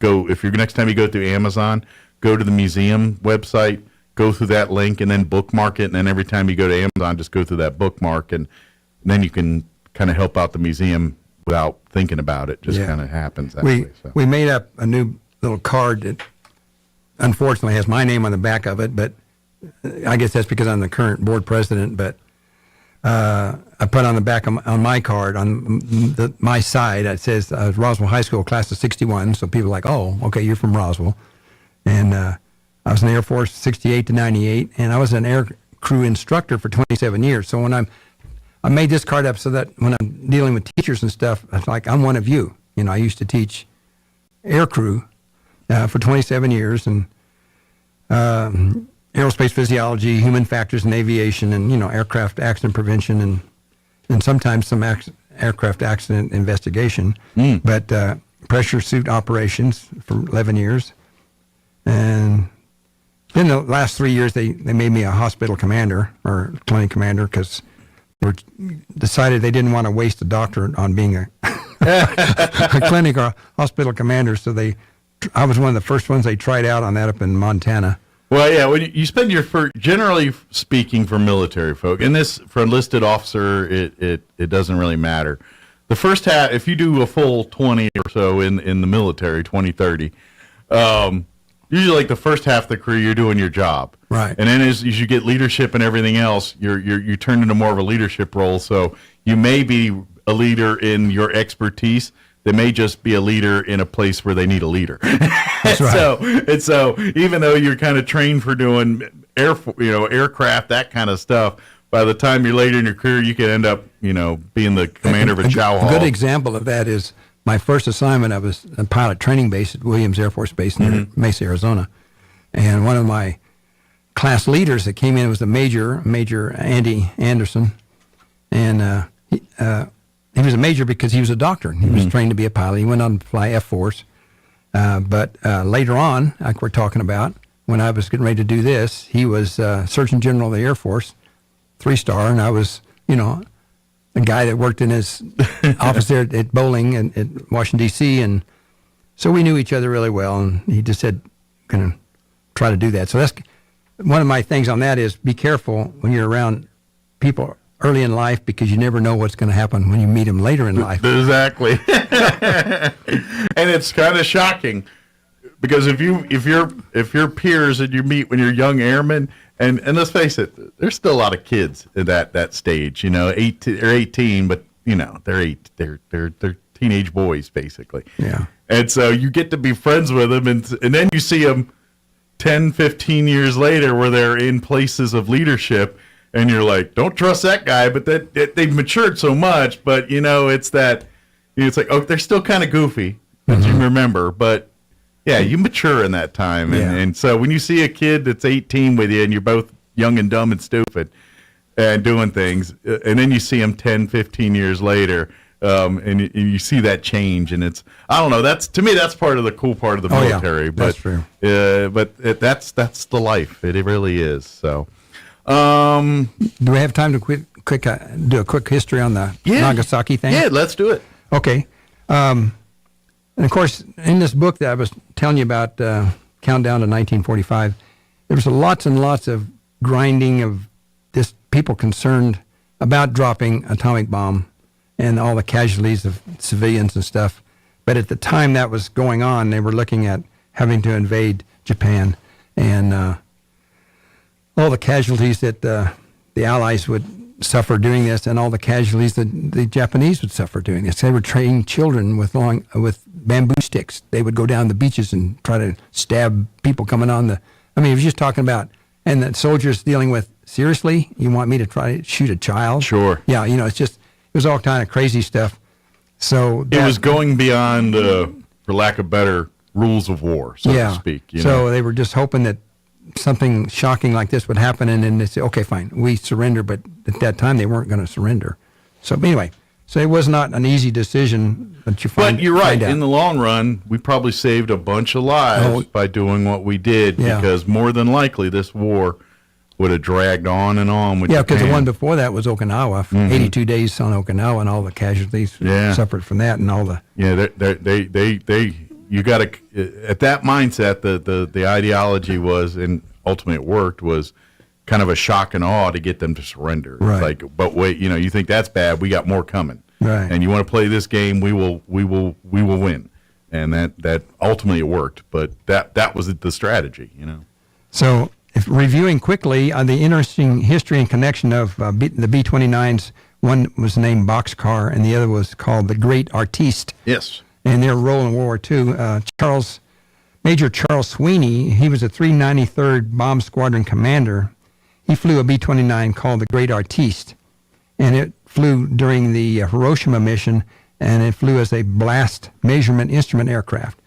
go, if you're next time you go through Amazon, go to the museum website, go through that link, and then bookmark it. And then every time you go to Amazon, just go through that bookmark, and then you can kind of help out the museum without thinking about it. Just kind of happens that way. So. We made up a new little card that unfortunately has my name on the back of it, but I guess that's because I'm the current board president. But I put on the back on my card, on my side, it says Roswell High School, class of 61. So people are like, oh, okay, you're from Roswell. And I was in the Air Force 68 to 98, and I was an air crew instructor for 27 years. So when I made this card up so that when I'm dealing with teachers and stuff, it's like, I'm one of you. I used to teach air crew for 27 years, and aerospace physiology, human factors in aviation, and aircraft accident prevention, and sometimes some aircraft accident investigation. But pressure suit operations for 11 years, and then the last 3 years they made me a hospital commander or clinic commander because they decided they didn't want to waste a doctor on being a clinic or hospital commander. So I was one of the first ones they tried out on that up in Montana. Well, yeah, when you spend generally speaking for military folk, and this for enlisted officer, it doesn't really matter. The first half, if you do a full 20 or so in the military, 20, 30, usually like the first half of the career, you're doing your job. Right. And then as you get leadership and everything else, you turn into more of a leadership role. So you may be a leader in your expertise. They may just be a leader in a place where they need a leader. That's right. So even though you're kind of trained for doing aircraft, that kind of stuff, by the time you're later in your career, you could end up, being the commander of a chow hall. A good example of that is my first assignment. I was a pilot training base at Williams Air Force Base near Mesa, Arizona. And one of my class leaders that came in was the Major Andy Anderson. And he was a major because he was a doctor. He was trained to be a pilot. He went on to fly F-4s. But later on, like we're talking about, when I was getting ready to do this, he was Surgeon General of the Air Force, 3-star, and I was, a guy that worked in his office there at Bowling and at Washington, D.C., and so we knew each other really well, and he just said, going to try to do that. So that's one of my things on that is be careful when you're around people early in life because you never know what's going to happen when you meet them later in life. Exactly. And it's kind of shocking because if your peers that you meet when you're young airmen, and let's face it, there's still a lot of kids at that stage, 18, but they're teenage boys basically. Yeah. And so you get to be friends with them, and then you see them 10, 15 years later where they're in places of leadership, and you're like, don't trust that guy, but they've matured so much, but it's that, it's like, oh, they're still kind of goofy, as you remember, but yeah, you mature in that time. And so when you see a kid that's 18 with you and you're both young and dumb and stupid and doing things, and then you see them 10, 15 years later, and you see that change, and it's, I don't know, to me that's part of the cool part of the military. But that's true. That's the life. It really is. So, do we have time to do a quick history on the Nagasaki thing? Yeah, let's do it. Okay. And of course, in this book that I was telling you about, Countdown to 1945, there was lots and lots of grinding of this people concerned about dropping atomic bomb and all the casualties of civilians and stuff. But at the time that was going on, they were looking at having to invade Japan, and all the casualties that the Allies would suffer doing this, and all the casualties that the Japanese would suffer doing this. They were training children with bamboo sticks. They would go down the beaches and try to stab people coming on the. I mean, he was just talking about, and the soldiers dealing with. Seriously, you want me to try to shoot a child? Sure. Yeah, it's just it was all kind of crazy stuff. So it was going beyond, for lack of better, rules of war, so to speak. So they were just hoping that something shocking like this would happen, and then they say, okay, fine, we surrender. But at that time, they weren't going to surrender. So anyway, so it was not an easy decision that you find. But you're right. Find out. In the long run, we probably saved a bunch of lives by doing what we did, because more than likely this war would have dragged on and on with because the Japan. one before that was Okinawa, 82 days on Okinawa, and all the casualties separate from that, and all the you got to at that mindset. The ideology was, and ultimately it worked, was kind of a shock and awe to get them to surrender. Right. It's like, but wait, you think that's bad? We got more coming. Right. And you want to play this game? We will win. And that ultimately it worked. But that was the strategy. So. If reviewing quickly the interesting history and connection of the B-29s, one was named Boxcar and the other was called the Great Artiste. Yes. And their role in World War II, Major Charles Sweeney, he was a 393rd Bomb Squadron commander. He flew a B-29 called the Great Artiste, and it flew during the Hiroshima mission, and it flew as a blast measurement instrument aircraft.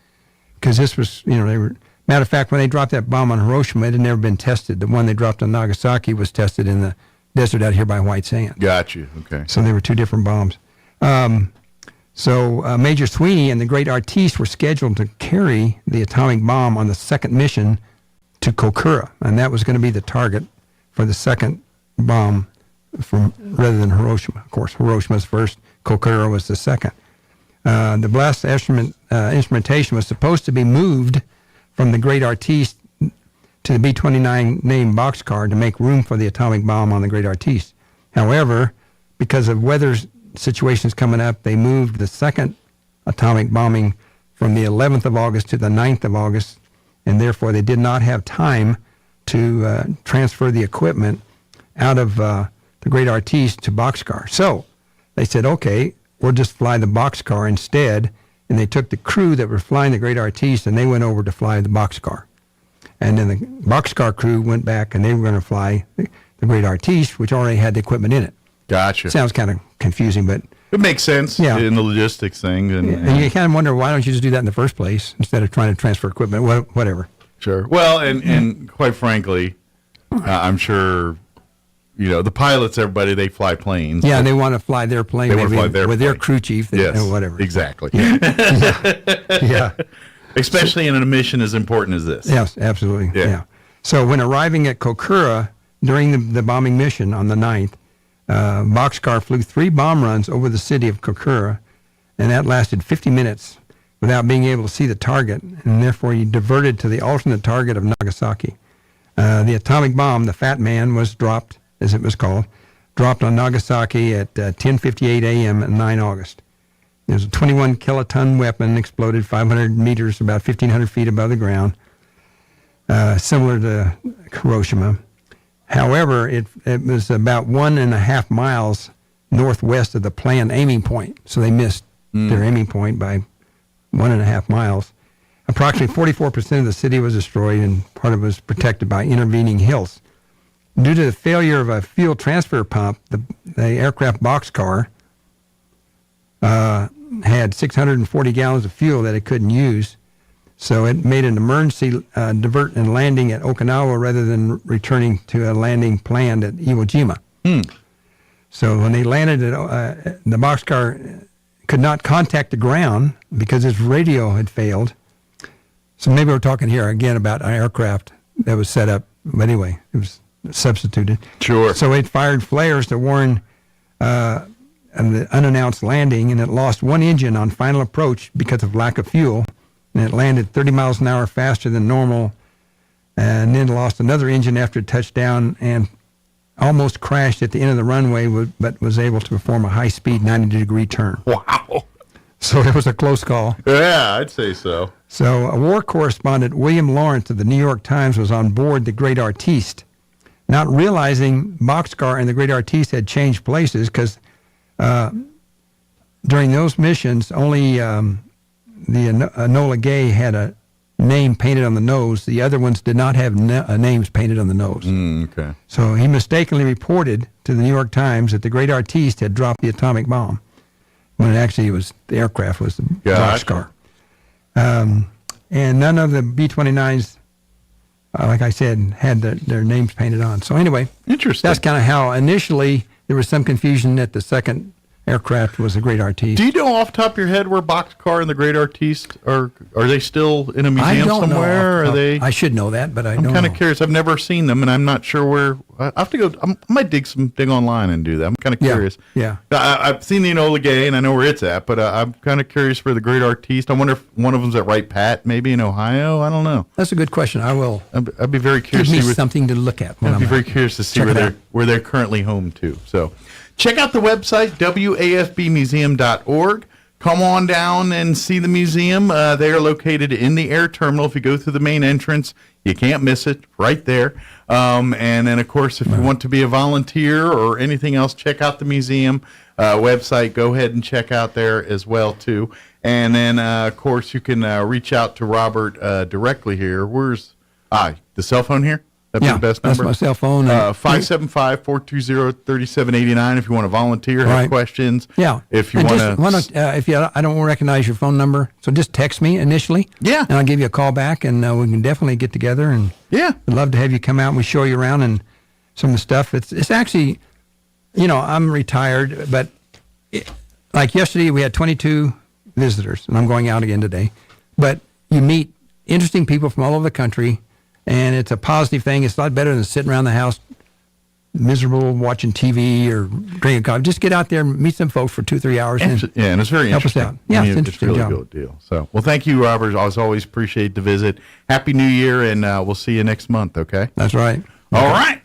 Because this was, they were... Matter of fact, when they dropped that bomb on Hiroshima, it had never been tested. The one they dropped on Nagasaki was tested in the desert out here by White Sands. Got you. Okay. So they were two different bombs. So Major Sweeney and the Great Artiste were scheduled to carry the atomic bomb on the second mission to Kokura, and that was going to be the target for the second bomb rather than Hiroshima. Of course, Hiroshima's first, Kokura was the second. The blast instrumentation was supposed to be moved from the Great Artiste to the B-29 named Boxcar to make room for the atomic bomb on the Great Artiste. However, because of weather situations coming up, they moved the second atomic bombing from the 11th of August to the 9th of August, and therefore they did not have time to transfer the equipment out of the Great Artiste to Boxcar. So they said, okay, we'll just fly the Boxcar instead. And they took the crew that were flying the Great Artiste and they went over to fly the Boxcar. And then the Boxcar crew went back and they were going to fly the Great Artiste, which already had the equipment in it. Gotcha. Sounds kind of confusing, but... It makes sense in the logistics thing. And you kind of wonder, why don't you just do that in the first place instead of trying to transfer equipment, whatever. Sure. Well, and quite frankly, I'm sure... the pilots, everybody, they fly planes. Yeah, and they want to fly their plane with their crew chief, whatever. Exactly. Yeah. Especially in a mission as important as this. Yes, absolutely. Yeah. So when arriving at Kokura during the bombing mission on the 9th, Boxcar flew 3 bomb runs over the city of Kokura, and that lasted 50 minutes without being able to see the target, and therefore he diverted to the alternate target of Nagasaki. The atomic bomb, the Fat Man, was dropped, as it was called, dropped on Nagasaki at 10:58 a.m. on 9 August. It was a 21 kiloton weapon, exploded 500 meters, about 1,500 feet above the ground, similar to Hiroshima. However, it was about 1.5 miles northwest of the planned aiming point, so they missed their aiming point by 1.5 miles. Approximately 44% of the city was destroyed, and part of it was protected by intervening hills. Due to the failure of a fuel transfer pump, the aircraft Boxcar had 640 gallons of fuel that it couldn't use, so it made an emergency divert and landing at Okinawa rather than returning to a landing planned at Iwo Jima. So when they landed, the Boxcar could not contact the ground because its radio had failed. So maybe we're talking here again about an aircraft that was set up, but anyway, it was substituted. Sure. So it fired flares to warn of the unannounced landing, and it lost one engine on final approach because of lack of fuel, and it landed 30 miles an hour faster than normal, and then lost another engine after it touched down and almost crashed at the end of the runway, but was able to perform a high-speed 90-degree turn. Wow. So it was a close call. Yeah, I'd say so. So a war correspondent, William Lawrence of the New York Times, was on board the Great Artiste, not realizing Boxcar and the Great Artiste had changed places because during those missions, only Enola Gay had a name painted on the nose. The other ones did not have names painted on the nose. Okay. So he mistakenly reported to the New York Times that the great artiste had dropped the atomic bomb, when actually it was the aircraft was the boxcar. And none of the B-29s, like I said, had their names painted on. So anyway, interesting. That's kind of how initially there was some confusion that the second aircraft was a great artiste. Do you know off the top of your head where Boxcar and the Great Artiste are they still in a museum somewhere? Are they? I should know that, but I'm kind of curious. I've never seen them, and I'm not sure where. I have to go. I might dig online and do that. I'm kind of curious. Yeah. I've seen the Enola Gay, and I know where it's at, but I'm kind of curious for the Great Artiste. I wonder if one of them's at Wright Pat, maybe in Ohio. I don't know. That's a good question. I will. I'd be very curious. Give me something to look at. I'd be very curious to see where they're currently home to. So. Check out the website, wafbmuseum.org. Come on down and see the museum. They are located in the air terminal. If you go through the main entrance, you can't miss it, right there. And then, of course, if you want to be a volunteer or anything else, check out the museum website. Go ahead and check out there as well, too. And then, of course, you can reach out to Robert directly here. Where's the cell phone here? That'd be the best number. That's my cell phone. 575-420-3789 if you want to volunteer, have questions. Yeah. If you want to. I don't recognize your phone number, so just text me initially. Yeah. And I'll give you a call back, and we can definitely get together. And yeah, I'd love to have you come out and we show you around and some of the stuff. It's actually, I'm retired, but like yesterday we had 22 visitors, and I'm going out again today. But you meet interesting people from all over the country. And it's a positive thing. It's a lot better than sitting around the house miserable watching TV or drinking coffee. Just get out there and meet some folks for 2-3 hours. And it's very interesting. Help us out. Yeah, it's interesting. It's really good deal. So, well, thank you, Robert. As always, appreciate the visit. Happy New Year, and we'll see you next month, okay? That's right. All right.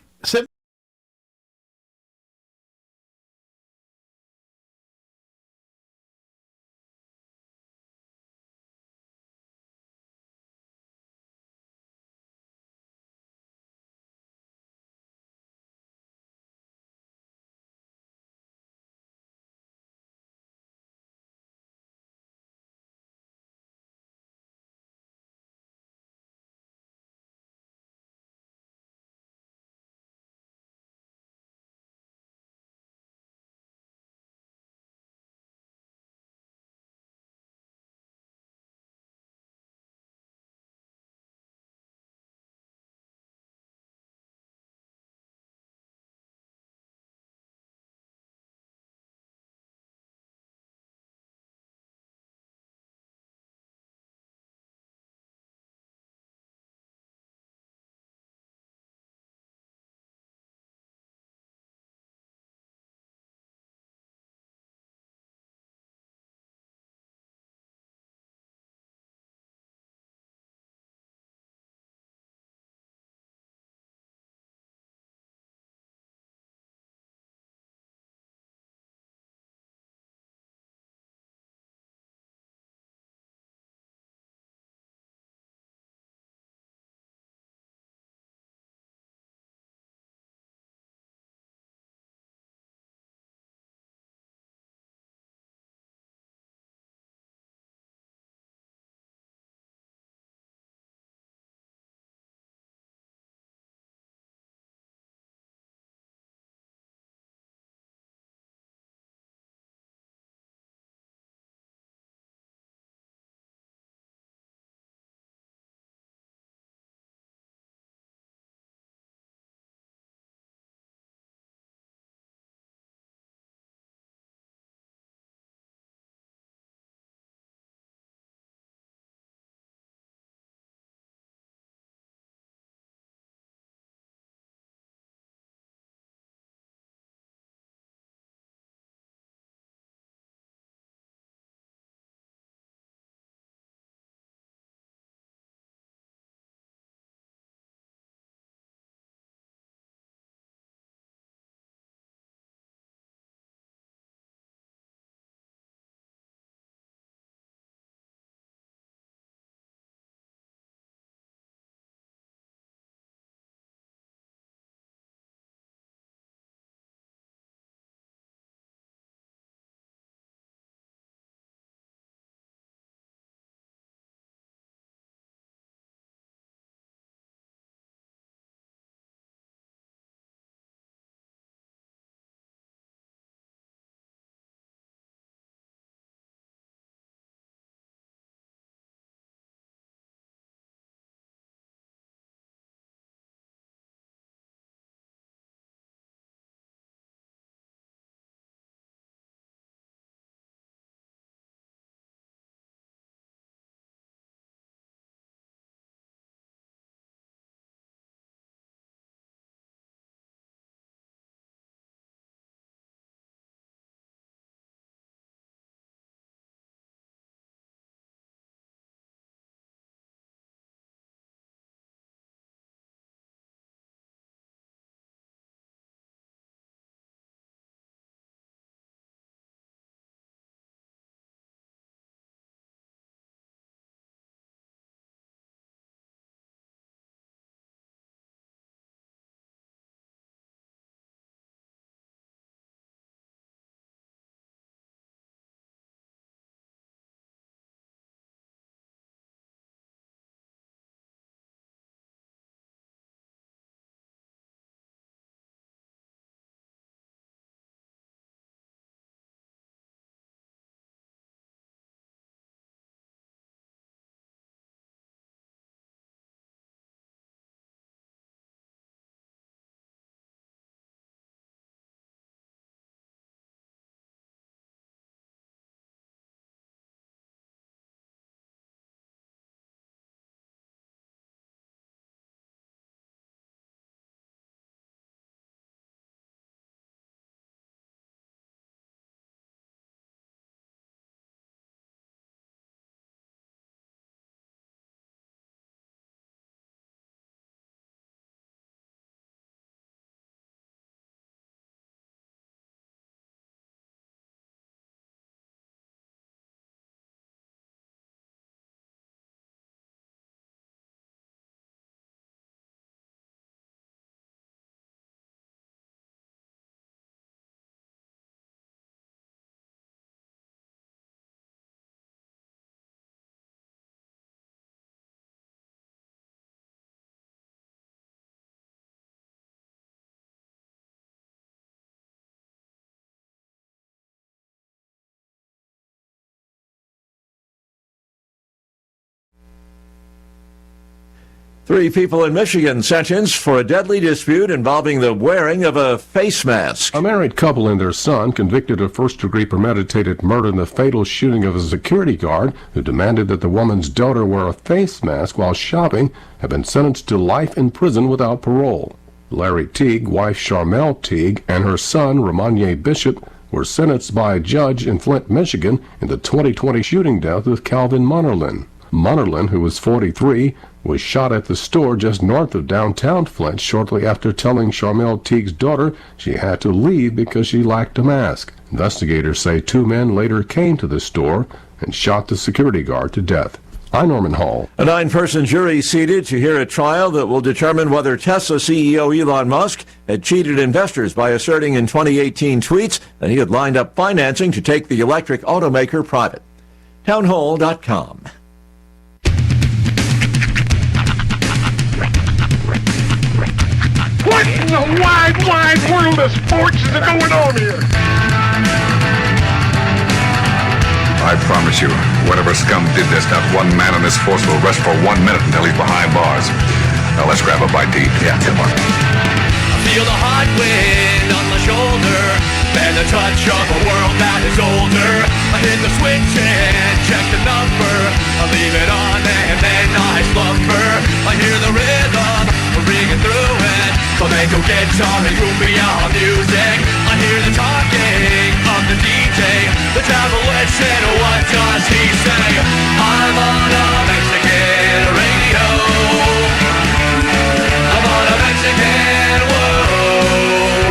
3 people in Michigan sentenced for a deadly dispute involving the wearing of a face mask. A married couple and their son, convicted of first-degree premeditated murder in the fatal shooting of a security guard who demanded that the woman's daughter wear a face mask while shopping, have been sentenced to life in prison without parole. Larry Teague, wife Charmel Teague, and her son, Ramonier Bishop, were sentenced by a judge in Flint, Michigan, in the 2020 shooting death of Calvin Munnerlyn. Munnerlyn, who was 43, was shot at the store just north of downtown Flint shortly after telling Charmel Teague's daughter she had to leave because she lacked a mask. Investigators say 2 men later came to the store and shot the security guard to death. I'm Norman Hall. A 9-person jury seated to hear a trial that will determine whether Tesla CEO Elon Musk had cheated investors by asserting in 2018 tweets that he had lined up financing to take the electric automaker private. Townhall.com. What in the wide, wide world of sports is going on here? I promise you, whatever scum did this, not one man in this force will rest for 1 minute until he's behind bars. Now let's grab a bite to eat. Yeah, come on. I feel the hot wind on my shoulder and the touch of a world that is older. I hit the switch and check the number. I leave it on and then I slumber. I hear the rhythm ringing through it. Flamenco guitar and cumbia music. I hear the talking of the DJ. The travel listen, what does he say? I'm on a Mexican radio. I'm on a Mexican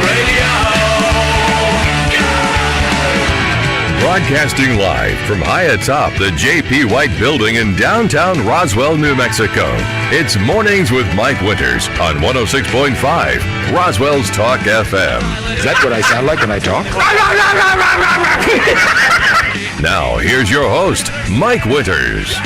radio. Broadcasting live from high atop the J.P. White Building in downtown Roswell, New Mexico. It's Mornings with Mike Winters on 106.5 Roswell's Talk FM. Is that what I sound like when I talk? Now, here's your host, Mike Winters.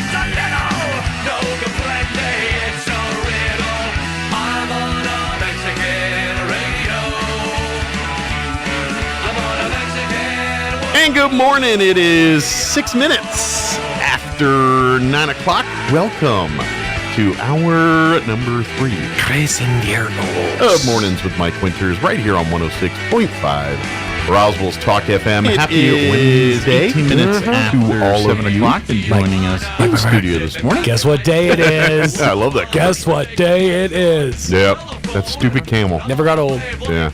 And good morning. It is 6 minutes after 9 o'clock. Welcome to hour number 3 of Mornings with Mike Winters right here on 106.5 Roswell's Talk FM. Happy Wednesday. 18 minutes after all 7 o'clock and joining us in the studio this morning. Guess what day it is? I love that. Guess what day it is? Yep. That stupid camel. Never got old. Yeah.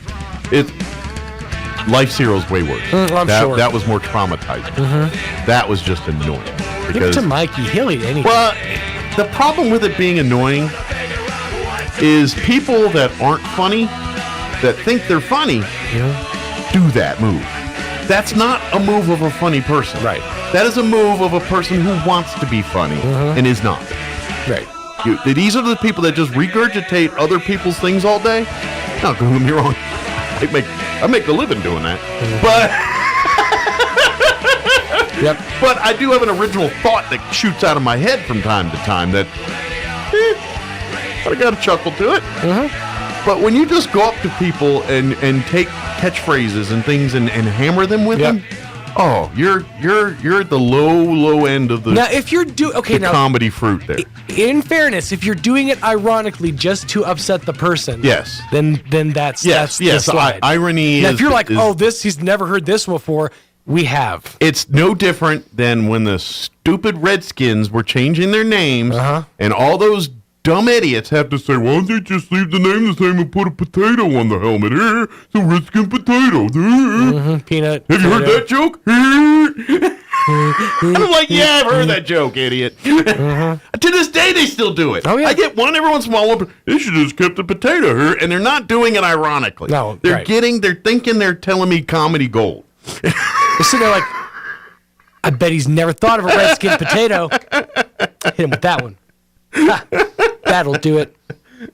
Life Zero's way worse. I'm sure. That was more traumatizing. That was just annoying. Give it to Mikey. He'll eat anything. Well, the problem with it being annoying is people that aren't funny, that think they're funny, do that move. That's not a move of a funny person. Right. That is a move of a person who wants to be funny and is not. Right. These are the people that just regurgitate other people's things all day. Now, don't get me wrong. I make a living doing that. But I do have an original thought that shoots out of my head from time to time that I got a chuckle to it. But when you just go up to people and take catchphrases and things and hammer them with them, oh, you're at the low end of the now if you're comedy fruit there. In fairness, if you're doing it ironically just to upset the person, yes, then that's the slide. Irony now, is. If you're like, he's never heard this before. We have. It's no different than when the stupid Redskins were changing their names, and all those dumb idiots have to say, why don't they just leave the name the same and put a potato on the helmet? It's a Redskin potato. Peanut. Have you heard that joke? I'm like, yeah, I've heard that joke, idiot. To this day, they still do it. Oh, yeah. I get one every once in a while. They should have just kept the potato here, and they're not doing it ironically. No, they're thinking they're telling me comedy gold. They're sitting there like, I bet he's never thought of a Redskin potato. Hit him with that one. Ha, that'll do it.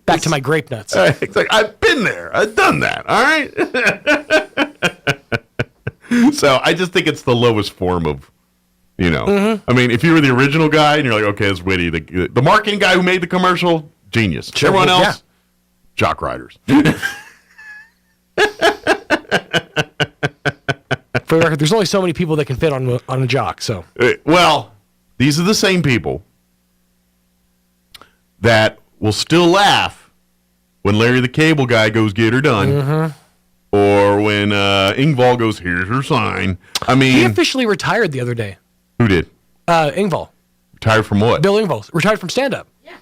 Back to my grape nuts. It's like, I've been there. I've done that. All right. So I just think it's the lowest form of, I mean, if you were the original guy and you're like, okay, it's witty. The marketing guy who made the commercial, genius. Sure, everyone else, jock riders. For the record, there's only so many people that can fit on a jock. So well, these are the same people that will still laugh when Larry the Cable Guy goes, "Get her done." Mm-hmm. Or when Ingval goes, "Here's her sign." I mean, he officially retired the other day. Who did? Ingval. Retired from what? Bill Ingval retired from stand-up. Yeah.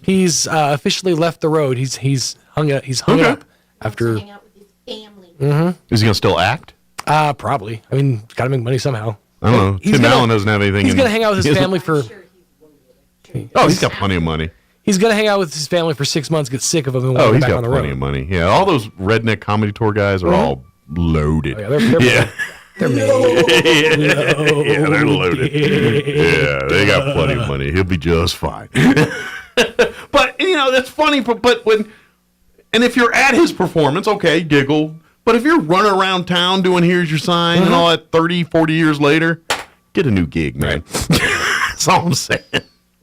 He's officially left the road. He's hung it up after. Hang out with his family. Mm-hmm. Is he gonna still act? Probably. I mean, got to make money somehow. I don't know. Tim Allen doesn't have anything. He's gonna hang out with his family for. Oh, he's got plenty of money. He's gonna hang out with his family for 6 months, get sick of him, and want to get back on the road. He's got plenty of money. Yeah, all those redneck comedy tour guys are all loaded. Oh, yeah, they're loaded. Yeah, they're loaded. Yeah, they got plenty of money. He'll be just fine. But that's funny. But and if you're at his performance, okay, giggle. But if you're running around town doing "Here's your sign" and all that 30, 40 years later, get a new gig, man. That's all I'm saying.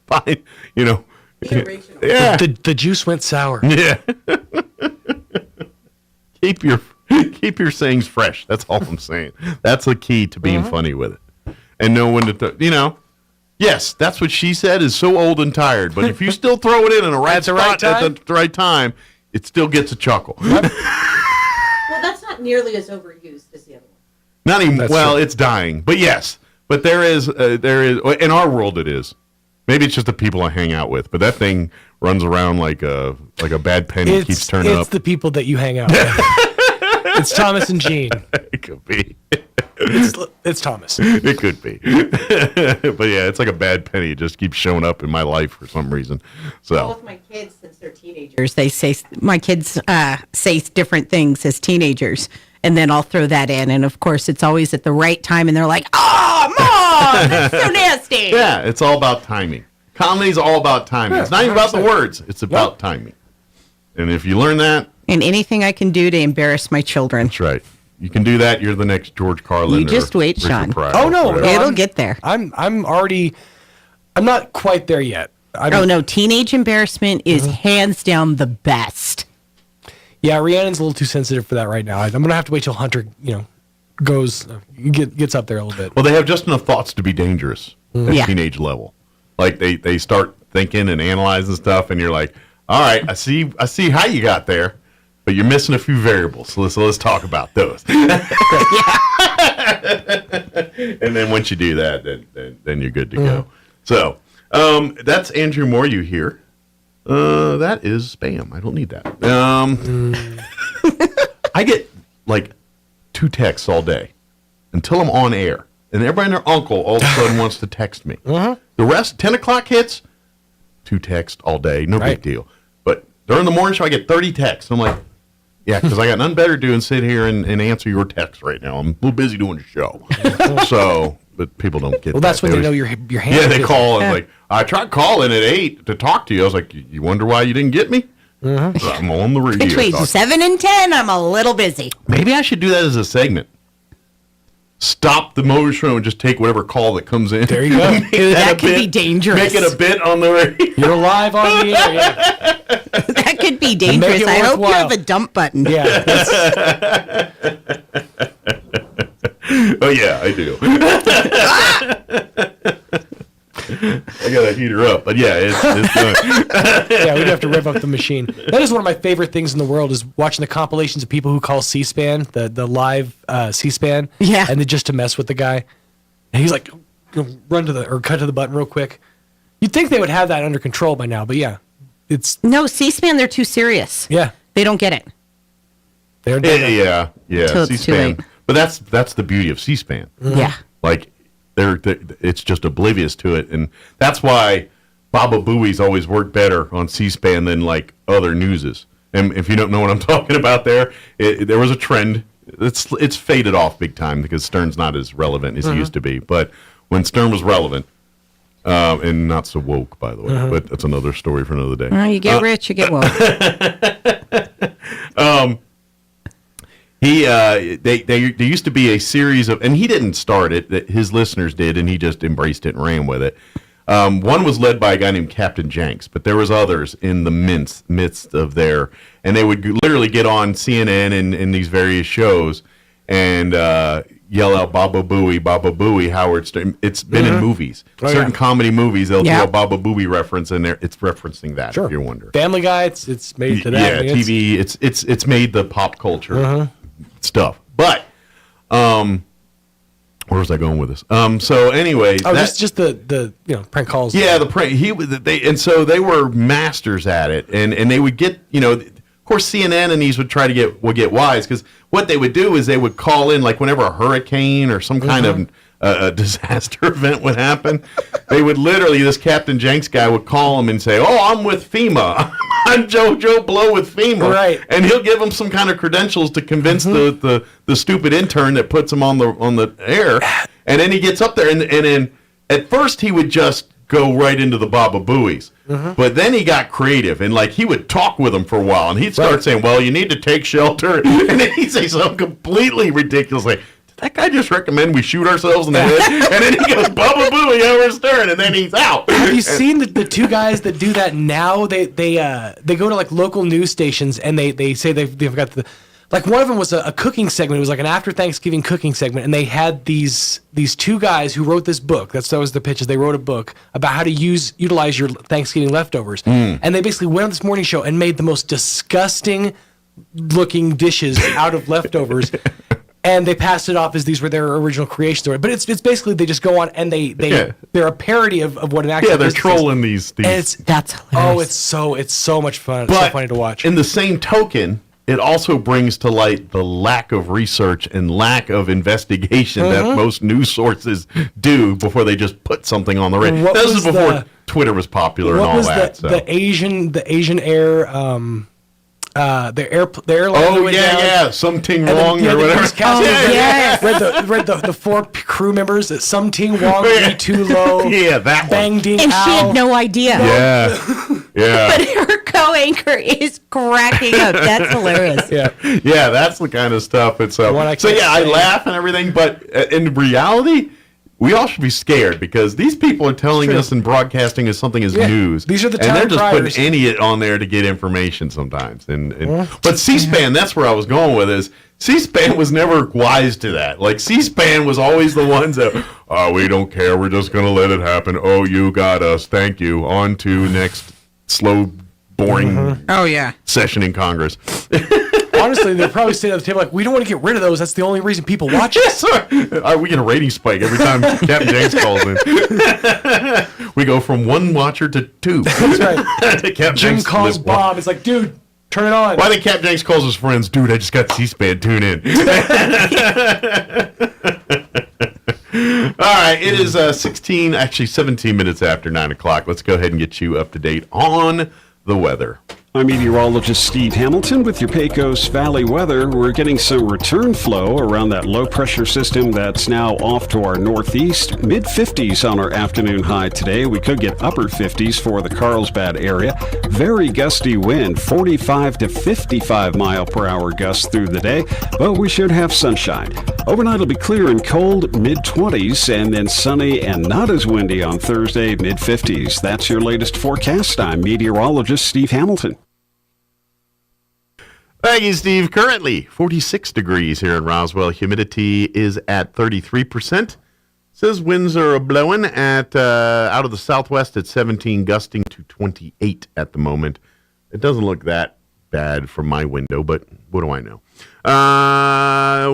Fine, Yeah. The juice went sour. Yeah. Keep your sayings fresh. That's all I'm saying. That's the key to being funny with it. And know when to yes, that's what she said is so old and tired. But if you still throw it in the right spot at the right time, it still gets a chuckle. Well, that's not nearly as overused as the other one. Not even. Well, it's dying. But yes. But there is in our world it is. Maybe it's just the people I hang out with, but that thing runs around like a bad penny, keeps turning up. It's the people that you hang out with. It's Thomas and Gene. It could be. It's Thomas. It could be. But yeah, it's like a bad penny. It just keeps showing up in my life for some reason. So. Well, with my kids, since they're teenagers, my kids say different things as teenagers, and then I'll throw that in, and of course, it's always at the right time, and they're like, "Oh, Mom, that's so nasty." Yeah, it's all about timing. Comedy's all about timing. It's not even about the words. It's about timing. And if you learn that. And anything I can do to embarrass my children. That's right. You can do that. You're the next George Carlin. You just wait, Richard Sean. Pryor, Oh no, it'll get there. I'm not quite there yet. Oh no, teenage embarrassment is hands down the best. Yeah, Rhiannon's a little too sensitive for that right now. I'm gonna have to wait till Hunter, gets up there a little bit. Well, they have just enough thoughts to be dangerous at teenage level. Like they start thinking and analyzing stuff, and you're like, all right, I see how you got there, but you're missing a few variables. So let's talk about those. And then once you do that, then you're good to go. So that's Andrew Moore you hear. That is spam. I don't need that. I get like 2 texts all day until I'm on air. And everybody and their uncle all of a sudden wants to text me. The rest, 10 o'clock hits, 2 texts all day. No big deal. But during the morning show, I get 30 texts. I'm like, yeah, because I got nothing better to do than sit here and answer your texts right now. I'm a little busy doing the show. So, but people don't get that. Well, that's when they know your hand. Yeah, they call and like, I tried calling at 8 to talk to you. I was like, you wonder why you didn't get me? I'm on the radio. Between 7 and 10, I'm a little busy. Maybe I should do that as a segment. Stop the motor show and just take whatever call that comes in. There you go. That could be dangerous. Make it a bit on the radio. You're live on the air. Yeah. That could be dangerous. I hope you have a dump button. Yeah. Oh, yeah, I do. I got to heat her up. But yeah, it's done. Yeah, we'd have to rev up the machine. That is one of my favorite things in the world is watching the compilations of people who call C-SPAN, the live C-SPAN. Yeah. And then just to mess with the guy. And he's like, cut to the button real quick. You'd think they would have that under control by now, but yeah. No, C-SPAN, they're too serious. Yeah. They don't get it. Yeah. Till it's too late. C-SPAN. But that's the beauty of C-SPAN. Yeah. Like, it's just oblivious to it, and that's why Baba Booey's always worked better on C-SPAN than like other newses. And if you don't know what I'm talking about, there was a trend. It's faded off big time because Stern's not as relevant as he used to be. But when Stern was relevant, and not so woke, by the way, but that's another story for another day. Well, you get rich, you get woke. There used to be a series of, and he didn't start it, that his listeners did, and he just embraced it and ran with it. One was led by a guy named Captain Jenks, but there was others in the midst of there, and they would literally get on CNN and these various shows and yell out Baba Booey, Howard Stern. It's been in movies. Certain comedy movies, they'll do a Baba Booey reference in there. It's referencing that, if you wonder. Family Guy, it's made to that. Yeah, TV, it's made the pop culture stuff. But, where was I going with this? So anyway, just the prank calls. Yeah, the prank. So they were masters at it, and they would get, of course, CNN and these would try to get wise, because what they would do is they would call in, like whenever a hurricane or some kind of a disaster event would happen, they would literally, this Captain Jenks guy would call them and say, "Oh, I'm with FEMA. I'm Joe Blow with FEMA." Right. And he'll give them some kind of credentials to convince the stupid intern that puts him on the air. And then he gets up there, and then at first he would just go right into the Baba Booies. But then he got creative, and like he would talk with them for a while, and he'd start saying, "Well, you need to take shelter," and then he'd say something completely ridiculous, like, "Did that guy just recommend we shoot ourselves in the head?" And then he goes, "Baba Booey, Howard Stern," and then he's out. Have you seen the two guys that do that now? They go to like local news stations, and they say they've got the. Like one of them was a cooking segment. It was like an after Thanksgiving cooking segment, and they had these two guys who wrote this book. That was the pitch. Is they wrote a book about how to utilize your Thanksgiving leftovers, and they basically went on this morning show and made the most disgusting looking dishes out of leftovers, and they passed it off as these were their original creations. But it's basically they just go on and they're a parody of what an actual they're trolling these. That's hilarious. It's so much fun. It's so funny to watch. In the same token, it also brings to light the lack of research and lack of investigation that most news sources do before they just put something on the radio. This is before Twitter was popular and all that. The Asian air, the airline. Oh yeah, something wrong or whatever. Read the four crew members that something wrong, be too low. Yeah, that bang ding. And she had no idea. Yeah. But her co-anchor is cracking up. That's hilarious. Yeah, that's the kind of stuff. It's I laugh and everything, but in reality, we all should be scared because these people are telling us and broadcasting as something as news. These are the and they're just criers. putting any on there to get information sometimes. But C-SPAN, that's where I was going with is C-SPAN was never wise to that. Like C-SPAN was always the ones that, we don't care, we're just going to let it happen. Oh, you got us, thank you. On to next slow, boring session in Congress. Honestly, they're probably sitting at the table like, we don't want to get rid of those. That's the only reason people watch it. We get a rating spike every time Captain Jenks calls in. We go from one watcher to two. That's right. Jim Jim calls Bob. It's like, dude, turn it on. Why did Captain Jenks calls his friends? Dude, I just got C-SPAN. Tune in. All right, it is 17 minutes after 9 o'clock. Let's go ahead and get you up to date on the weather. I'm meteorologist Steve Hamilton with your Pecos Valley weather. We're getting some return flow around that low pressure system that's now off to our northeast. Mid-50s on our afternoon high today. We could get upper 50s for the Carlsbad area. Very gusty wind, 45 to 55 mile per hour gusts through the day, but we should have sunshine. Overnight it'll be clear and cold, mid-20s, and then sunny and not as windy on Thursday, mid-50s. That's your latest forecast. I'm meteorologist Steve Hamilton. Thank you, Steve. Currently 46 degrees here in Roswell. Humidity is at 33%. Says winds are blowing at out of the southwest at 17, gusting to 28 at the moment. It doesn't look that bad from my window, but what do I know?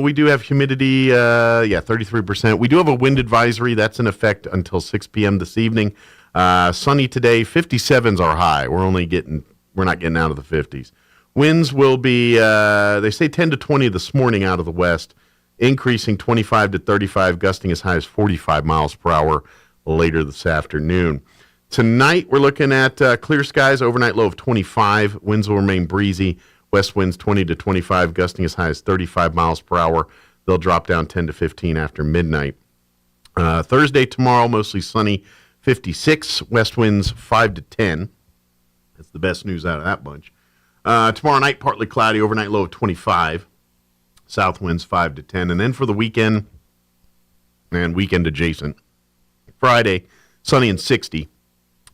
We do have humidity, 33%. We do have a wind advisory. That's in effect until 6 p.m. this evening. Sunny today. 57's our high. We're not getting out of the 50s. Winds will be, they say 10 to 20 this morning out of the west, increasing 25 to 35, gusting as high as 45 miles per hour later this afternoon. Tonight, we're looking at clear skies, overnight low of 25. Winds will remain breezy. West winds 20 to 25, gusting as high as 35 miles per hour. They'll drop down 10 to 15 after midnight. Thursday, tomorrow, mostly sunny, 56. West winds 5 to 10. That's the best news out of that bunch. Tomorrow night, partly cloudy, overnight low of 25. South winds 5 to 10. And then for the weekend, and weekend adjacent, Friday, sunny and 60.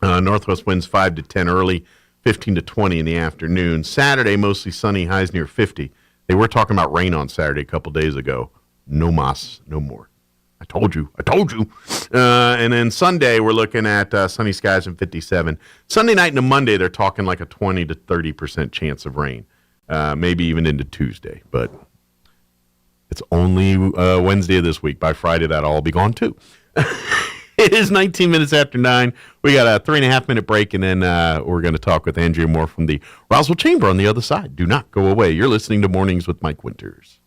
Northwest winds 5 to 10 early, 15 to 20 in the afternoon. Saturday, mostly sunny, highs near 50. They were talking about rain on Saturday a couple days ago. No mas, no more. I told you. And then Sunday, we're looking at sunny skies and 57. Sunday night into Monday, they're talking like a 20 to 30% chance of rain, maybe even into Tuesday. But it's only Wednesday of this week. By Friday, that'll all be gone too. It is 19 minutes after 9. We got a 3.5-minute break, and then we're going to talk with Andrea Moore from the Roswell Chamber on the other side. Do not go away. You're listening to Mornings with Mike Winters.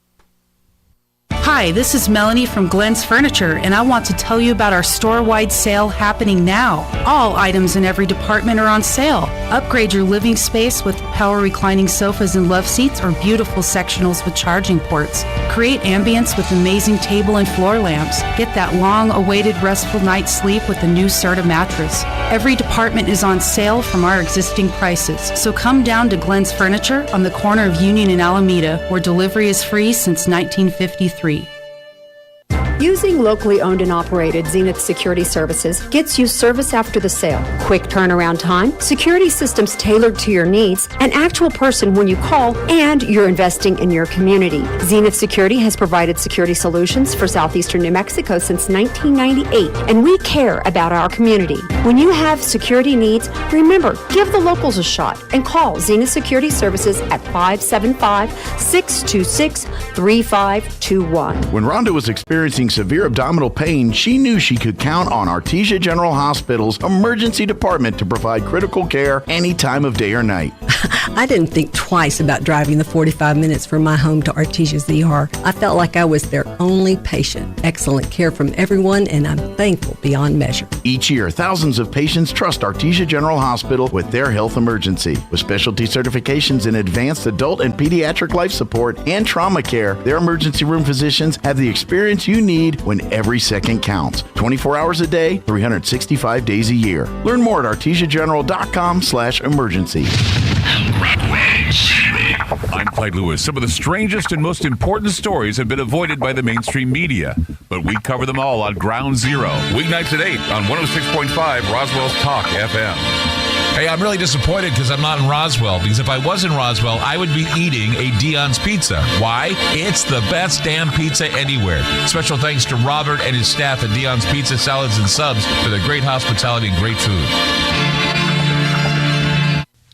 Hi, this is Melanie from Glenn's Furniture, and I want to tell you about our store-wide sale happening now. All items in every department are on sale. Upgrade your living space with power reclining sofas and love seats or beautiful sectionals with charging ports. Create ambience with amazing table and floor lamps. Get that long-awaited restful night's sleep with a new Serta mattress. Every department is on sale from our existing prices, so come down to Glenn's Furniture on the corner of Union and Alameda, where delivery is free since 1953. Using locally owned and operated Zenith Security Services gets you service after the sale, quick turnaround time, security systems tailored to your needs, an actual person when you call, and you're investing in your community. Zenith Security has provided security solutions for southeastern New Mexico since 1998, and we care about our community. When you have security needs, remember, give the locals a shot and call Zenith Security Services at 575-626-3521. When Rhonda was experiencing severe abdominal pain, she knew she could count on Artesia General Hospital's emergency department to provide critical care any time of day or night. I didn't think twice about driving the 45 minutes from my home to Artesia's ER. I felt like I was their only patient. Excellent care from everyone, and I'm thankful beyond measure. Each year, thousands of patients trust Artesia General Hospital with their health emergency. With specialty certifications in advanced adult and pediatric life support and trauma care, their emergency room physicians have the experience you need when every second counts. 24 hours a day, 365 days a year. Learn more at artesiageneral.com/emergency. I'm Clyde Lewis. Some of the strangest and most important stories have been avoided by the mainstream media, but we cover them all on Ground Zero. Weeknights at 8 on 106.5 Roswell's Talk FM. Hey, I'm really disappointed because I'm not in Roswell, because if I was in Roswell, I would be eating a Dion's Pizza. Why? It's the best damn pizza anywhere. Special thanks to Robert and his staff at Dion's Pizza, Salads, and Subs for their great hospitality and great food.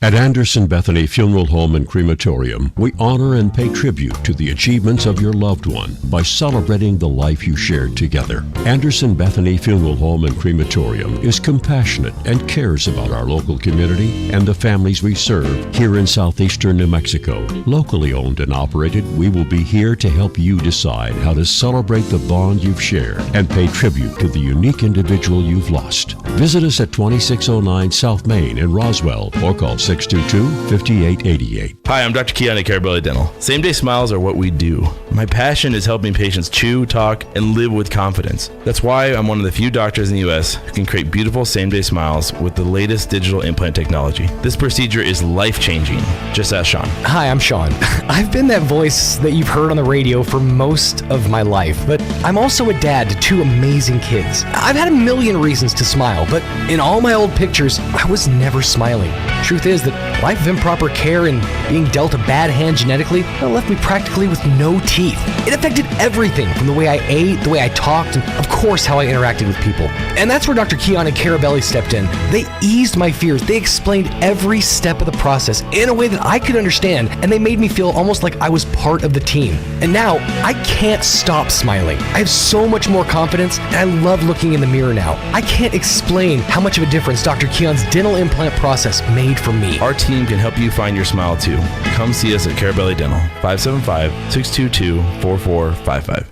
At Anderson Bethany Funeral Home and Crematorium, we honor and pay tribute to the achievements of your loved one by celebrating the life you shared together. Anderson Bethany Funeral Home and Crematorium is compassionate and cares about our local community and the families we serve here in southeastern New Mexico. Locally owned and operated, we will be here to help you decide how to celebrate the bond you've shared and pay tribute to the unique individual you've lost. Visit us at 2609 South Main in Roswell or call 622-5888. Hi, I'm Dr. Keon at Carabelli Dental. Same-day smiles are what we do. My passion is helping patients chew, talk, and live with confidence. That's why I'm one of the few doctors in the U.S. who can create beautiful same-day smiles with the latest digital implant technology. This procedure is life-changing. Just ask Sean. Hi, I'm Sean. I've been that voice that you've heard on the radio for most of my life, but I'm also a dad to two amazing kids. I've had a million reasons to smile, but in all my old pictures, I was never smiling. Truth is that life of improper care and being dealt a bad hand genetically left me practically with no teeth. It affected everything from the way I ate, the way I talked, and of course how I interacted with people. And that's where Dr. Keon and Carabelli stepped in. They eased my fears. They explained every step of the process in a way that I could understand, and they made me feel almost like I was part of the team. And now I can't stop smiling. I have so much more confidence, and I love looking in the mirror now. I can't explain how much of a difference Dr. Keon's dental implant process made for me. Our team can help you find your smile too. Come see us at Carabelli Dental, 575-622-4455.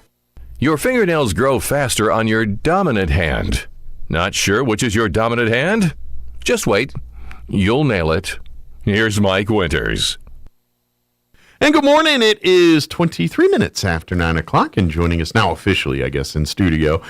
Your fingernails grow faster on your dominant hand. Not sure which is your dominant hand? Just wait. You'll nail it. Here's Mike Winters. And good morning. It is 23 minutes after 9 o'clock, and joining us now officially, I guess, in studio,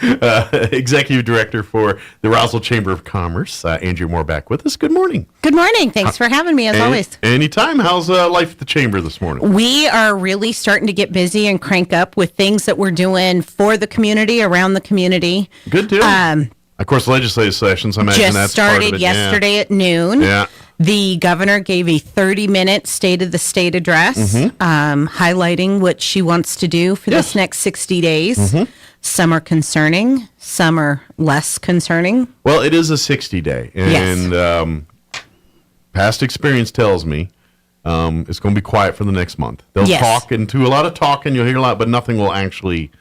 Executive Director for the Roswell Chamber of Commerce, Andrea Moore, back with us. Good morning. Good morning. Thanks for having me, as always. Anytime. How's life at the Chamber this morning? We are really starting to get busy and crank up with things that we're doing for the community, around the community. Good deal. Of course, legislative sessions, I imagine just that's started part of it. Yesterday at noon. Yeah. The governor gave a 30-minute State of the State address, highlighting what she wants to do for this next 60 days. Some are concerning, some are less concerning. Well, it is a 60-day, and past experience tells me it's going to be quiet for the next month. They'll talk and do a lot of talking, you'll hear a lot, but nothing will actually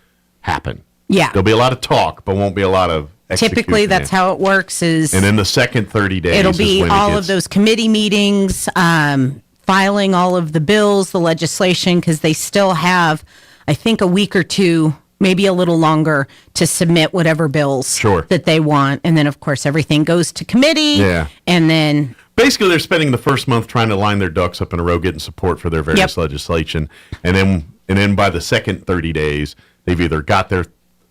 happen. Yeah. There'll be a lot of talk, but won't be a lot of Typically, that's how it works. And then the second 30 days, it'll be all of those committee meetings, filing all of the bills, the legislation, because they still have, I think, a week or two, maybe a little longer, to submit whatever bills that they want. And then, of course, everything goes to committee. Yeah. And then basically, they're spending the first month trying to line their ducks up in a row, getting support for their various legislation. And then by the second 30 days, they've either got their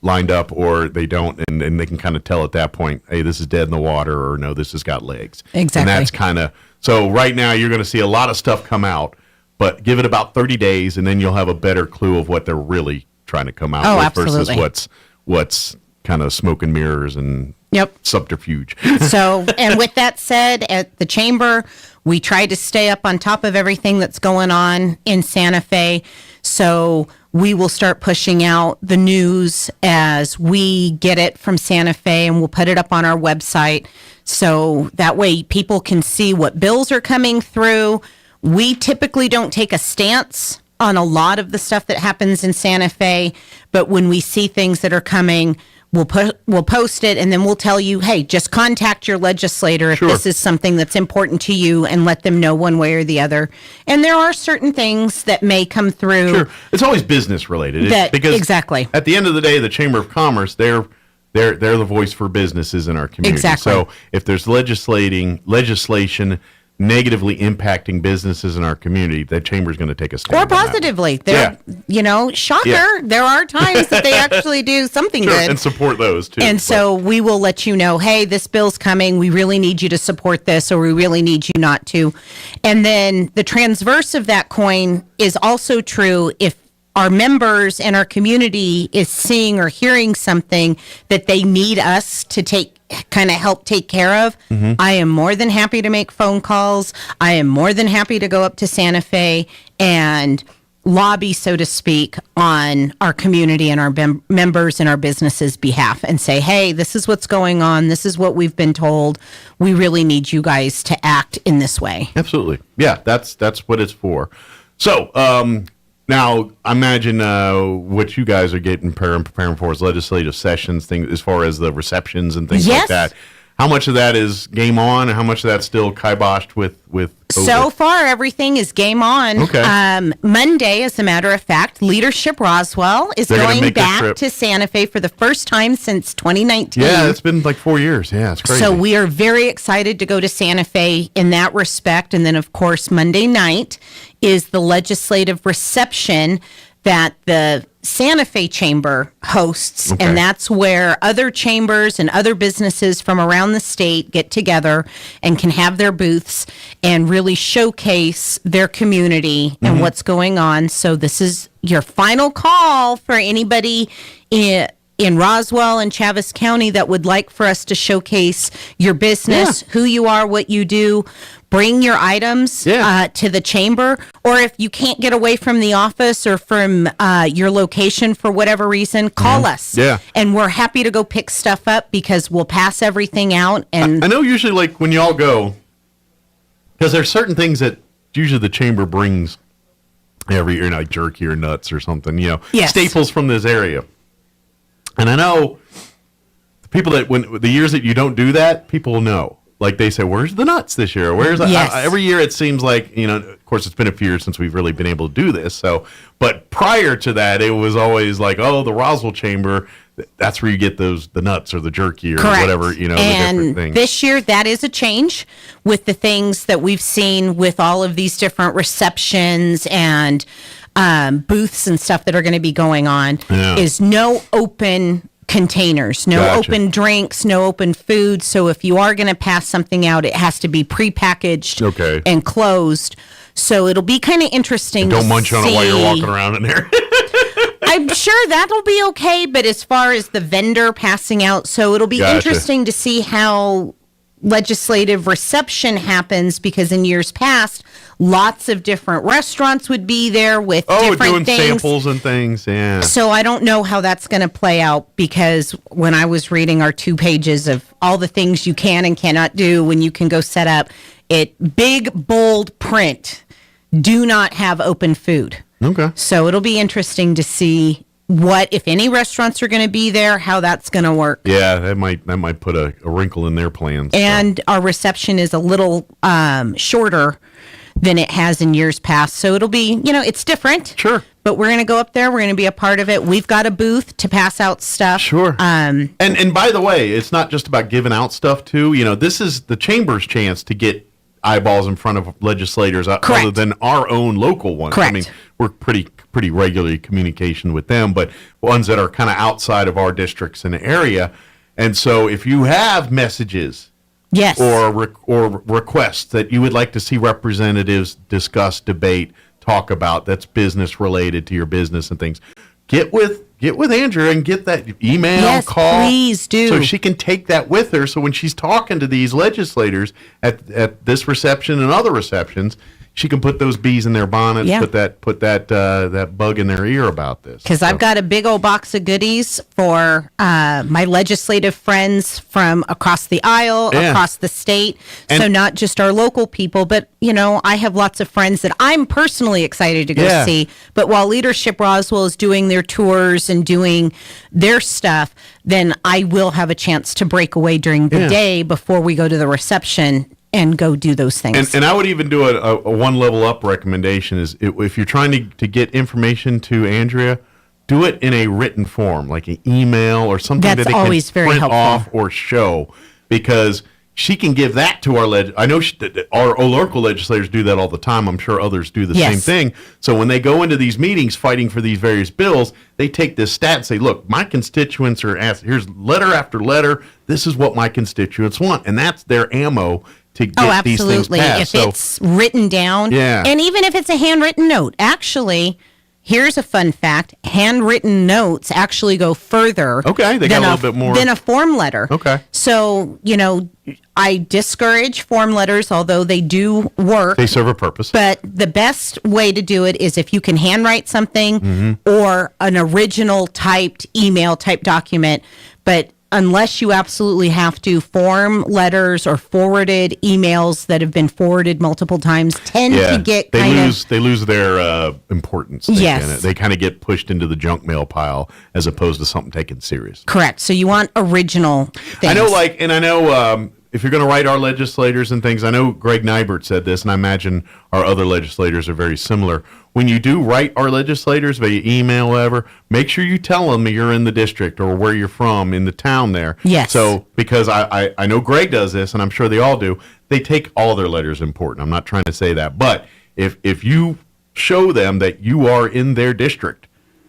lined up or they don't, and they can kind of tell at that point, hey, this is dead in the water, or no, this has got legs. Exactly. And that's kind of, so right now you're going to see a lot of stuff come out, but give it about 30 days and then you'll have a better clue of what they're really trying to come out with versus what's kind of smoke and mirrors and subterfuge. So, and with that said, at the chamber, we try to stay up on top of everything that's going on in Santa Fe. So we will start pushing out the news as we get it from Santa Fe, and we'll put it up on our website. So that way people can see what bills are coming through. We typically don't take a stance on a lot of the stuff that happens in Santa Fe, but when we see things that are coming, we'll post it, and then we'll tell you, hey, just contact your legislator if this is something that's important to you, and let them know one way or the other. And there are certain things that may come through. Sure, it's always business related. Because exactly. At the end of the day, the Chamber of Commerce, they're the voice for businesses in our community. Exactly. So if there's legislation negatively impacting businesses in our community, that chamber is going to take a stand. Or positively. Shocker. Yeah. There are times that they actually do something good. And support those too. And so we will let you know, hey, this bill's coming. We really need you to support this, or we really need you not to. And then the transverse of that coin is also true if our members and our community is seeing or hearing something that they need us to help take care of. I am more than happy to make phone calls. I am more than happy to go up to Santa Fe and lobby, so to speak, on our community and our members and our businesses' behalf and say, hey, this is what's going on. This is what we've been told. We really need you guys to act in this way. Absolutely. Yeah, that's what it's for. So, now, I imagine what you guys are getting preparing for is legislative sessions, things as far as the receptions and things like that. How much of that is game on, and how much of that's still kiboshed with COVID? So far, everything is game on. Okay. Monday, as a matter of fact, Leadership Roswell is going back to Santa Fe for the first time since 2019. Yeah, it's been like 4 years. Yeah, it's crazy. So we are very excited to go to Santa Fe in that respect. And then, of course, Monday night is the legislative reception that the Santa Fe Chamber hosts, and that's where other chambers and other businesses from around the state get together and can have their booths and really showcase their community and what's going on. So this is your final call for anybody in Roswell and Chaves County that would like for us to showcase your business, who you are, what you do. Bring your items to the chamber, or if you can't get away from the office or from your location for whatever reason, call us. Yeah. And we're happy to go pick stuff up because we'll pass everything out. And I know usually like when y'all go, because there's certain things that usually the chamber brings every year, like jerky or nuts or something, staples from this area. And I know the people that when the years that you don't do that, people know. Like they say, where's the nuts this year? Where's every year it seems like, of course it's been a few years since we've really been able to do this. So, but prior to that, it was always like, oh, the Roswell Chamber, that's where you get the nuts or the jerky or whatever, the different things. This year, that is a change with the things that we've seen with all of these different receptions and booths and stuff that are going to be going on is no open containers, no open drinks, no open food. So if you are going to pass something out, it has to be prepackaged and closed. So it'll be kind of interesting. Don't munch on it while you're walking around in there. I'm sure that'll be okay, but as far as the vendor passing out, so it'll be interesting to see how legislative reception happens, because in years past, lots of different restaurants would be there with different doing things. samples and things, yeah. So I don't know how that's going to play out, because when I was reading our 2 pages of all the things you can and cannot do when you can go set up, big, bold print, do not have open food. Okay. So it'll be interesting to see what, if any, restaurants are going to be there, how that's going to work. Yeah, that might put a wrinkle in their plans. And our reception is a little shorter than it has in years past. So it'll be, it's different. Sure. But we're going to go up there. We're going to be a part of it. We've got a booth to pass out stuff. Sure. And by the way, it's not just about giving out stuff too. This is the chamber's chance to get eyeballs in front of legislators other than our own local ones. Correct. I mean, we're pretty regularly communication with them, but ones that are kind of outside of our districts and area. And so if you have messages, yes, or requests that you would like to see representatives discuss, debate, talk about, that's business related to your business and things, get with Andrea and get that email, yes, call. Please do. So she can take that with her. So when she's talking to these legislators at this reception and other receptions, she can put those bees in their bonnets, Yeah. put that bug in their ear about this. Because I've got a big old box of goodies for my legislative friends from across the aisle, Yeah. across the state. And- so not just our local people, but, I have lots of friends that I'm personally excited to go Yeah. see. But while Leadership Roswell is doing their tours and doing their stuff, then I will have a chance to break away during the Yeah. day before we go to the reception and go do those things. And I would even do a one level up recommendation is if you're trying to get information to Andrea, do it in a written form, like an email or something That's that they always can very print helpful. off or show, because she can give that to our I know our local legislators do that all the time. I'm sure others do the Yes. same thing. So when they go into these meetings fighting for these various bills, they take this stat and say, look, my constituents are asked, here's letter after letter, this is what my constituents want. And that's their ammo to get these things absolutely. passed. If it's written down, Yeah. and even if it's a handwritten note, actually, here's a fun fact: handwritten notes actually go further. Okay, they got a little bit more than a form letter. Okay. So I discourage form letters, although they do work. They serve a purpose. But the best way to do it is if you can handwrite something Mm-hmm. or an original typed email type document. But unless you absolutely have to, form letters or forwarded emails that have been forwarded multiple times tend to get they lose their importance. Yes. They kind of get pushed into the junk mail pile as opposed to something taken serious. correct. So you want original things. I know, if you're going to write our legislators and things, I know Greg Nybert said this, and I imagine our other legislators are very similar. When you do write our legislators via email, whatever, make sure you tell them that you're in the district or where you're from in the town there. Yes. So, because I know Greg does this, and I'm sure they all do, they take all their letters important. I'm not trying to say that. But if you show them that you are in their district,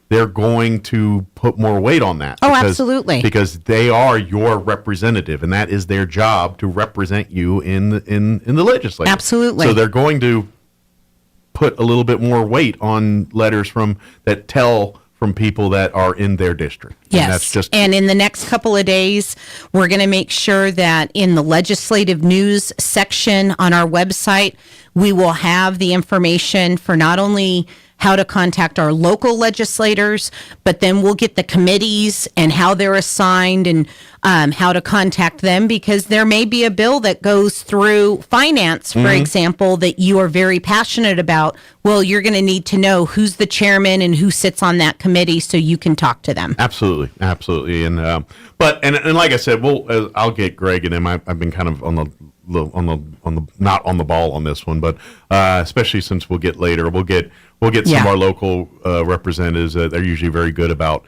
they're going to put more weight on that. Oh, absolutely. Because they are your representative, and that is their job to represent you in the legislature. Absolutely. So they're going to put a little bit more weight on letters from people that are in their district. Yes. And that's just and in the next couple of days, we're going to make sure that in the legislative news section on our website, we will have the information for not only how to contact our local legislators, but then we'll get the committees and how they're assigned and how to contact them, because there may be a bill that goes through finance, for example, that you are very passionate about. Well, you're going to need to know who's the chairman and who sits on that committee so you can talk to them. Absolutely. And like I said, I'll get Greg and him. I've been kind of on the not on the ball on this one, but especially since we'll get later, we'll get some of our local representatives. They're usually very good about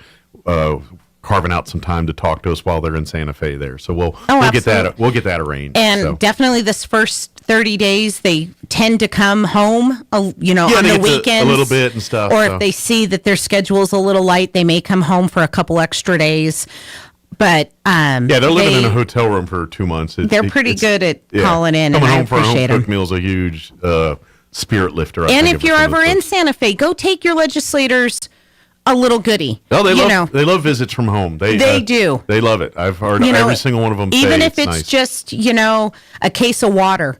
carving out some time to talk to us while they're in Santa Fe there. So we'll get that arranged. And definitely this first 30 days, they tend to come home, on the weekends. A little bit and stuff. Or if they see that their schedule's a little light, they may come home for a couple extra days. But they're living in a hotel room for 2 months. They're pretty good at calling in, and Coming I home for a home appreciate them. cooked meal is a huge spirit lifter. And if you're ever in Santa Fe, go take your legislators a little goodie. Oh, they love visits from home. They do. They love it. I've heard every single one of them. Even say if it's nice. just a case of water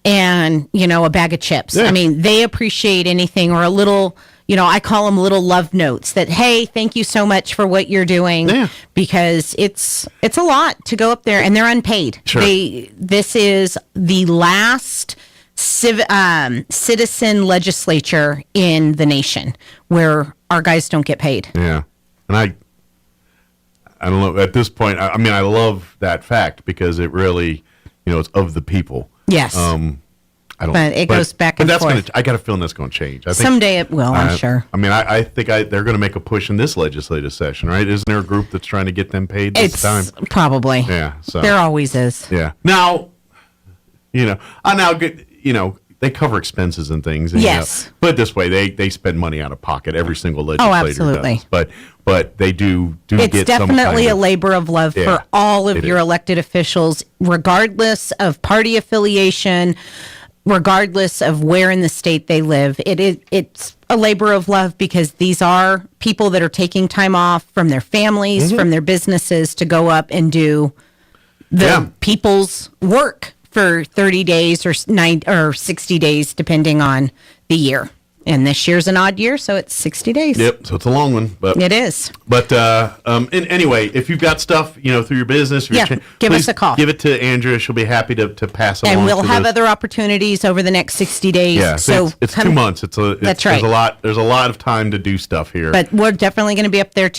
and a bag of chips. Yeah. I mean, they appreciate anything, or a little. I call them little love notes that, hey, thank you so much for what you're doing, because it's a lot to go up there, and they're unpaid. Sure. This is the last citizen legislature in the nation where our guys don't get paid. Yeah, and I don't know at this point. I mean, I love that fact because it really, it's of the people. Yes. But it goes back and forth. I got a feeling that's going to change. I think, someday it will, I'm sure. I mean, I think they're going to make a push in this legislative session, right? Isn't there a group that's trying to get them paid this time? Probably. Yeah. So there always is. Yeah. Now, they cover expenses and things. And, yes. Put it this way, they spend money out of pocket. Every single legislator absolutely. does. But they do it's get definitely a labor of love for all of your elected officials, regardless of party affiliation, regardless of where in the state they live. It's a labor of love because these are people that are taking time off from their families, from their businesses to go up and do the people's work for 30 days or 60 days, depending on the year. And this year's an odd year, so it's 60 days. Yep, so it's a long one. But it is. But anyway, if you've got stuff, through your business, give us a call. Give it to Andrea. She'll be happy to pass it along. And we'll have other opportunities over the next 60 days. Yeah, so it's 2 months. That's right. There's a lot of time to do stuff here. But we're definitely going to be up there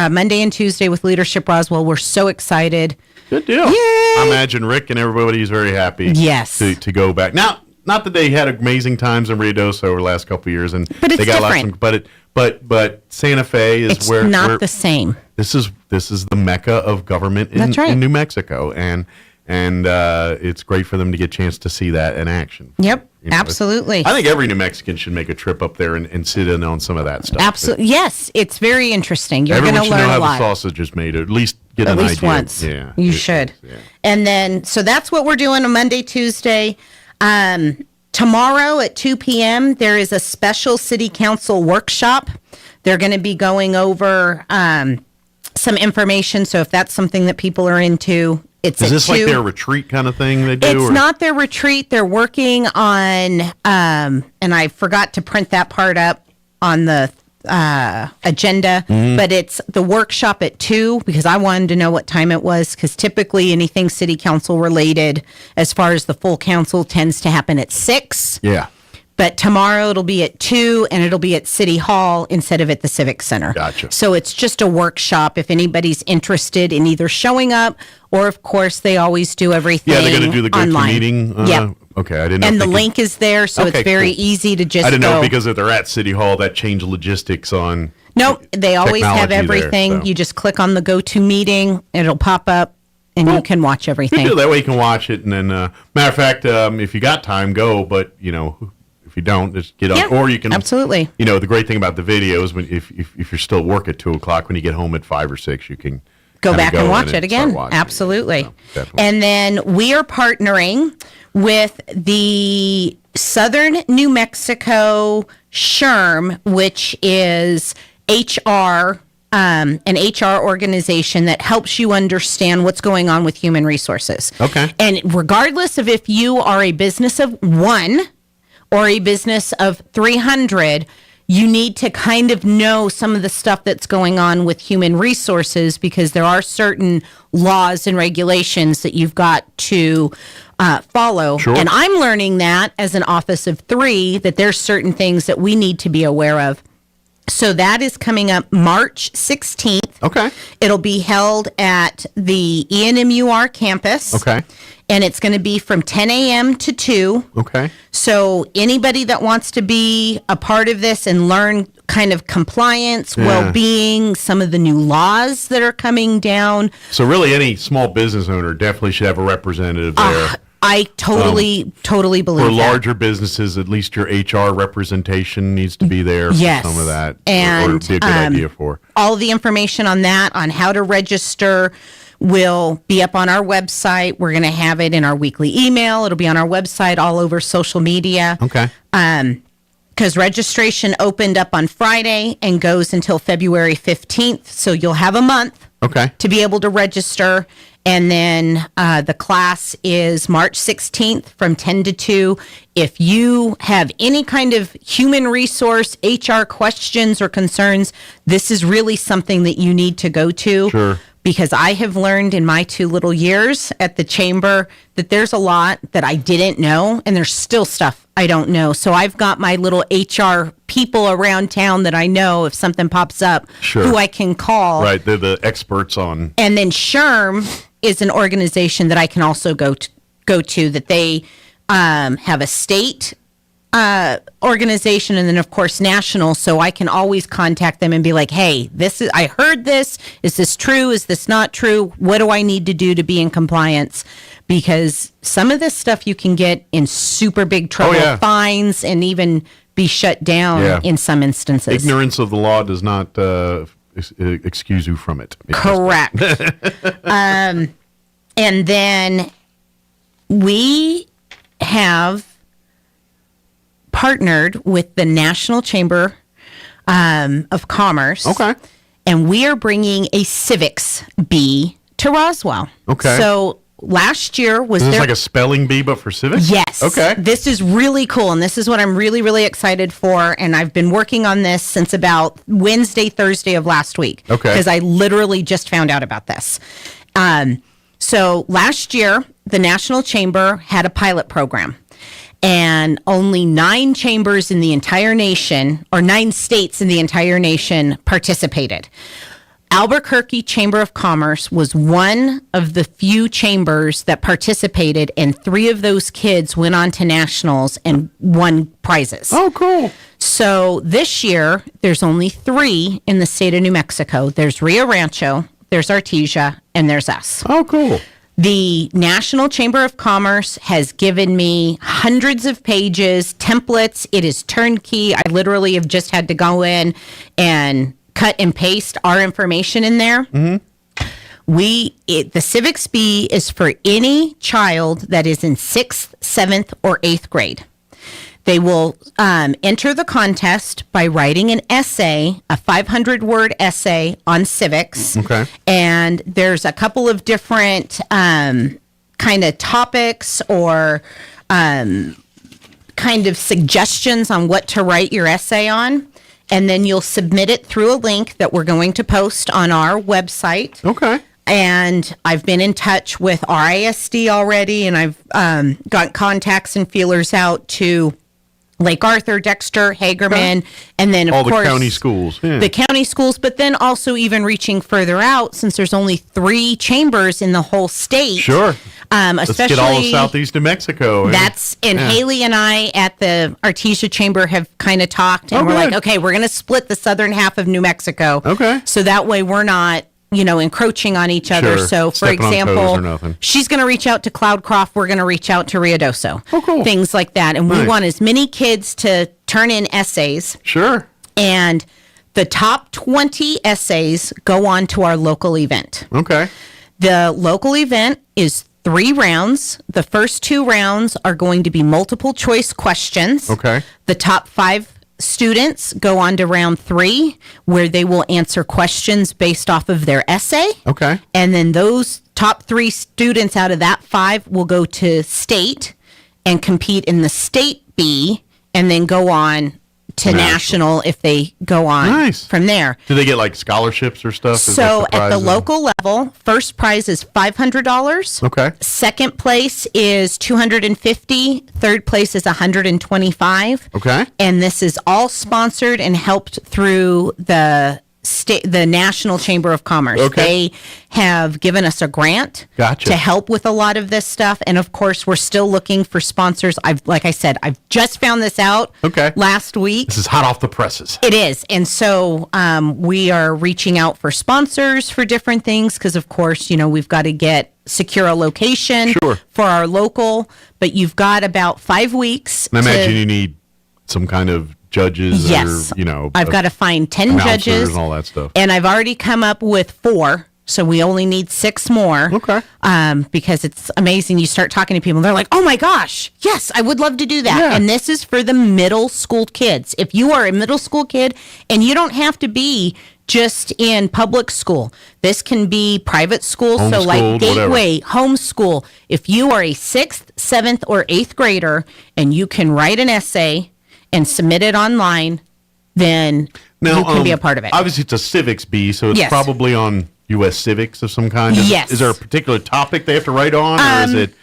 Monday and Tuesday with Leadership Roswell. We're so excited. Good deal. Yay! I imagine Rick and everybody is very happy. Yes. To go back now. Not that they had amazing times in Rio Doso over the last couple of years, but it's they got different. But Santa Fe is it's not the same. This is the mecca of government in New Mexico, and it's great for them to get a chance to see that in action. Yep, absolutely. I think every New Mexican should make a trip up there and sit in on some of that stuff. Absolutely, yes, it's very interesting. You're going to learn a lot. Everyone should know how the sausage is made, or at least get an idea. At least once. Yeah, you should. Yeah. And then, so that's what we're doing on Monday, Tuesday. Tomorrow at 2 p.m., there is a special city council workshop. They're going to be going over some information. So if that's something that people are into, it's is this like their retreat kind of thing they do? It's not their retreat. They're working on, and I forgot to print that part up on the agenda, but it's the workshop at 2 because I wanted to know what time it was, because typically anything city council related as far as the full council tends to happen at 6. Yeah. But tomorrow it'll be at 2 and it'll be at City Hall instead of at the Civic Center. Gotcha. So it's just a workshop if anybody's interested in either showing up or, of course, they always do everything online. Yeah, they're going to do the GoToMeeting. Yep. Okay, I didn't know. And the link is there, so it's very easy to just go. I didn't know because if they're at City Hall, that changed logistics on. Nope, they always have everything. There, so. You just click on the GoToMeeting, it'll pop up, and you can watch everything. Good deal. That way you can watch it, and then, matter of fact, if you got time, go. But if you don't, just get on. Or you can absolutely. The great thing about the video is when if you're still at work at 2:00, when you get home at 5 or 6, you can go back and watch it again. Absolutely. So, and then we are partnering with the Southern New Mexico SHRM, which is HR, an HR organization that helps you understand what's going on with human resources. Okay. And regardless of if you are a business of 1 or a business of 300, you need to kind of know some of the stuff that's going on with human resources, because there are certain laws and regulations that you've got to follow. Sure. And I'm learning that as an office of 3, that there's certain things that we need to be aware of. So that is coming up March 16th. Okay. It'll be held at the ENMUR campus. Okay. And it's going to be from 10 a.m. to 2. Okay. So anybody that wants to be a part of this and learn kind of compliance, well-being, some of the new laws that are coming down. So really any small business owner definitely should have a representative there. I totally believe for that. larger businesses, at least your HR representation needs to be there. Yes. For some of that. And or it'd be a good idea for. All the information on that, on how to register, will be up on our website. We're going to have it in our weekly email. It'll be on our website, all over social media. Okay. because registration opened up on Friday and goes until February 15th. So you'll have a month to be able to register. And then the class is March 16th from 10 to 2. If you have any kind of human resource, HR questions or concerns, this is really something that you need to go to. Sure. Because I have learned in my 2 little years at the chamber that there's a lot that I didn't know, and there's still stuff I don't know. So I've got my little HR people around town that I know if something pops up, who I can call. Right, they're the experts on. And then SHRM is an organization that I can also go to that they have a state organization and then of course national, so I can always contact them and be like, hey, I heard this, is this true, is this not true, what do I need to do to be in compliance? Because some of this stuff you can get in super big trouble, fines, and even be shut down in some instances. Ignorance of the law does not excuse you from it. Correct. And then we have partnered with the National Chamber of Commerce. Okay. And we are bringing a civics bee to Roswell. Okay. So last year was Is this like a spelling bee, but for civics? Yes. Okay. This is really cool, and this is what I'm really, really excited for. And I've been working on this since about Wednesday, Thursday of last week. Okay. Because I literally just found out about this. So last year, the National Chamber had a pilot program. And only 9 chambers in the entire nation, or 9 states in the entire nation, participated. Albuquerque Chamber of Commerce was one of the few chambers that participated, and 3 of those kids went on to nationals and won prizes. Oh, cool. So this year, there's only 3 in the state of New Mexico. There's Rio Rancho, there's Artesia, and there's us. Oh, cool. The National Chamber of Commerce has given me hundreds of pages, templates. It is turnkey. I literally have just had to go in and cut and paste our information in there. Mm-hmm. The Civics Bee is for any child that is in 6th, 7th, or 8th grade. They will enter the contest by writing an essay, a 500-word essay on civics. Okay. And there's a couple of different kind of topics or kind of suggestions on what to write your essay on. And then you'll submit it through a link that we're going to post on our website. Okay. And I've been in touch with RISD already, and I've got contacts and feelers out to Lake Arthur, Dexter, Hagerman, and then, of all course, the county schools. Yeah. The county schools, but then also even reaching further out, since there's only 3 chambers in the whole state. Sure. Let's get all of southeast New Mexico. Haley and I at the Artesia Chamber have kind of talked, and we're like, okay, we're going to split the southern half of New Mexico. Okay. So that way we're not, encroaching on each other. Sure. So, for Stepping on toes or example, nothing. she's going to reach out to Cloudcroft. We're going to reach out to Ruidoso. Oh, cool. Things like that. And we Nice. want as many kids to turn in essays. Sure. And the top 20 essays go on to our local event. Okay. The local event is 3 rounds. The first 2 rounds are going to be multiple choice questions. Okay. The top 5 students go on to round 3, where they will answer questions based off of their essay. Okay. And then those top 3 students out of that 5 will go to state and compete in the state B, and then go on to national if they go on from there. Do they get like scholarships or stuff? So at the local level, first prize is $500. Okay. Second place is $250. Third place is $125. Okay. And this is all sponsored and helped through the National Chamber of Commerce. Okay. They have given us a grant Gotcha. to help with a lot of this stuff. And of course, we're still looking for sponsors. Like I said, I've just found this out last week. This is hot off the presses. It is. And so we are reaching out for sponsors for different things because, of course, we've got to secure a location for our local. But you've got about 5 weeks. And I imagine you need some kind of judges yes. or, I've got to find 10 judges and all that stuff. And I've already come up with 4. So we only need 6 more. Okay. Because it's amazing. You start talking to people, they're like, oh my gosh, yes, I would love to do that. Yeah. And this is for the middle school kids. If you are a middle school kid, and you don't have to be just in public school. This can be private school, so like Homeschooled, Gateway, homeschool. If you are a 6th, 7th, or 8th grader and you can write an essay and submit it online, then you can be a part of it. Obviously, it's a civics bee, so it's Yes. probably on U.S. civics of some kind. Yes. Is there a particular topic they have to write on, or is it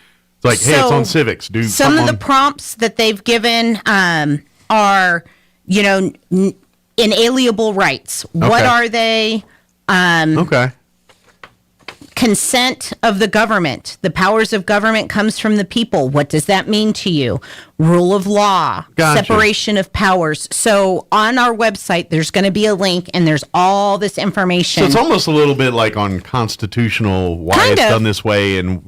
like, hey, it's on civics? Do some of something the prompts that they've given are, inalienable rights. What Okay. are they? Okay. Consent of the government. The powers of government comes from the people. What does that mean to you? Rule of law, Gotcha. separation of powers. So on our website, there's going to be a link, and there's all this information. So it's almost a little bit like on constitutional, why Kind it's of. done this way, and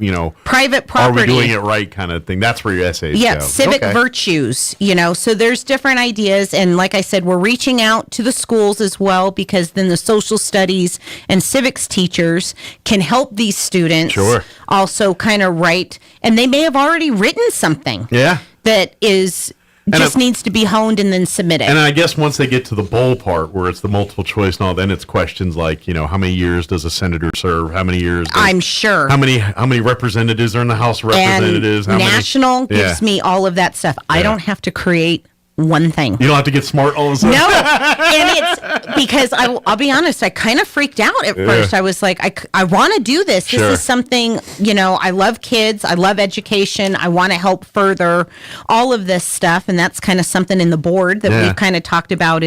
Private are we property. doing it right, kind of thing. That's where your essays Yeah, go. civic Okay. virtues, so there's different ideas. And like I said, we're reaching out to the schools as well, because then the social studies and civics teachers can help these students Sure. also kind of write. And they may have already written something Yeah. that is just needs to be honed and then submitted. And I guess once they get to the bowl part, where it's the multiple choice and all, then it's questions like, how many years does a senator serve? How many years? I'm sure. How many representatives are in the House of Representatives? And How many- National gives Yeah. me all of that stuff. I don't have to create one thing. You don't have to get smart all of a sudden. No, and it's because I'll be honest, I kind of freaked out at first. I was like, I want to do this. Sure. This is something, I love kids. I love education. I want to help further all of this stuff. And that's kind of something in the board that we've kind of talked about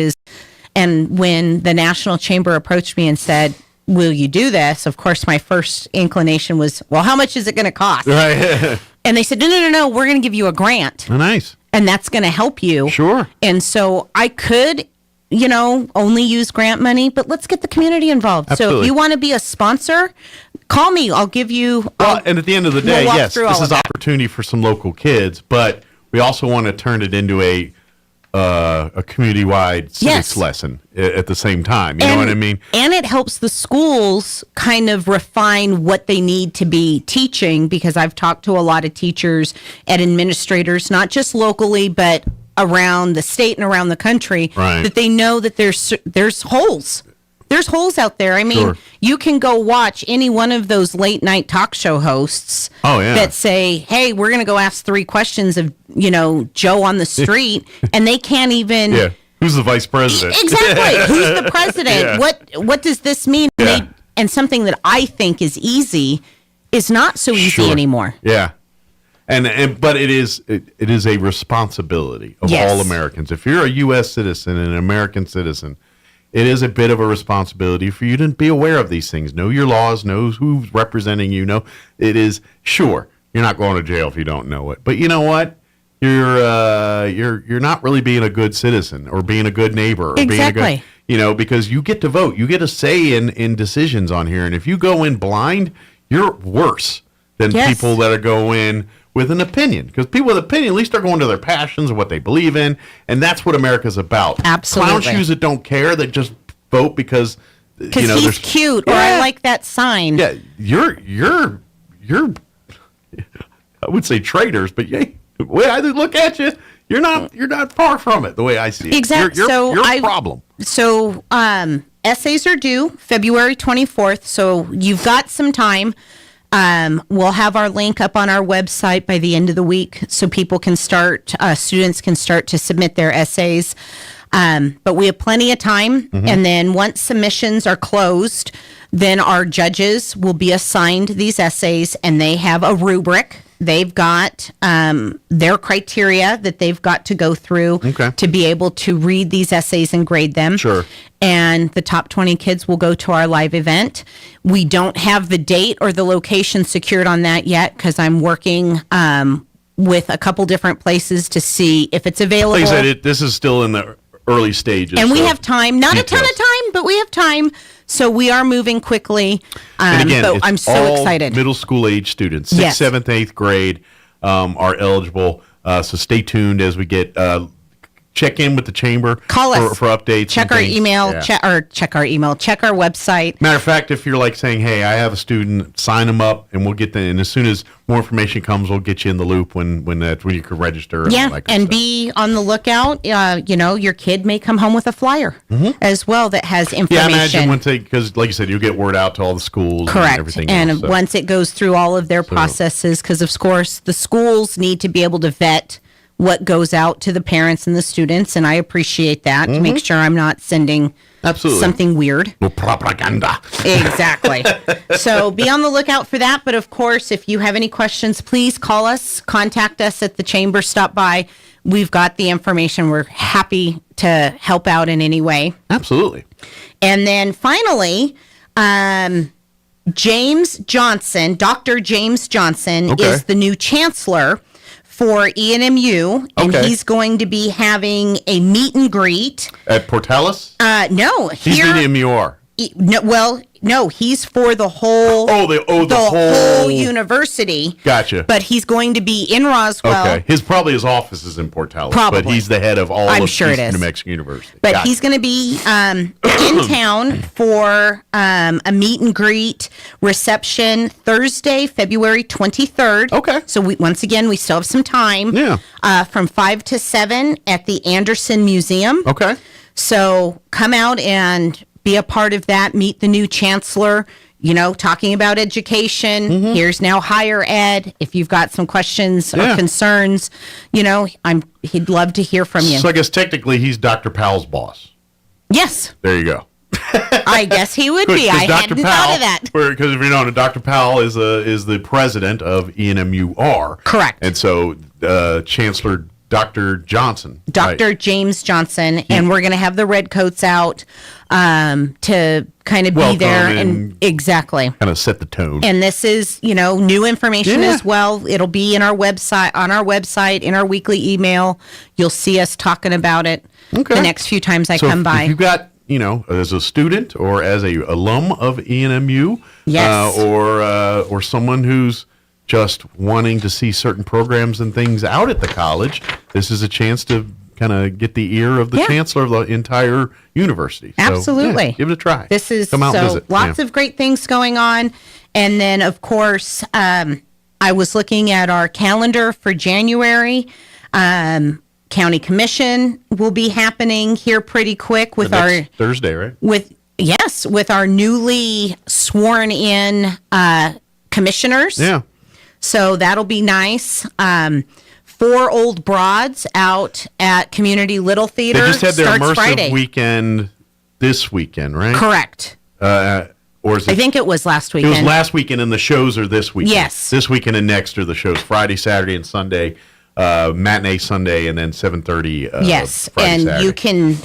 and when the National Chamber approached me and said, will you do this? Of course, my first inclination was, well, how much is it going to cost? Right. And they said, no, we're going to give you a grant. Oh, nice. And that's going to help you. Sure. And so I could, only use grant money, but let's get the community involved. So Absolutely. if you want to be a sponsor, call me. I'll give you. Well, and at the end of the day, we'll walk yes, through this all is of that. opportunity for some local kids, but we also want to turn it into a community-wide civics Yes. lesson at the same time. You know what I mean? And it helps the schools kind of refine what they need to be teaching, because I've talked to a lot of teachers and administrators, not just locally, but around the state and around the country, Right. that they know that there's holes. There's holes out there. I mean, Sure. you can go watch any one of those late night talk show hosts that say, hey, we're going to go ask 3 questions of, Joe on the street, and they can't even. Yeah. Who's the vice president? Exactly. Who's the president? Yeah. What does this mean? Yeah. And something that I think is easy is not so easy Sure. anymore. Yeah. But it is a responsibility of Yes. all Americans. If you're a U.S. citizen and an American citizen, it is a bit of a responsibility for you to be aware of these things. Know your laws. Know who's representing you. Know it is sure you're not going to jail if you don't know it. But you know what? You're not really being a good citizen or being a good neighbor or being a Exactly. good, because you get to vote. You get a say in decisions on here. And if you go in blind, you're worse than Yes. people that are go in with an opinion, because people with opinion, at least they're going to their passions and what they believe in, and that's what America's about. Absolutely. Clown shoes that don't care, that just vote because Because there's he's cute, or I like that sign. Yeah, you're I would say traitors, but yeah, the way I look at you, you're not far from it. The way I see it, Exactly. You're a problem. So essays are due February 24th. So you've got some time. We'll have our link up on our website by the end of the week, so people can students can start to submit their essays. But we have plenty of time. Mm-hmm. And then once submissions are closed, then our judges will be assigned these essays, and they have a rubric. They've got their criteria that they've got to go through to be able to read these essays and grade them. Sure. And the top 20 kids will go to our live event. We don't have the date or the location secured on that yet, because I'm working with a couple different places to see if it's available. Like I said, this is still in the early stages. And we so have time, not a ton details. of time, but we have time. So we are moving quickly. And again, but it's I'm so all excited. middle school age students, 6th, Yes. 7th, 8th grade are eligible. So stay tuned as we get check in with the chamber. Call us for updates. Check and our things. email. Yeah. Check our email. Check our website. Matter of fact, if you're like saying, "Hey, I have a student," sign them up, and we'll get them. And as soon as more information comes, we'll get you in the loop when you can register. And all that good stuff. Be on the lookout. Your kid may come home with a flyer as well that has information. Yeah, I imagine because, like you said, you'll get word out to all the schools. Correct. And everything. And else, so. once it goes through all of their processes, because of course the schools need to be able to vet what goes out to the parents and the students, and I appreciate that to make sure I'm not sending something weird. No propaganda. Exactly. So be on the lookout for that. But of course, if you have any questions, please call us, contact us at the chamber, stop by. We've got the information. We're happy to help out in any way. Absolutely. And then finally, James Johnson, Dr. James Johnson is the new chancellor for ENMU, and he's going to be having a meet and greet at Portales. No, he's the MUR. No, he's for the whole. The whole university. Gotcha. But he's going to be in Roswell. Okay, his office is in Portales. Probably. But he's the head of all of East New Mexico University. But he's going to be in town for a meet and greet reception Thursday, February 23rd. Okay. So we still have some time. Yeah. From 5 to 7 at the Anderson Museum. Okay. So come out and be a part of that. Meet the new chancellor. Talking about education. Here's now higher ed. If you've got some questions or concerns, he'd love to hear from you. So I guess technically he's Dr. Powell's boss. Yes. There you go. I guess he would be. I hadn't thought of that. Because if you don't know, Dr. Powell is the president of ENMUR. Correct. And so Chancellor Dr. Johnson. Dr. James Johnson. And we're going to have the red coats out to kind of be there. And exactly. Kind of set the tone. And this is, new information as well. It'll be in our website, in our weekly email. You'll see us talking about it the next few times I come by. If you've got, as a student or as a alum of ENMU, or someone who's just wanting to see certain programs and things out at the college, this is a chance to kind of get the ear of the chancellor of the entire university. So, absolutely. Give it a try. This is come out and visit. Lots of great things going on. And then, of course, I was looking at our calendar for January. County Commission will be happening here pretty quick with our Thursday, right? With our newly sworn in commissioners. Yeah. So that'll be nice. 4 Old Broads out at Community Little Theater. They just had their starts immersive Friday. weekend this weekend, right? Correct. Or is it, I think it was last weekend. It was last weekend, and the shows are this weekend. Yes. This weekend and next are the shows. Friday, Saturday, and Sunday. Matinee Sunday, and then 7:30. Yes, Friday, and Saturday. you can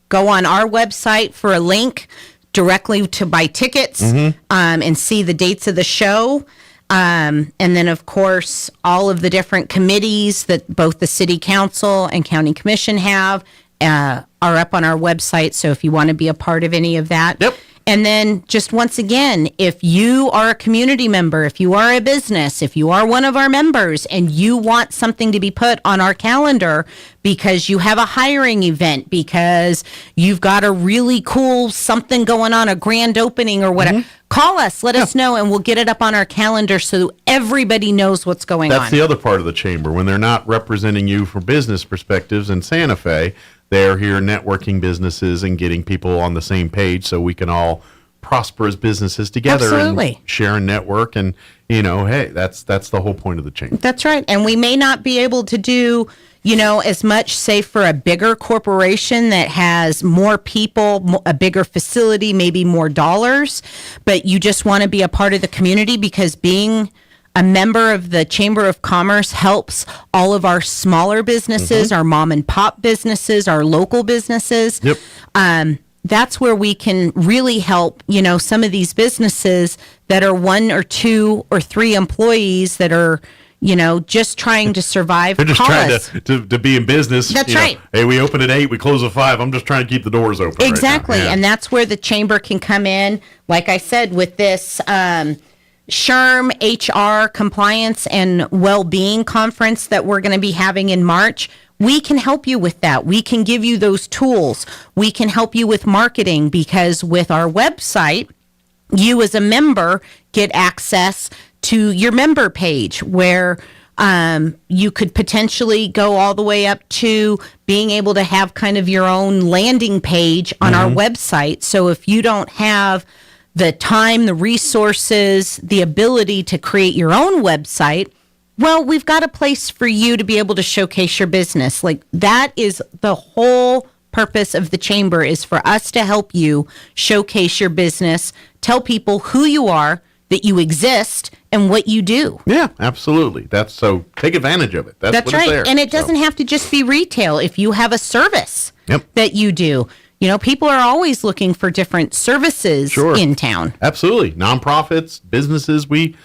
go on our website for a link directly to buy tickets and see the dates of the show. And then, of course, all of the different committees that both the City Council and County Commission have are up on our website. So if you want to be a part of any of that. Yep. And then just once again, if you are a community member, if you are a business, if you are one of our members and you want something to be put on our calendar because you have a hiring event, because you've got a really cool something going on, a grand opening or whatever, call us, let us know, and we'll get it up on our calendar so everybody knows what's going on. That's the other part of the chamber. When they're not representing you from business perspectives in Santa Fe, they're here networking businesses and getting people on the same page so we can all prosper as businesses together. Absolutely. And share and network. And, hey, that's the whole point of the chamber. That's right. And we may not be able to do, as much, say, for a bigger corporation that has more people, a bigger facility, maybe more dollars, but you just want to be a part of the community because being a member of the Chamber of Commerce helps all of our smaller businesses, our mom and pop businesses, our local businesses. Yep. That's where we can really help, some of these businesses that are 1 or 2 or 3 employees that are, just trying to survive. They're just trying to be in business. That's right. Hey, we open at 8, we close at 5. I'm just trying to keep the doors open. Exactly. Right now. Yeah. And that's where the chamber can come in. Like I said, with this SHRM HR Compliance and Well-Being Conference that we're going to be having in March, we can help you with that. We can give you those tools. We can help you with marketing, because with our website, you as a member get access to your member page where you could potentially go all the way up to being able to have kind of your own landing page on our website. So if you don't have the time, the resources, the ability to create your own website, well, we've got a place for you to be able to showcase your business. Like, that is the whole purpose of the chamber, is for us to help you showcase your business, tell people who you are, that you exist, and what you do. Yeah, absolutely. So take advantage of it. That's what right. It's there. And it doesn't have to just be retail. If you have a service that you do, people are always looking for different services in town. Absolutely. Nonprofits, businesses, we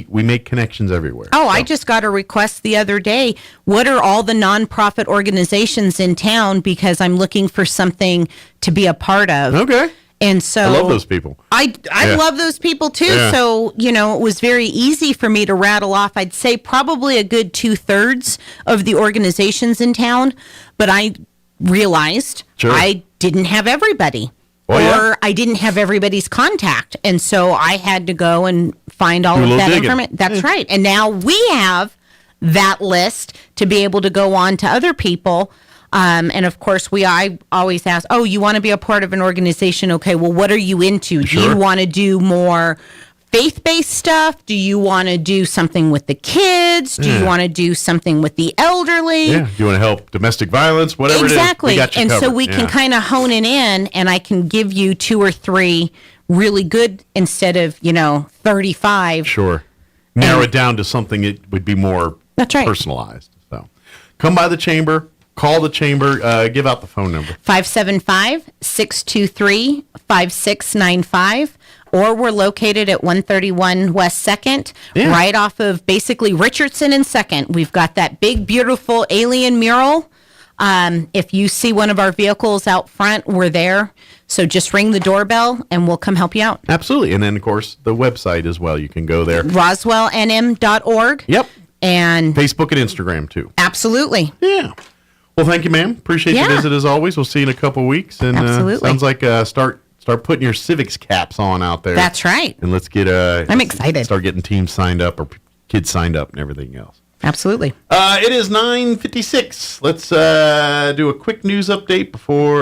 make connections everywhere. Oh, I just got a request the other day. What are all the nonprofit organizations in town? Because I'm looking for something to be a part of. Okay. And so I love those people. I love those people too. Yeah. So, it was very easy for me to rattle off, I'd say probably a good 2/3 of the organizations in town. But I realized I didn't have everybody. I didn't have everybody's contact. And so I had to go and find all of that information. That's right. And now we have that list to be able to go on to other people. And of course, I always ask, you want to be a part of an organization? Okay, well, what are you into? Do you want to do more faith-based stuff? Do you want to do something with the kids? Do you want to do something with the elderly? Yeah. Do you want to help domestic violence? Whatever exactly. it is, we got you and covered. So we can kind of hone it in, and I can give you 2 or 3 really good instead of 35. Sure. Narrow it down to something that would be more personalized. So come by the chamber. Call the chamber. Give out the phone number. 575-623-5695. Or we're located at 131 West 2nd, right off of basically Richardson and 2nd. We've got that big, beautiful alien mural. If you see one of our vehicles out front, we're there. So just ring the doorbell and we'll come help you out. Absolutely. And then, of course, the website as well. You can go there. RoswellNM.org. Yep. And Facebook and Instagram, too. Absolutely. Yeah. Well, thank you, ma'am. Appreciate your visit as always. We'll see you in a couple weeks. And sounds like start putting your civics caps on out there. That's right. And let's get I'm excited. Start getting teams signed up or kids signed up and everything else. Absolutely. It is 9:56. Let's do a quick news update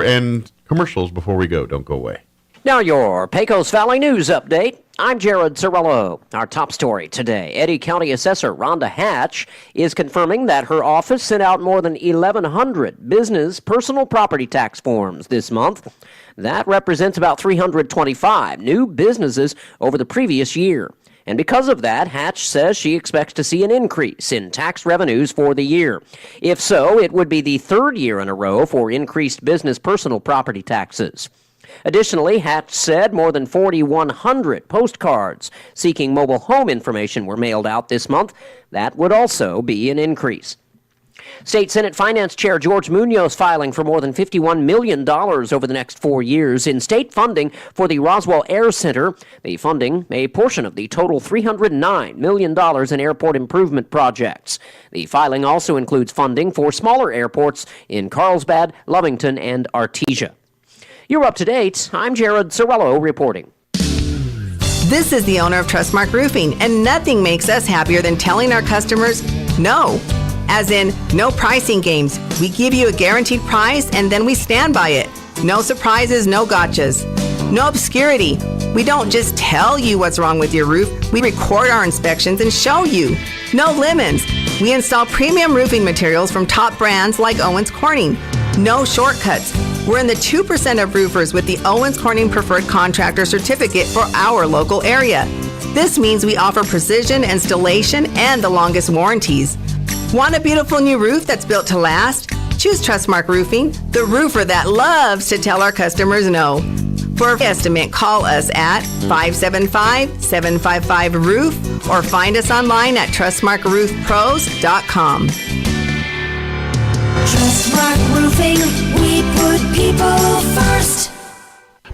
and commercials before we go. Don't go away. Now your Pecos Valley News Update. I'm Jared Cirillo. Our top story today. Eddy County Assessor Rhonda Hatch is confirming that her office sent out more than 1,100 business personal property tax forms this month. That represents about 325 new businesses over the previous year. And because of that, Hatch says she expects to see an increase in tax revenues for the year. If so, it would be the 3rd year in a row for increased business personal property taxes. Additionally, Hatch said more than 4,100 postcards seeking mobile home information were mailed out this month. That would also be an increase. State Senate Finance Chair George Munoz filing for more than $51 million over the next 4 years in state funding for the Roswell Air Center. The funding, a portion of the total $309 million in airport improvement projects. The filing also includes funding for smaller airports in Carlsbad, Lovington, and Artesia. You're up to date. I'm Jared Cirillo reporting. This is the owner of Trustmark Roofing, and nothing makes us happier than telling our customers no. As in, no pricing games. We give you a guaranteed price, and then we stand by it. No surprises, no gotchas. No obscurity. We don't just tell you what's wrong with your roof. We record our inspections and show you. No lemons. We install premium roofing materials from top brands like Owens Corning. No shortcuts. We're in the 2% of roofers with the Owens Corning Preferred Contractor Certificate for our local area. This means we offer precision installation and the longest warranties. Want a beautiful new roof that's built to last? Choose Trustmark Roofing, the roofer that loves to tell our customers no. For an estimate, call us at 575-755-ROOF or find us online at trustmarkroofpros.com. Trustmark Roofing, we put people first.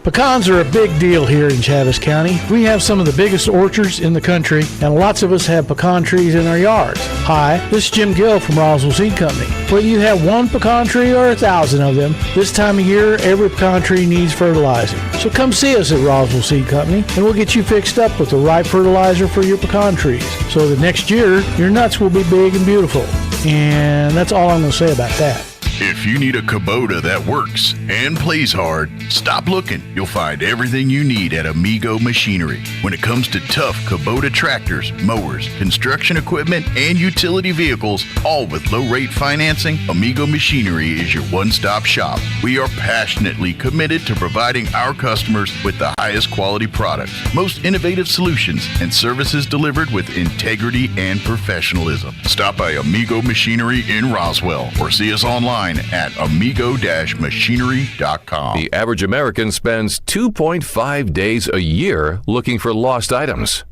Pecans are a big deal here in Chaves County. We have some of the biggest orchards in the country, and lots of us have pecan trees in our yards. Hi, this is Jim Gill from Roswell Seed Company. Whether you have one pecan tree or 1,000 of them, this time of year, every pecan tree needs fertilizer. So come see us at Roswell Seed Company, and we'll get you fixed up with the right fertilizer for your pecan trees. So that next year, your nuts will be big and beautiful. And that's all I'm going to say about that. If you need a Kubota that works and plays hard, stop looking. You'll find everything you need at Amigo Machinery. When it comes to tough Kubota tractors, mowers, construction equipment, and utility vehicles, all with low-rate financing, Amigo Machinery is your one-stop shop. We are passionately committed to providing our customers with the highest quality products, most innovative solutions, and services delivered with integrity and professionalism. Stop by Amigo Machinery in Roswell or see us online at amigo-machinery.com. The average American spends 2.5 days a year looking for lost items.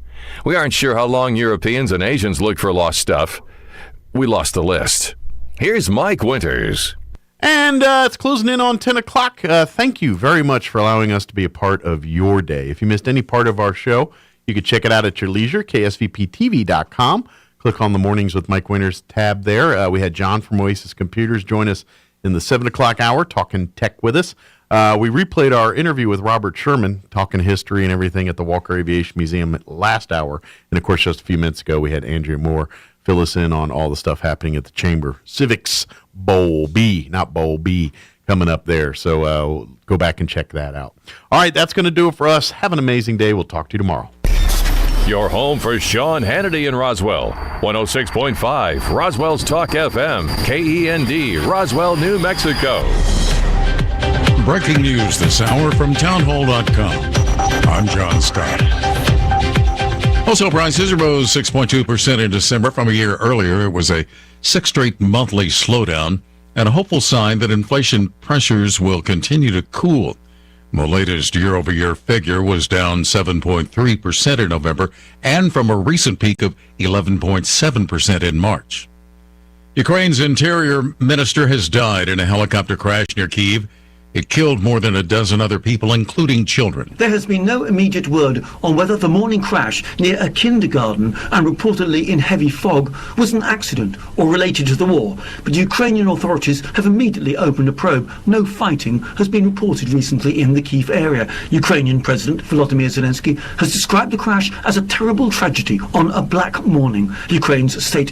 We aren't sure how long Europeans and Asians look for lost stuff. We lost the list. Here's Mike Winters. And it's closing in on 10 o'clock. Thank you very much for allowing us to be a part of your day. If you missed any part of our show, you can check it out at your leisure, ksvptv.com. Click on the Mornings with Mike Winters tab there. We had John from Oasis Computers join us in the 7 o'clock hour talking tech with us. We replayed our interview with Robert Sherman talking history and everything at the Walker Aviation Museum last hour. And, of course, just a few minutes ago, we had Andrea Moore fill us in on all the stuff happening at the Chamber Civics Bowl B, not Bowl B, coming up there. So go back and check that out. All right, that's going to do it for us. Have an amazing day. We'll talk to you tomorrow. Your home for Sean Hannity in Roswell. 106.5 Roswell's Talk FM, KEND, Roswell, New Mexico. Breaking news this hour from townhall.com. I'm John Scott. Wholesale prices rose 6.2% in December from a year earlier. It was a sixth straight monthly slowdown and a hopeful sign that inflation pressures will continue to cool. The latest year-over-year figure was down 7.3% in November and from a recent peak of 11.7% in March. Ukraine's interior minister has died in a helicopter crash near Kyiv. It killed more than a dozen other people, including children. There has been no immediate word on whether the morning crash near a kindergarten and reportedly in heavy fog was an accident or related to the war. But Ukrainian authorities have immediately opened a probe. No fighting has been reported recently in the Kyiv area. Ukrainian President Volodymyr Zelensky has described the crash as a terrible tragedy on a black morning. Ukraine's state